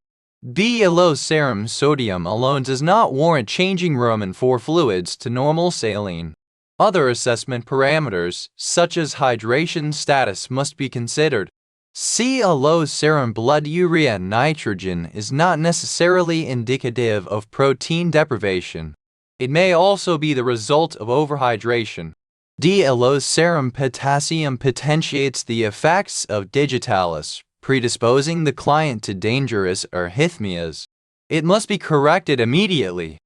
B. A low serum sodium alone does not warrant changing Roman 4 fluids to normal saline. Other assessment parameters, such as hydration status, must be considered. C. A low serum blood urea nitrogen is not necessarily indicative of protein deprivation. It may also be the result of overhydration. D. A low serum potassium potentiates the effects of digitalis, predisposing the client to dangerous arrhythmias. It must be corrected immediately.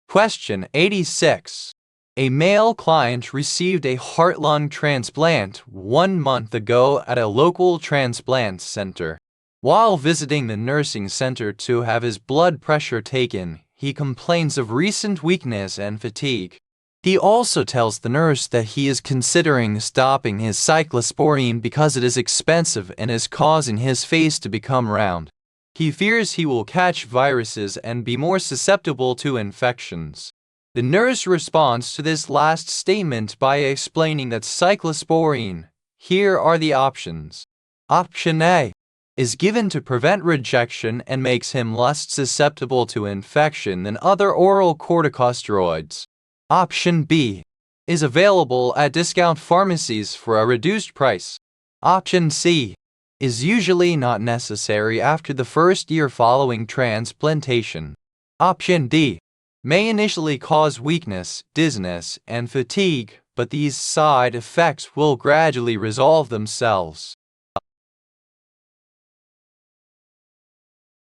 Question 86. A male client received a heart-lung transplant 1 month ago at a local transplant center. While visiting the nursing center to have his blood pressure taken, he complains of recent weakness and fatigue. He also tells the nurse that he is considering stopping his cyclosporine because it is expensive and is causing his face to become round. He fears he will catch viruses and be more susceptible to infections. The nurse responds to this last statement by explaining that cyclosporine, here are the options. Option A is given to prevent rejection and makes him less susceptible to infection than other oral corticosteroids. Option B is available at discount pharmacies for a reduced price. Option C is usually not necessary after the first year following transplantation. Option D may initially cause weakness, dizziness, and fatigue, but these side effects will gradually resolve themselves.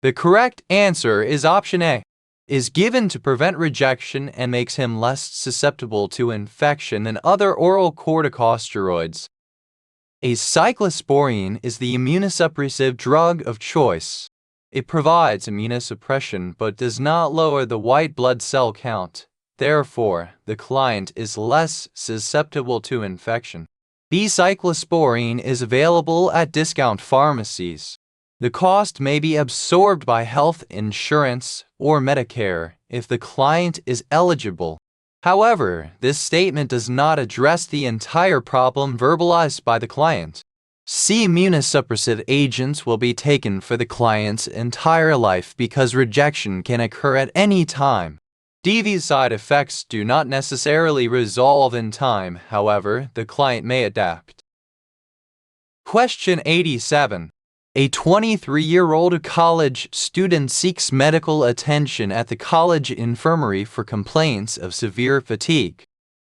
The correct answer is option A, is given to prevent rejection and makes him less susceptible to infection than other oral corticosteroids. A cyclosporine is the immunosuppressive drug of choice. It provides immunosuppression but does not lower the white blood cell count. Therefore, the client is less susceptible to infection. B. Cyclosporine is available at discount pharmacies. The cost may be absorbed by health insurance or Medicare if the client is eligible. However, this statement does not address the entire problem verbalized by the client. C. Immunosuppressive agents will be taken for the client's entire life because rejection can occur at any time. D. These side effects do not necessarily resolve in time, however, the client may adapt. Question 87. A 23-year-old college student seeks medical attention at the college infirmary for complaints of severe fatigue.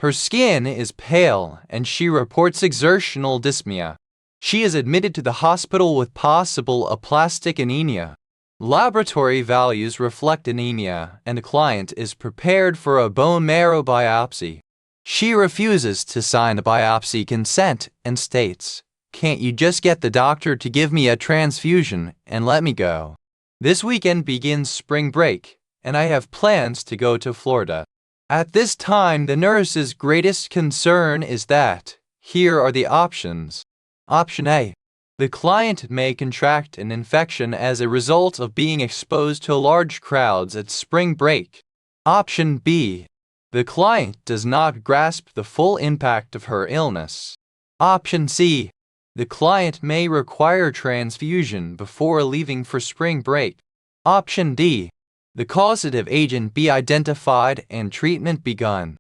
Her skin is pale and she reports exertional dyspnea. She is admitted to the hospital with possible aplastic anemia. Laboratory values reflect anemia and the client is prepared for a bone marrow biopsy. She refuses to sign the biopsy consent and states, "Can't you just get the doctor to give me a transfusion and let me go? This weekend begins spring break, and I have plans to go to Florida." At this time, the nurse's greatest concern is that, here are the options. Option A. The client may contract an infection as a result of being exposed to large crowds at spring break. Option B. The client does not grasp the full impact of her illness. Option C. The client may require transfusion before leaving for spring break. Option D. The causative agent be identified and treatment begun.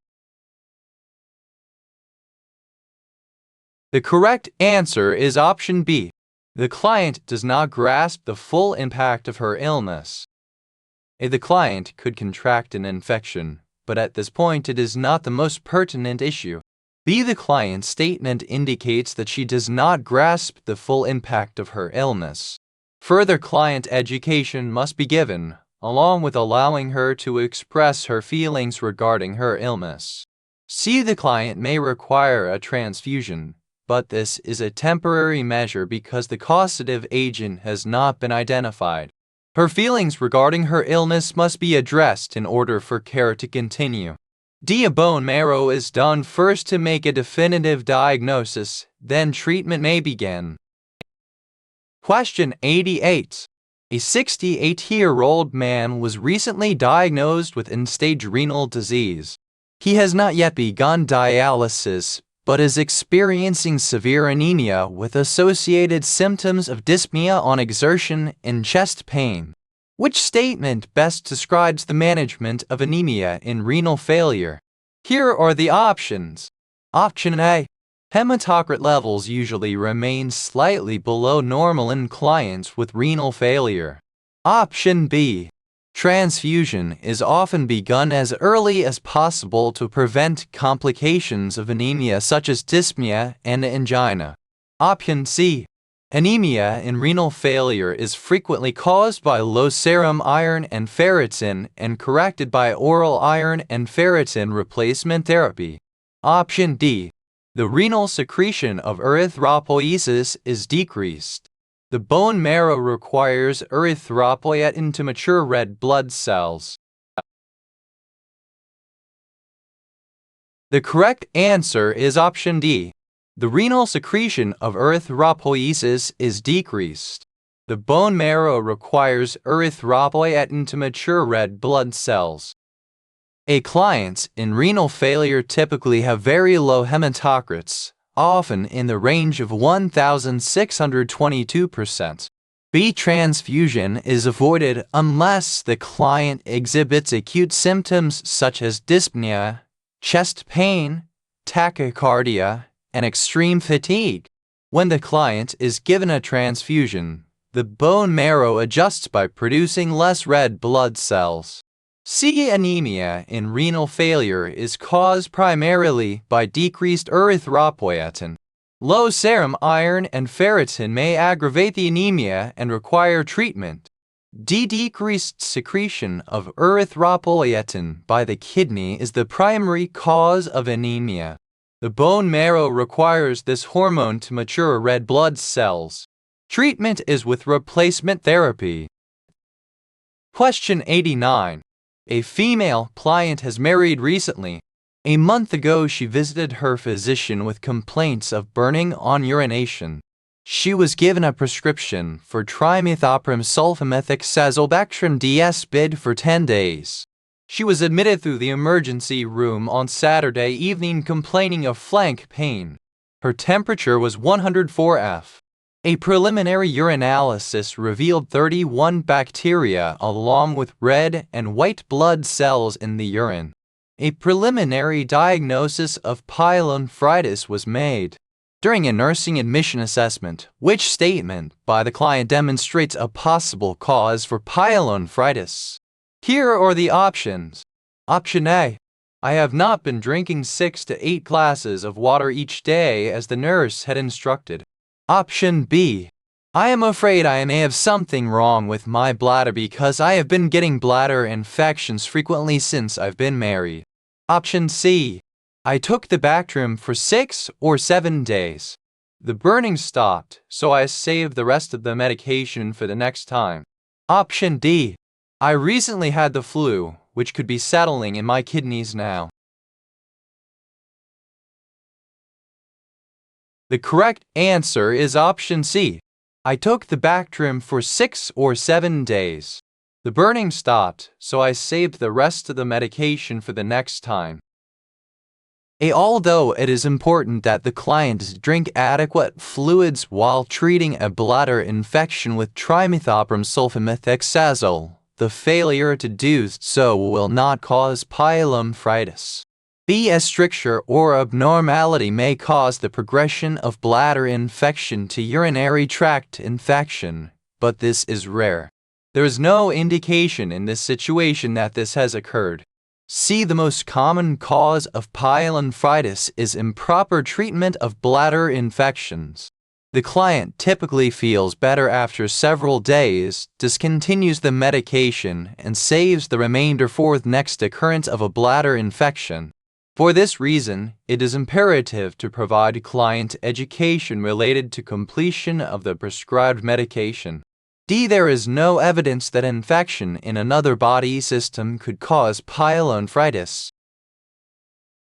The correct answer is option B. The client does not grasp the full impact of her illness. The client could contract an infection, but at this point it is not the most pertinent issue. B. The client's statement indicates that she does not grasp the full impact of her illness. Further client education must be given, along with allowing her to express her feelings regarding her illness. C. The client may require a transfusion, but this is a temporary measure because the causative agent has not been identified. Her feelings regarding her illness must be addressed in order for care to continue. D. A bone marrow is done first to make a definitive diagnosis, then treatment may begin. Question 88. A 68-year-old man was recently diagnosed with end-stage renal disease. He has not yet begun dialysis, but is experiencing severe anemia with associated symptoms of dyspnea on exertion and chest pain. Which statement best describes the management of anemia in renal failure? Here are the options. Option A. Hematocrit levels usually remain slightly below normal in clients with renal failure. Option B. Transfusion is often begun as early as possible to prevent complications of anemia such as dyspnea and angina. Option C. Anemia in renal failure is frequently caused by low serum iron and ferritin and corrected by oral iron and ferritin replacement therapy. Option D. The renal secretion of erythropoiesis is decreased. The bone marrow requires erythropoietin to mature red blood cells. The correct answer is option D. The renal secretion of erythropoiesis is decreased. The bone marrow requires erythropoietin to mature red blood cells. Clients in renal failure typically have very low hematocrits, often in the range of 1,622%. B transfusion is avoided unless the client exhibits acute symptoms such as dyspnea, chest pain, tachycardia, and extreme fatigue. When the client is given a transfusion, the bone marrow adjusts by producing less red blood cells. C. Anemia in renal failure is caused primarily by decreased erythropoietin. Low serum iron and ferritin may aggravate the anemia and require treatment. D. Decreased secretion of erythropoietin by the kidney is the primary cause of anemia. The bone marrow requires this hormone to mature red blood cells. Treatment is with replacement therapy. Question 89. A female client has married recently. A month ago, she visited her physician with complaints of burning on urination. She was given a prescription for trimethoprim sulfamethoxazolbactrim DS bid for 10 days. She was admitted through the emergency room on Saturday evening complaining of flank pain. Her temperature was 104 F. A preliminary urinalysis revealed 31 bacteria along with red and white blood cells in the urine. A preliminary diagnosis of pyelonephritis was made. During a nursing admission assessment, which statement by the client demonstrates a possible cause for pyelonephritis? Here are the options. Option A. I have not been drinking 6 to 8 glasses of water each day as the nurse had instructed. Option B. I am afraid I may have something wrong with my bladder because I have been getting bladder infections frequently since I've been married. Option C. I took the Bactrim for 6 or 7 days. The burning stopped, so I saved the rest of the medication for the next time. Option D. I recently had the flu, which could be settling in my kidneys now. The correct answer is option C. I took the Bactrim for 6 or 7 days. The burning stopped, so I saved the rest of the medication for the next time. Although it is important that the client drink adequate fluids while treating a bladder infection with trimethoprim sulfamethoxazole, the failure to do so will not cause pyelonephritis. B. A stricture or abnormality may cause the progression of bladder infection to urinary tract infection, but this is rare. There is no indication in this situation that this has occurred. C. The most common cause of pyelonephritis is improper treatment of bladder infections. The client typically feels better after several days, discontinues the medication, and saves the remainder for the next occurrence of a bladder infection. For this reason, it is imperative to provide client education related to completion of the prescribed medication. D. There is no evidence that infection in another body system could cause pyelonephritis.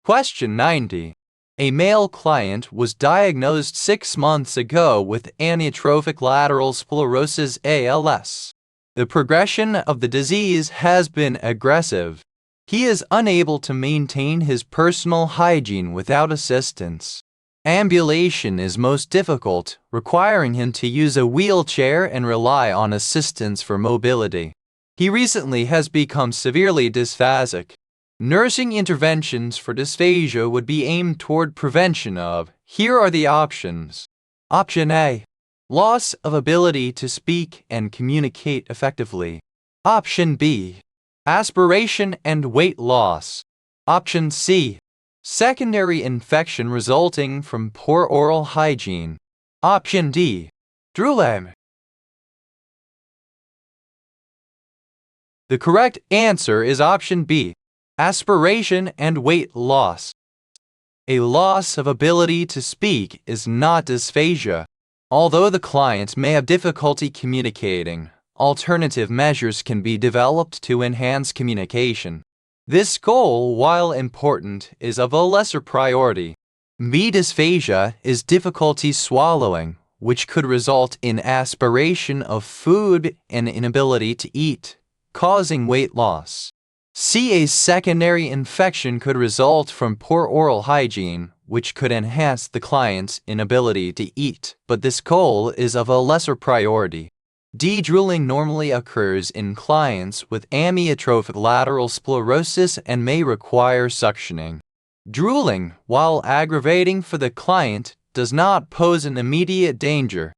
Question 90. A male client was diagnosed 6 months ago with amyotrophic lateral sclerosis ALS. The progression of the disease has been aggressive. He is unable to maintain his personal hygiene without assistance. Ambulation is most difficult, requiring him to use a wheelchair and rely on assistance for mobility. He recently has become severely dysphasic. Nursing interventions for dysphagia would be aimed toward prevention of. Here are the options. Option A. Loss of ability to speak and communicate effectively. Option B. Aspiration and weight loss. Option C. Secondary infection resulting from poor oral hygiene. Option D. Drooling. The correct answer is option B. Aspiration and weight loss. A loss of ability to speak is not dysphagia. Although the client may have difficulty communicating, alternative measures can be developed to enhance communication. This goal, while important, is of a lesser priority. B. Dysphagia is difficulty swallowing, which could result in aspiration of food and inability to eat, causing weight loss. C. A secondary infection could result from poor oral hygiene, which could enhance the client's inability to eat, but this goal is of a lesser priority. D. Drooling normally occurs in clients with amyotrophic lateral sclerosis and may require suctioning. Drooling, while aggravating for the client, does not pose an immediate danger.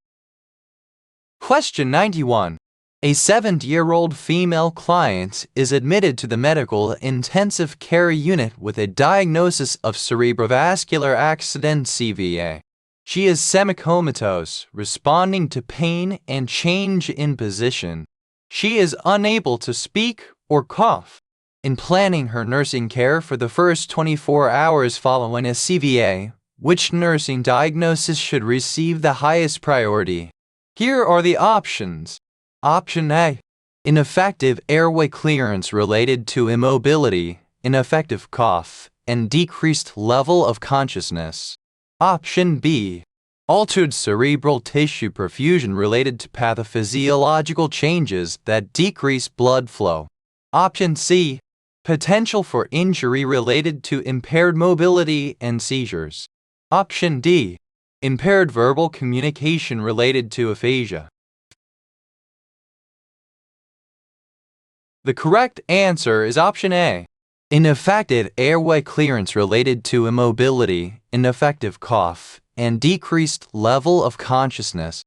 Question 91. A 70-year-old female client is admitted to the medical intensive care unit with a diagnosis of cerebrovascular accident (CVA). She is semi-comatose, responding to pain and change in position. She is unable to speak or cough. In planning her nursing care for the first 24 hours following a CVA, which nursing diagnosis should receive the highest priority? Here are the options. Option A. Ineffective airway clearance related to immobility, ineffective cough, and decreased level of consciousness. Option B. Altered cerebral tissue perfusion related to pathophysiological changes that decrease blood flow. Option C. Potential for injury related to impaired mobility and seizures. Option D. Impaired verbal communication related to aphasia. The correct answer is option A. Ineffective airway clearance related to immobility, ineffective cough, and decreased level of consciousness.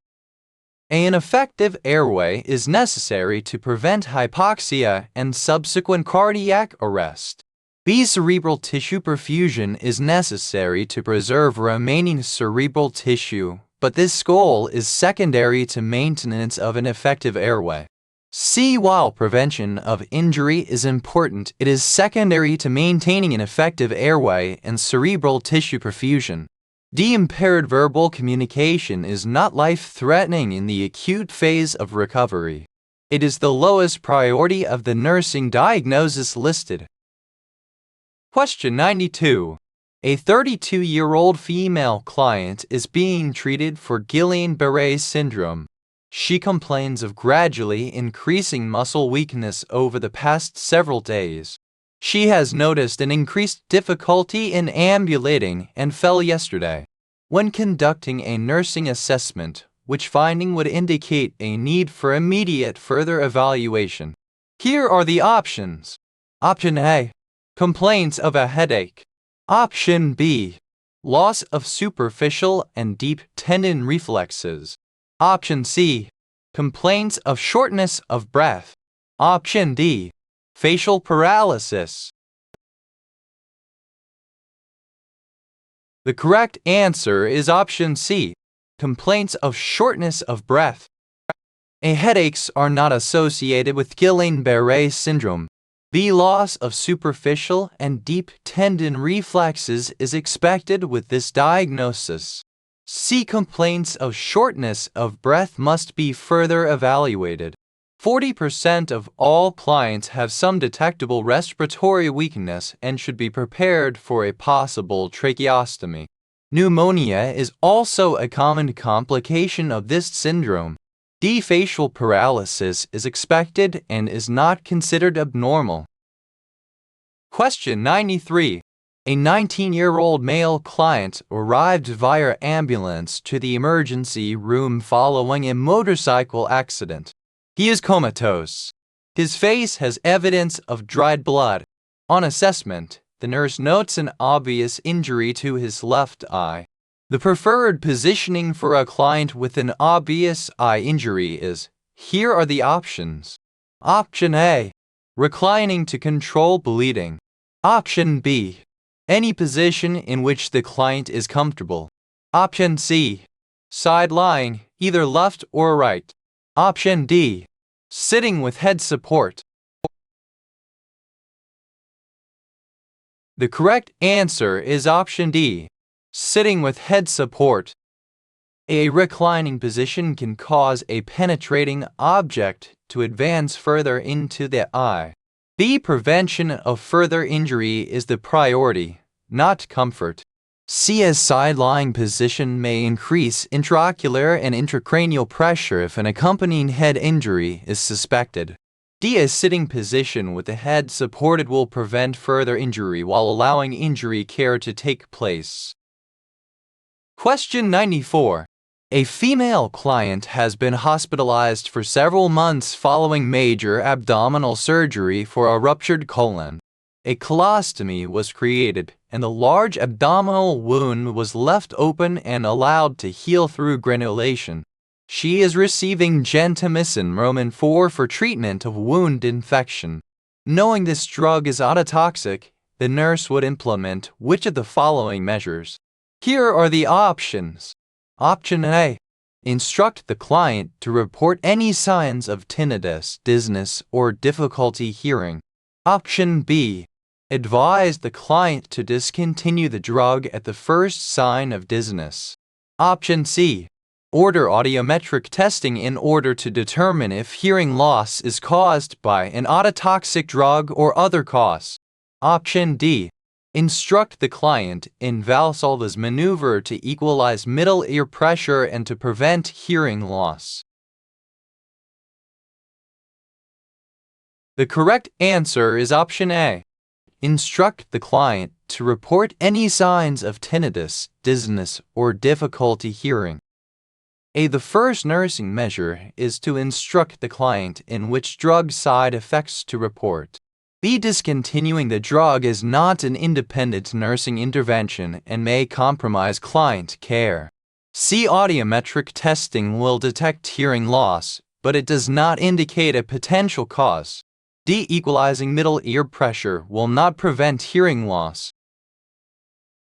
An effective airway is necessary to prevent hypoxia and subsequent cardiac arrest. B. Cerebral tissue perfusion is necessary to preserve remaining cerebral tissue, but this goal is secondary to maintenance of an effective airway. C. While prevention of injury is important, it is secondary to maintaining an effective airway and cerebral tissue perfusion. D. Impaired verbal communication is not life-threatening in the acute phase of recovery. It is the lowest priority of the nursing diagnosis listed. Question 92. A 32-year-old female client is being treated for Guillain-Barré syndrome. She complains of gradually increasing muscle weakness over the past several days. She has noticed an increased difficulty in ambulating and fell yesterday. When conducting a nursing assessment, which finding would indicate a need for immediate further evaluation? Here are the options. Option A. Complaints of a headache. Option B. Loss of superficial and deep tendon reflexes. Option C. Complaints of shortness of breath. Option D. Facial paralysis. The correct answer is option C. Complaints of shortness of breath. Headaches are not associated with Guillain-Barré syndrome. The loss of superficial and deep tendon reflexes is expected with this diagnosis. C. Complaints of shortness of breath must be further evaluated. 40% of all clients have some detectable respiratory weakness and should be prepared for a possible tracheostomy. Pneumonia is also a common complication of this syndrome. D. Facial paralysis is expected and is not considered abnormal. Question 93. A 19-year-old male client arrived via ambulance to the emergency room following a motorcycle accident. He is comatose. His face has evidence of dried blood. On assessment, the nurse notes an obvious injury to his left eye. The preferred positioning for a client with an obvious eye injury is, here are the options. Option A. Reclining to control bleeding. Option B. Any position in which the client is comfortable. Option C. Side lying, either left or right. Option D. Sitting with head support. The correct answer is option D. Sitting with head support. A reclining position can cause a penetrating object to advance further into the eye. The prevention of further injury is the priority, not comfort. C. A side-lying position may increase intraocular and intracranial pressure if an accompanying head injury is suspected. D. A sitting position with the head supported will prevent further injury while allowing injury care to take place. Question 94. A female client has been hospitalized for several months following major abdominal surgery for a ruptured colon. A colostomy was created, and the large abdominal wound was left open and allowed to heal through granulation. She is receiving gentamicin Roman 4 for treatment of wound infection. Knowing this drug is ototoxic, the nurse would implement which of the following measures? Here are the options. Option A. Instruct the client to report any signs of tinnitus, dizziness, or difficulty hearing. Option B. Advise the client to discontinue the drug at the first sign of dizziness. Option C. Order audiometric testing in order to determine if hearing loss is caused by an ototoxic drug or other cause. Option D. Instruct the client in Valsalva's maneuver to equalize middle ear pressure and to prevent hearing loss. The correct answer is option A. Instruct the client to report any signs of tinnitus, dizziness, or difficulty hearing. A. The first nursing measure is to instruct the client in which drug side effects to report. B. Discontinuing the drug is not an independent nursing intervention and may compromise client care. C. Audiometric testing will detect hearing loss, but it does not indicate a potential cause. D. Equalizing middle ear pressure will not prevent hearing loss.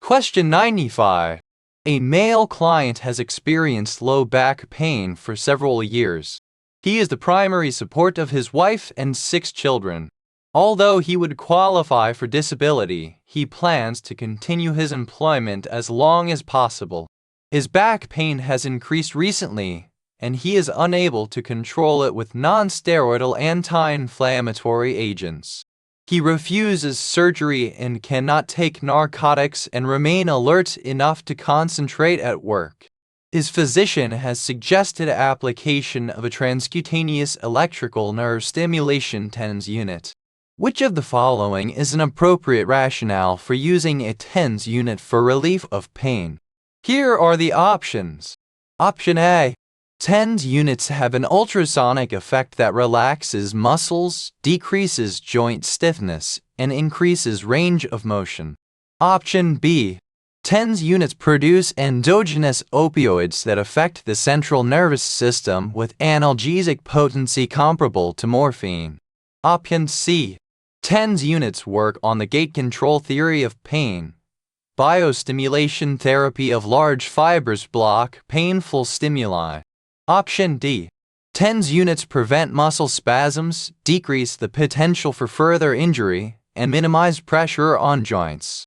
Question 95. A male client has experienced low back pain for several years. He is the primary support of his wife and 6 children. Although he would qualify for disability, he plans to continue his employment as long as possible. His back pain has increased recently, and he is unable to control it with non-steroidal anti-inflammatory agents. He refuses surgery and cannot take narcotics and remain alert enough to concentrate at work. His physician has suggested application of a transcutaneous electrical nerve stimulation TENS unit. Which of the following is an appropriate rationale for using a TENS unit for relief of pain? Here are the options. Option A. TENS units have an ultrasonic effect that relaxes muscles, decreases joint stiffness, and increases range of motion. Option B. TENS units produce endogenous opioids that affect the central nervous system with analgesic potency comparable to morphine. Option C. TENS units work on the gate control theory of pain. Biostimulation therapy of large fibers block painful stimuli. Option D. TENS units prevent muscle spasms, decrease the potential for further injury, and minimize pressure on joints.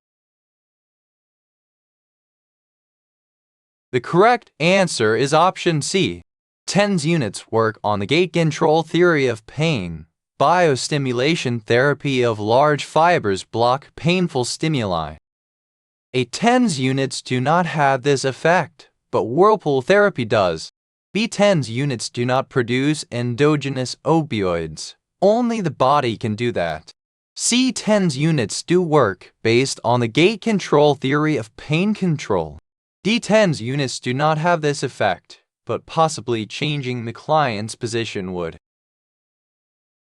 The correct answer is option C. TENS units work on the gate control theory of pain. Biostimulation therapy of large fibers block painful stimuli. A TENS units do not have this effect, but whirlpool therapy does. B. TENS units do not produce endogenous opioids. Only the body can do that. C. TENS units do work based on the gate control theory of pain control. D. TENS units do not have this effect, but possibly changing the client's position would.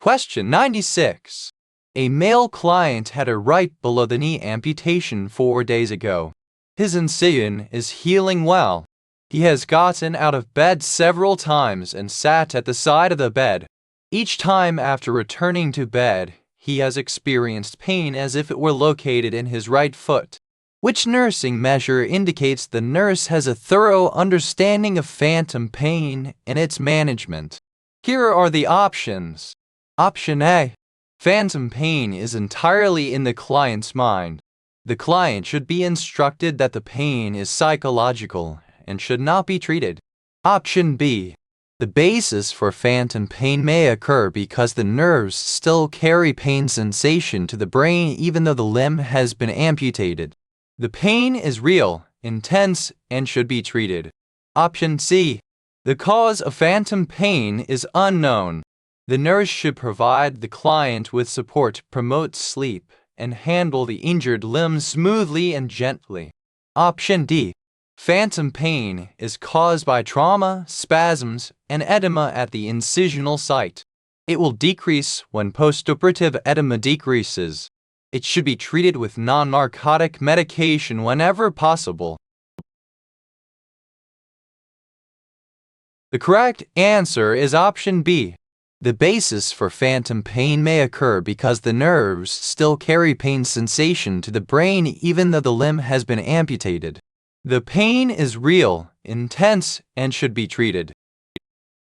Question 96. A male client had a right below the knee amputation 4 days ago. His incision is healing well. He has gotten out of bed several times and sat at the side of the bed. Each time after returning to bed, he has experienced pain as if it were located in his right foot. Which nursing measure indicates the nurse has a thorough understanding of phantom pain and its management? Here are the options. Option A. Phantom pain is entirely in the client's mind. The client should be instructed that the pain is psychological and should not be treated. Option B. The basis for phantom pain may occur because the nerves still carry pain sensation to the brain even though the limb has been amputated. The pain is real, intense, and should be treated. Option C. The cause of phantom pain is unknown. The nurse should provide the client with support to promote sleep and handle the injured limb smoothly and gently. Option D. Phantom pain is caused by trauma, spasms, and edema at the incisional site. It will decrease when postoperative edema decreases. It should be treated with non-narcotic medication whenever possible. The correct answer is option B. The basis for phantom pain may occur because the nerves still carry pain sensation to the brain even though the limb has been amputated. The pain is real, intense, and should be treated.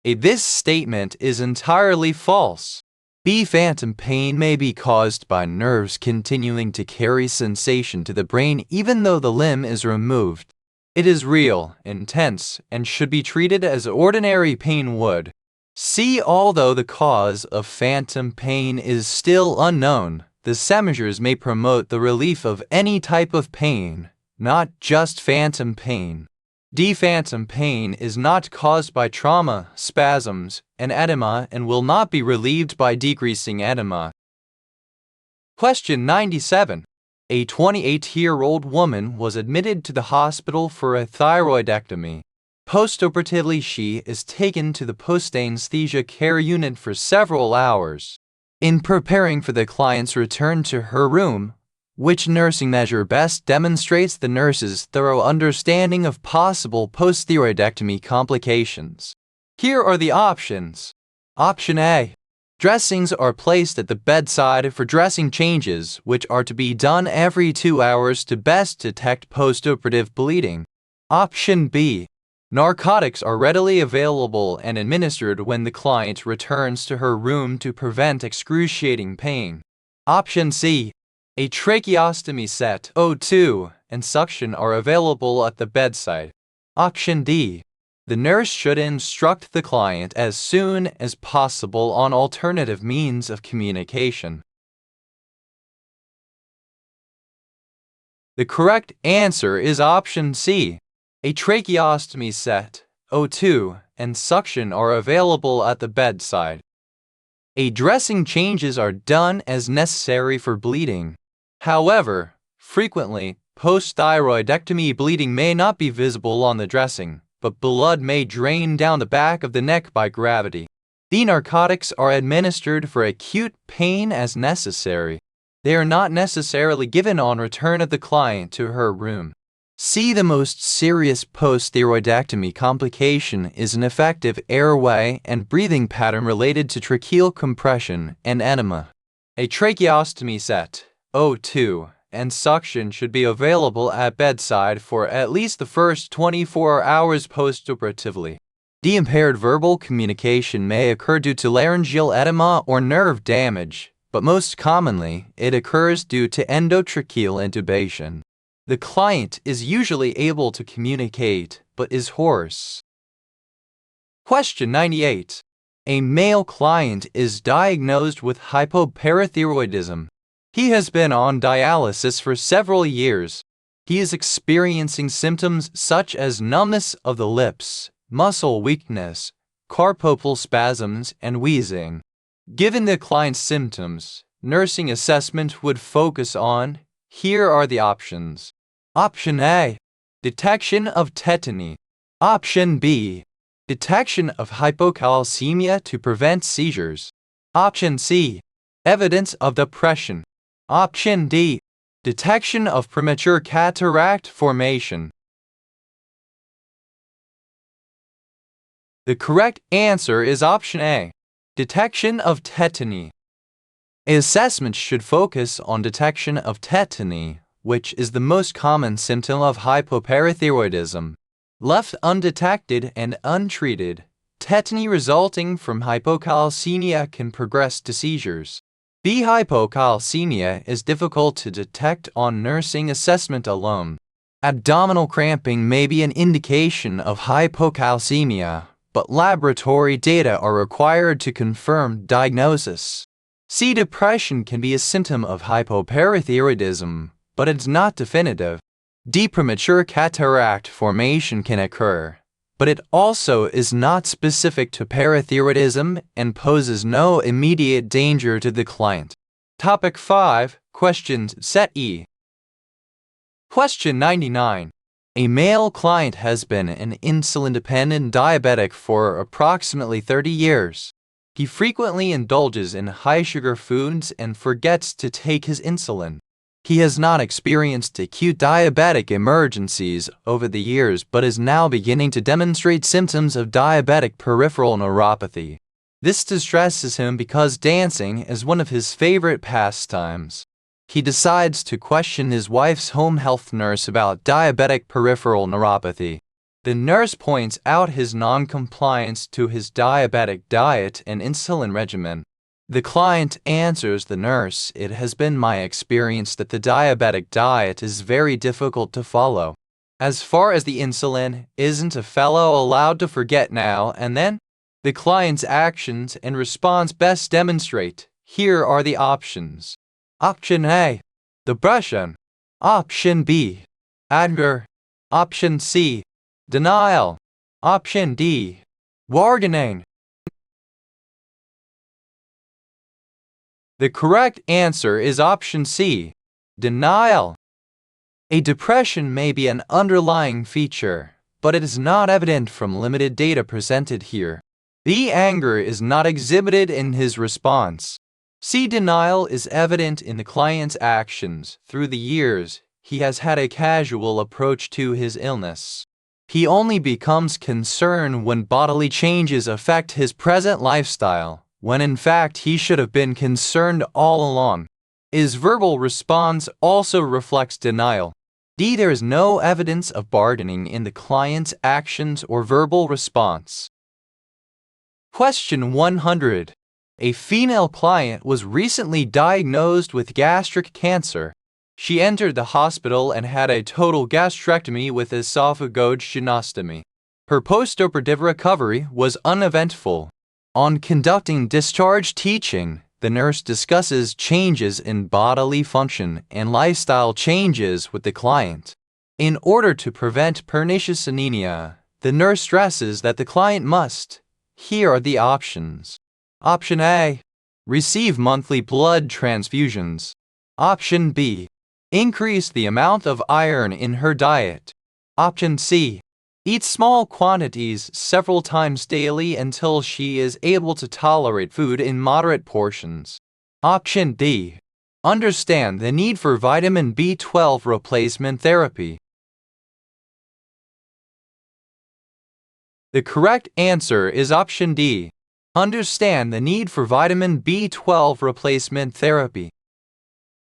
This statement is entirely false. B. Phantom pain may be caused by nerves continuing to carry sensation to the brain even though the limb is removed. It is real, intense, and should be treated as ordinary pain would. C. Although the cause of phantom pain is still unknown, the measures may promote the relief of any type of pain, not just phantom pain. D. Phantom pain is not caused by trauma, spasms, and edema and will not be relieved by decreasing edema. Question 97. A 28-year-old woman was admitted to the hospital for a thyroidectomy. Postoperatively, she is taken to the post-anesthesia care unit for several hours. In preparing for the client's return to her room, which nursing measure best demonstrates the nurse's thorough understanding of possible post-thyroidectomy complications? Here are the options. Option A. Dressings are placed at the bedside for dressing changes, which are to be done every 2 hours to best detect postoperative bleeding. Option B. Narcotics are readily available and administered when the client returns to her room to prevent excruciating pain. Option C. A tracheostomy set, O2, and suction are available at the bedside. Option D. The nurse should instruct the client as soon as possible on alternative means of communication. The correct answer is option C. A tracheostomy set, O2, and suction are available at the bedside. A dressing changes are done as necessary for bleeding. However, frequently, post-thyroidectomy bleeding may not be visible on the dressing, but blood may drain down the back of the neck by gravity. The narcotics are administered for acute pain as necessary. They are not necessarily given on return of the client to her room. C. The most serious post-thyroidectomy complication is an effective airway and breathing pattern related to tracheal compression and edema. A tracheostomy set, O2, and suction should be available at bedside for at least the first 24 hours postoperatively. The impaired verbal communication may occur due to laryngeal edema or nerve damage, but most commonly, it occurs due to endotracheal intubation. The client is usually able to communicate, but is hoarse. Question 98. A male client is diagnosed with hypoparathyroidism. He has been on dialysis for several years. He is experiencing symptoms such as numbness of the lips, muscle weakness, carpopal spasms, and wheezing. Given the client's symptoms, nursing assessment would focus on, here are the options. Option A. Detection of tetany. Option B. Detection of hypocalcemia to prevent seizures. Option C. Evidence of depression. Option D. Detection of premature cataract formation. The correct answer is option A. Detection of tetany. An assessment should focus on detection of tetany, which is the most common symptom of hypoparathyroidism. Left undetected and untreated, tetany resulting from hypocalcemia can progress to seizures. B. Hypocalcemia is difficult to detect on nursing assessment alone. Abdominal cramping may be an indication of hypocalcemia, but laboratory data are required to confirm diagnosis. C. Depression can be a symptom of hypoparathyroidism, but it's not definitive. D. Premature cataract formation can occur, but it also is not specific to parathyroidism and poses no immediate danger to the client. Topic 5. Questions Set E. Question 99. A male client has been an insulin-dependent diabetic for approximately 30 years. He frequently indulges in high-sugar foods and forgets to take his insulin. He has not experienced acute diabetic emergencies over the years but is now beginning to demonstrate symptoms of diabetic peripheral neuropathy. This distresses him because dancing is one of his favorite pastimes. He decides to question his wife's home health nurse about diabetic peripheral neuropathy. The nurse points out his non-compliance to his diabetic diet and insulin regimen. The client answers the nurse, "It has been my experience that the diabetic diet is very difficult to follow. As far as the insulin, isn't a fellow allowed to forget now and then?" The client's actions and response best demonstrate. Here are the options. Option A. Depression. Option B. Anger. Option C. Denial. Option D. Bargaining. The correct answer is option C. Denial. A depression may be an underlying feature, but it is not evident from limited data presented here. The anger is not exhibited in his response. C. Denial is evident in the client's actions. Through the years, he has had a casual approach to his illness. He only becomes concerned when bodily changes affect his present lifestyle, when in fact he should have been concerned all along. His verbal response also reflects denial. D. There is no evidence of bargaining in the client's actions or verbal response. Question 100. A female client was recently diagnosed with gastric cancer. She entered the hospital and had a total gastrectomy with esophagogostomy. Her postoperative recovery was uneventful. On conducting discharge teaching, the nurse discusses changes in bodily function and lifestyle changes with the client. In order to prevent pernicious anemia, the nurse stresses that the client must. Here are the options. Option A. Receive monthly blood transfusions. Option B. Increase the amount of iron in her diet. Option C. Eat small quantities several times daily until she is able to tolerate food in moderate portions. Option D. Understand the need for vitamin B12 replacement therapy. The correct answer is option D. Understand the need for vitamin B12 replacement therapy.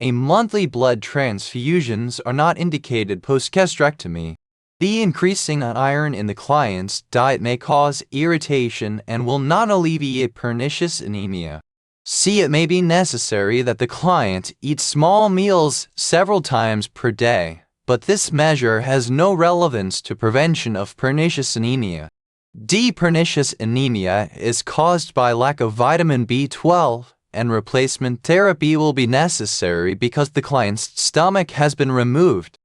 A monthly blood transfusions are not indicated post-gastrectomy. The increasing iron in the client's diet may cause irritation and will not alleviate pernicious anemia. C. It may be necessary that the client eat small meals several times per day, but this measure has no relevance to prevention of pernicious anemia. D. Pernicious anemia is caused by lack of vitamin B12, and replacement therapy will be necessary because the client's stomach has been removed.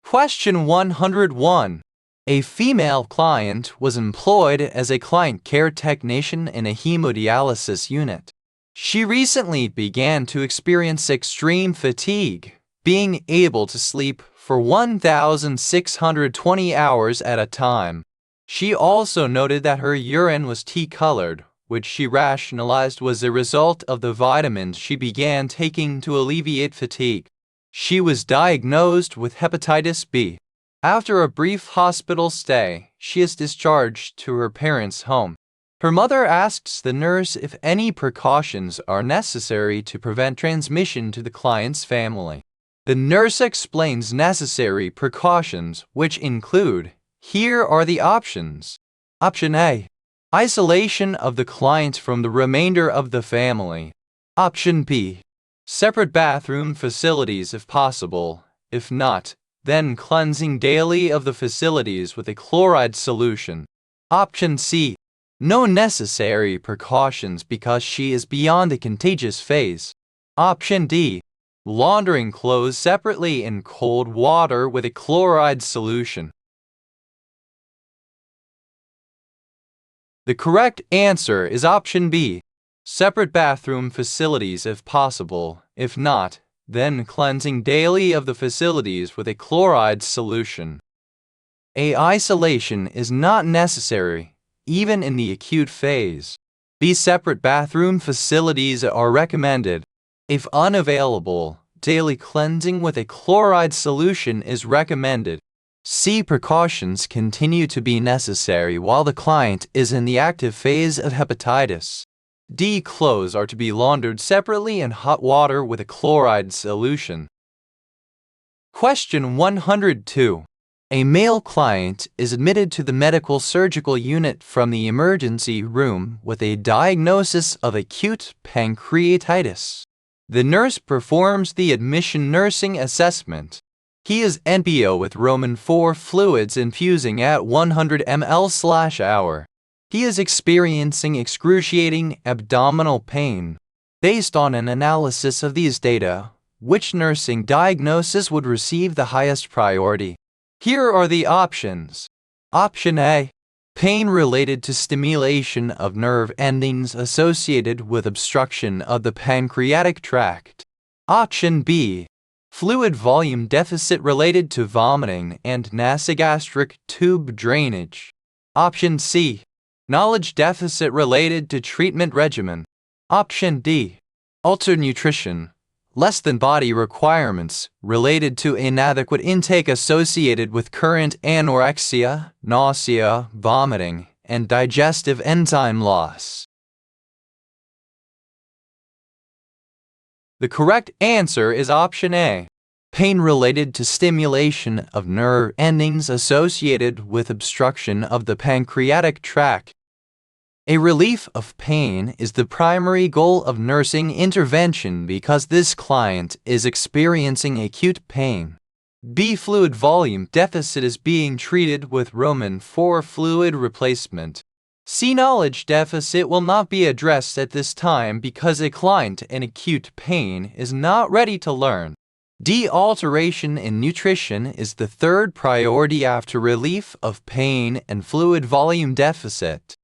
Question 101. A female client was employed as a client care technician in a hemodialysis unit. She recently began to experience extreme fatigue, being able to sleep for 1,620 hours at a time. She also noted that her urine was tea-colored, which she rationalized was a result of the vitamins she began taking to alleviate fatigue. She was diagnosed with hepatitis B. After a brief hospital stay, she is discharged to her parents' home. Her mother asks the nurse if any precautions are necessary to prevent transmission to the client's family. The nurse explains necessary precautions, which include. Here are the options. Option A. Isolation of the client from the remainder of the family. Option B. Separate bathroom facilities if possible. If not, then cleansing daily of the facilities with a chloride solution. Option C. No necessary precautions because she is beyond the contagious phase. Option D. Laundering clothes separately in cold water with a chloride solution. The correct answer is option B. Separate bathroom facilities if possible. If not, then cleansing daily of the facilities with a chloride solution. Isolation is not necessary, even in the acute phase. B. Separate bathroom facilities are recommended. If unavailable, daily cleansing with a chloride solution is recommended. C. Precautions continue to be necessary while the client is in the active phase of hepatitis. D. Clothes are to be laundered separately in hot water with a chloride solution. Question 102. A male client is admitted to the medical surgical unit from the emergency room with a diagnosis of acute pancreatitis. The nurse performs the admission nursing assessment. He is NPO with Roman 4 fluids infusing at 100 ml/hour. He is experiencing excruciating abdominal pain. Based on an analysis of these data, which nursing diagnosis would receive the highest priority? Here are the options. Option A. Pain related to stimulation of nerve endings associated with obstruction of the pancreatic tract. Option B. Fluid volume deficit related to vomiting and nasogastric tube drainage. Option C. Knowledge deficit related to treatment regimen. Option D. Altered nutrition, less than body requirements, related to inadequate intake associated with current anorexia, nausea, vomiting, and digestive enzyme loss. The correct answer is option A. Pain related to stimulation of nerve endings associated with obstruction of the pancreatic tract. A relief of pain is the primary goal of nursing intervention because this client is experiencing acute pain. B. Fluid volume deficit is being treated with Roman 4 fluid replacement. C. Knowledge deficit will not be addressed at this time because a client in acute pain is not ready to learn. D. Alteration in nutrition is the third priority after relief of pain and fluid volume deficit.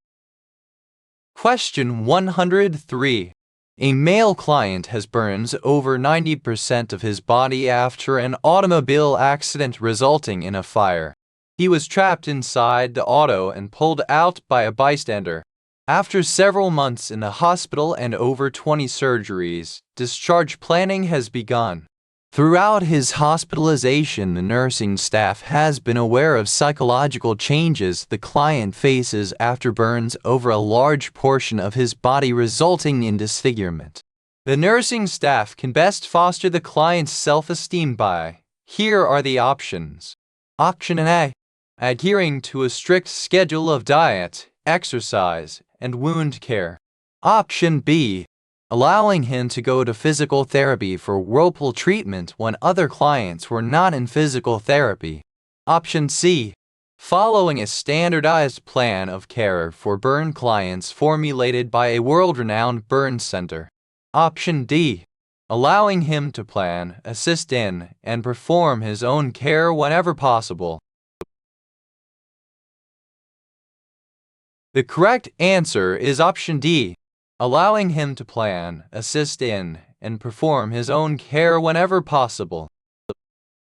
Question 103. A male client has burns over 90% of his body after an automobile accident resulting in a fire. He was trapped inside the auto and pulled out by a bystander. After several months in the hospital and over 20 surgeries, discharge planning has begun. Throughout his hospitalization, the nursing staff has been aware of psychological changes the client faces after burns over a large portion of his body resulting in disfigurement. The nursing staff can best foster the client's self-esteem by, here are the options. Option A. Adhering to a strict schedule of diet, exercise, and wound care. Option B. Allowing him to go to physical therapy for whirlpool treatment when other clients were not in physical therapy. Option C. Following a standardized plan of care for burn clients formulated by a world-renowned burn center. Option D. Allowing him to plan, assist in, and perform his own care whenever possible. The correct answer is option D. Allowing him to plan, assist in, and perform his own care whenever possible.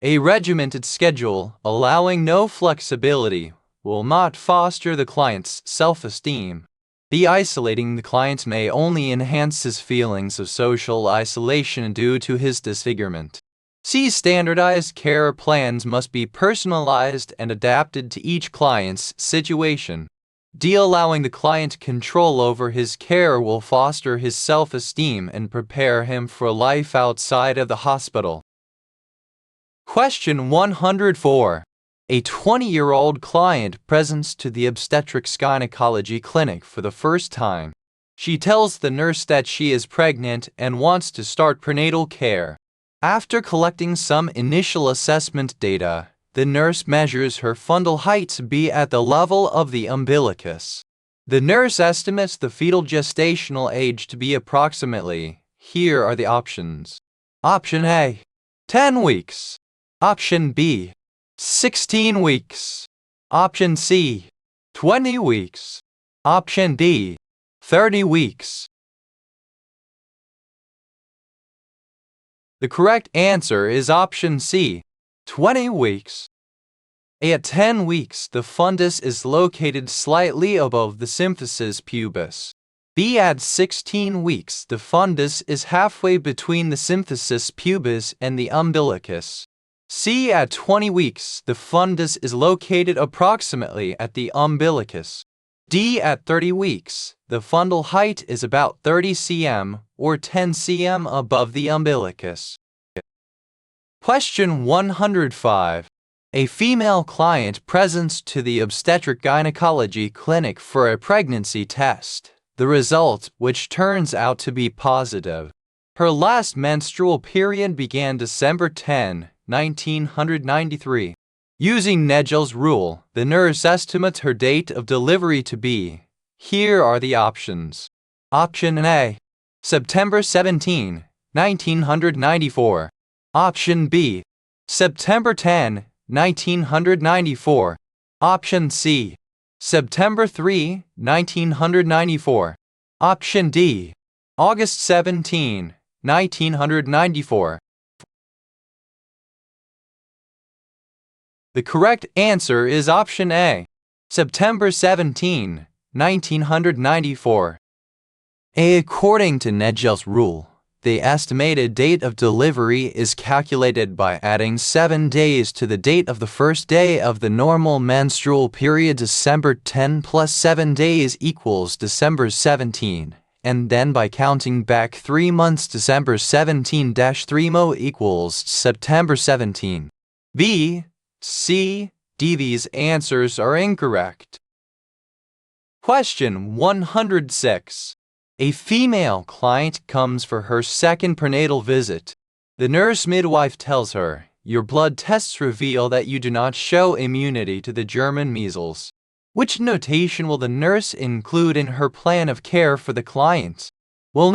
A regimented schedule allowing no flexibility will not foster the client's self-esteem. B. Isolating the client may only enhance his feelings of social isolation due to his disfigurement. C. Standardized care plans must be personalized and adapted to each client's situation. D. Allowing the client control over his care will foster his self-esteem and prepare him for life outside of the hospital. Question 104. A 20-year-old client presents to the obstetrics gynecology clinic for the first time. She tells the nurse that she is pregnant and wants to start prenatal care. After collecting some initial assessment data, the nurse measures her fundal height to be at the level of the umbilicus. The nurse estimates the fetal gestational age to be approximately. Here are the options. Option A, 10 weeks. Option B, 16 weeks. Option C, 20 weeks. Option D, 30 weeks. The correct answer is option C, 20 weeks. At 10 weeks, the fundus is located slightly above the symphysis pubis. B. At 16 weeks, the fundus is halfway between the symphysis pubis and the umbilicus. C. At 20 weeks, the fundus is located approximately at the umbilicus. D. At 30 weeks, the fundal height is about 30 cm or 10 cm above the umbilicus. Question 105. A female client presents to the obstetric gynecology clinic for a pregnancy test, the result which turns out to be positive. Her last menstrual period began December 10, 1993. Using Negel's rule, the nurse estimates her date of delivery to be. Here are the options. Option A, September 17, 1994. Option B, September 10, 1994. Option C, September 3, 1994. Option D, August 17, 1994. The correct answer is option A, September 17, 1994. According to Negel's rule, the estimated date of delivery is calculated by adding 7 days to the date of the first day of the normal menstrual period. December 10 plus 7 days equals December 17, and then by counting back 3 months, December 17-3 mo equals September 17. B, C, D. These answers are incorrect. Question 106. A female client comes for her second prenatal visit. The nurse midwife tells her, "Your blood tests reveal that you do not show immunity to the German measles." Which notation will the nurse include in her plan of care for the client? Well,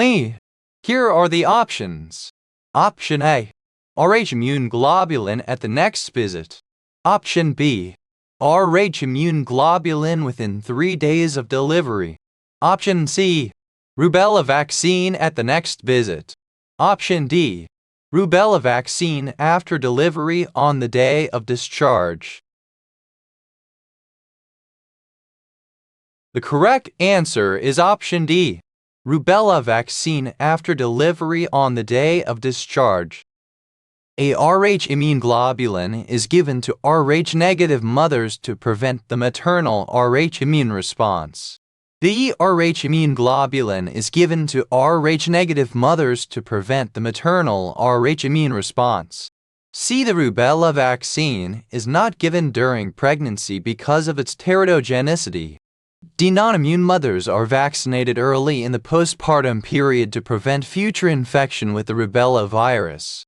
here are the options. Option A, Rh immune globulin at the next visit. Option B, Rh immune globulin within 3 days of delivery. Option C, rubella vaccine at the next visit. Option D, rubella vaccine after delivery on the day of discharge. The correct answer is option D, rubella vaccine after delivery on the day of discharge. A Rh immune globulin is given to Rh-negative mothers to prevent the maternal Rh immune response. The Rh immune globulin is given to Rh-negative mothers to prevent the maternal Rh immune response. C. The rubella vaccine is not given during pregnancy because of its teratogenicity. D. Non-immune mothers are vaccinated early in the postpartum period to prevent future infection with the rubella virus.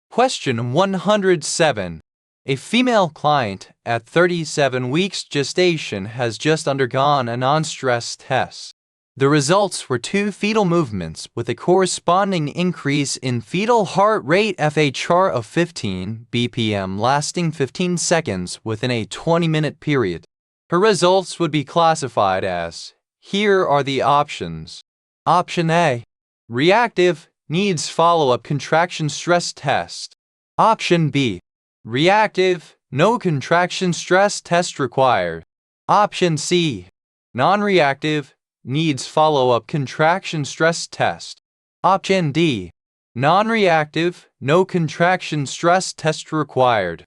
Question 107. A female client at 37 weeks gestation has just undergone a non-stress test. The results were 2 fetal movements with a corresponding increase in fetal heart rate FHR of 15 BPM lasting 15 seconds within a 20-minute period. Her results would be classified as. Here are the options. Option A, reactive, needs follow-up contraction stress test. Option B, reactive, no contraction stress test required. Option C, non-reactive, needs follow-up contraction stress test. Option D, non-reactive, no contraction stress test required.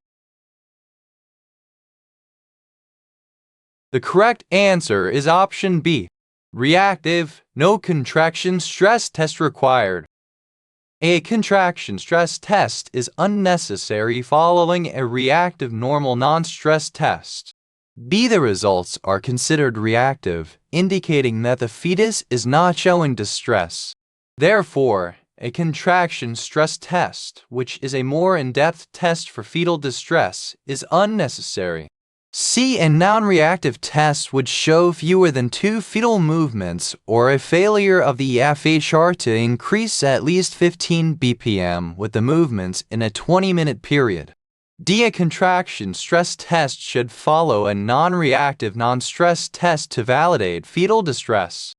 The correct answer is option B, reactive, no contraction stress test required. A contraction stress test is unnecessary following a reactive normal non-stress test. B. The results are considered reactive, indicating that the fetus is not showing distress. Therefore, A contraction stress test, which is a more in-depth test for fetal distress, is unnecessary. C. A non-reactive test would show fewer than 2 fetal movements or a failure of the FHR to increase at least 15 bpm with the movements in a 20-minute period. D. A contraction stress test should follow a non-reactive non-stress test to validate fetal distress.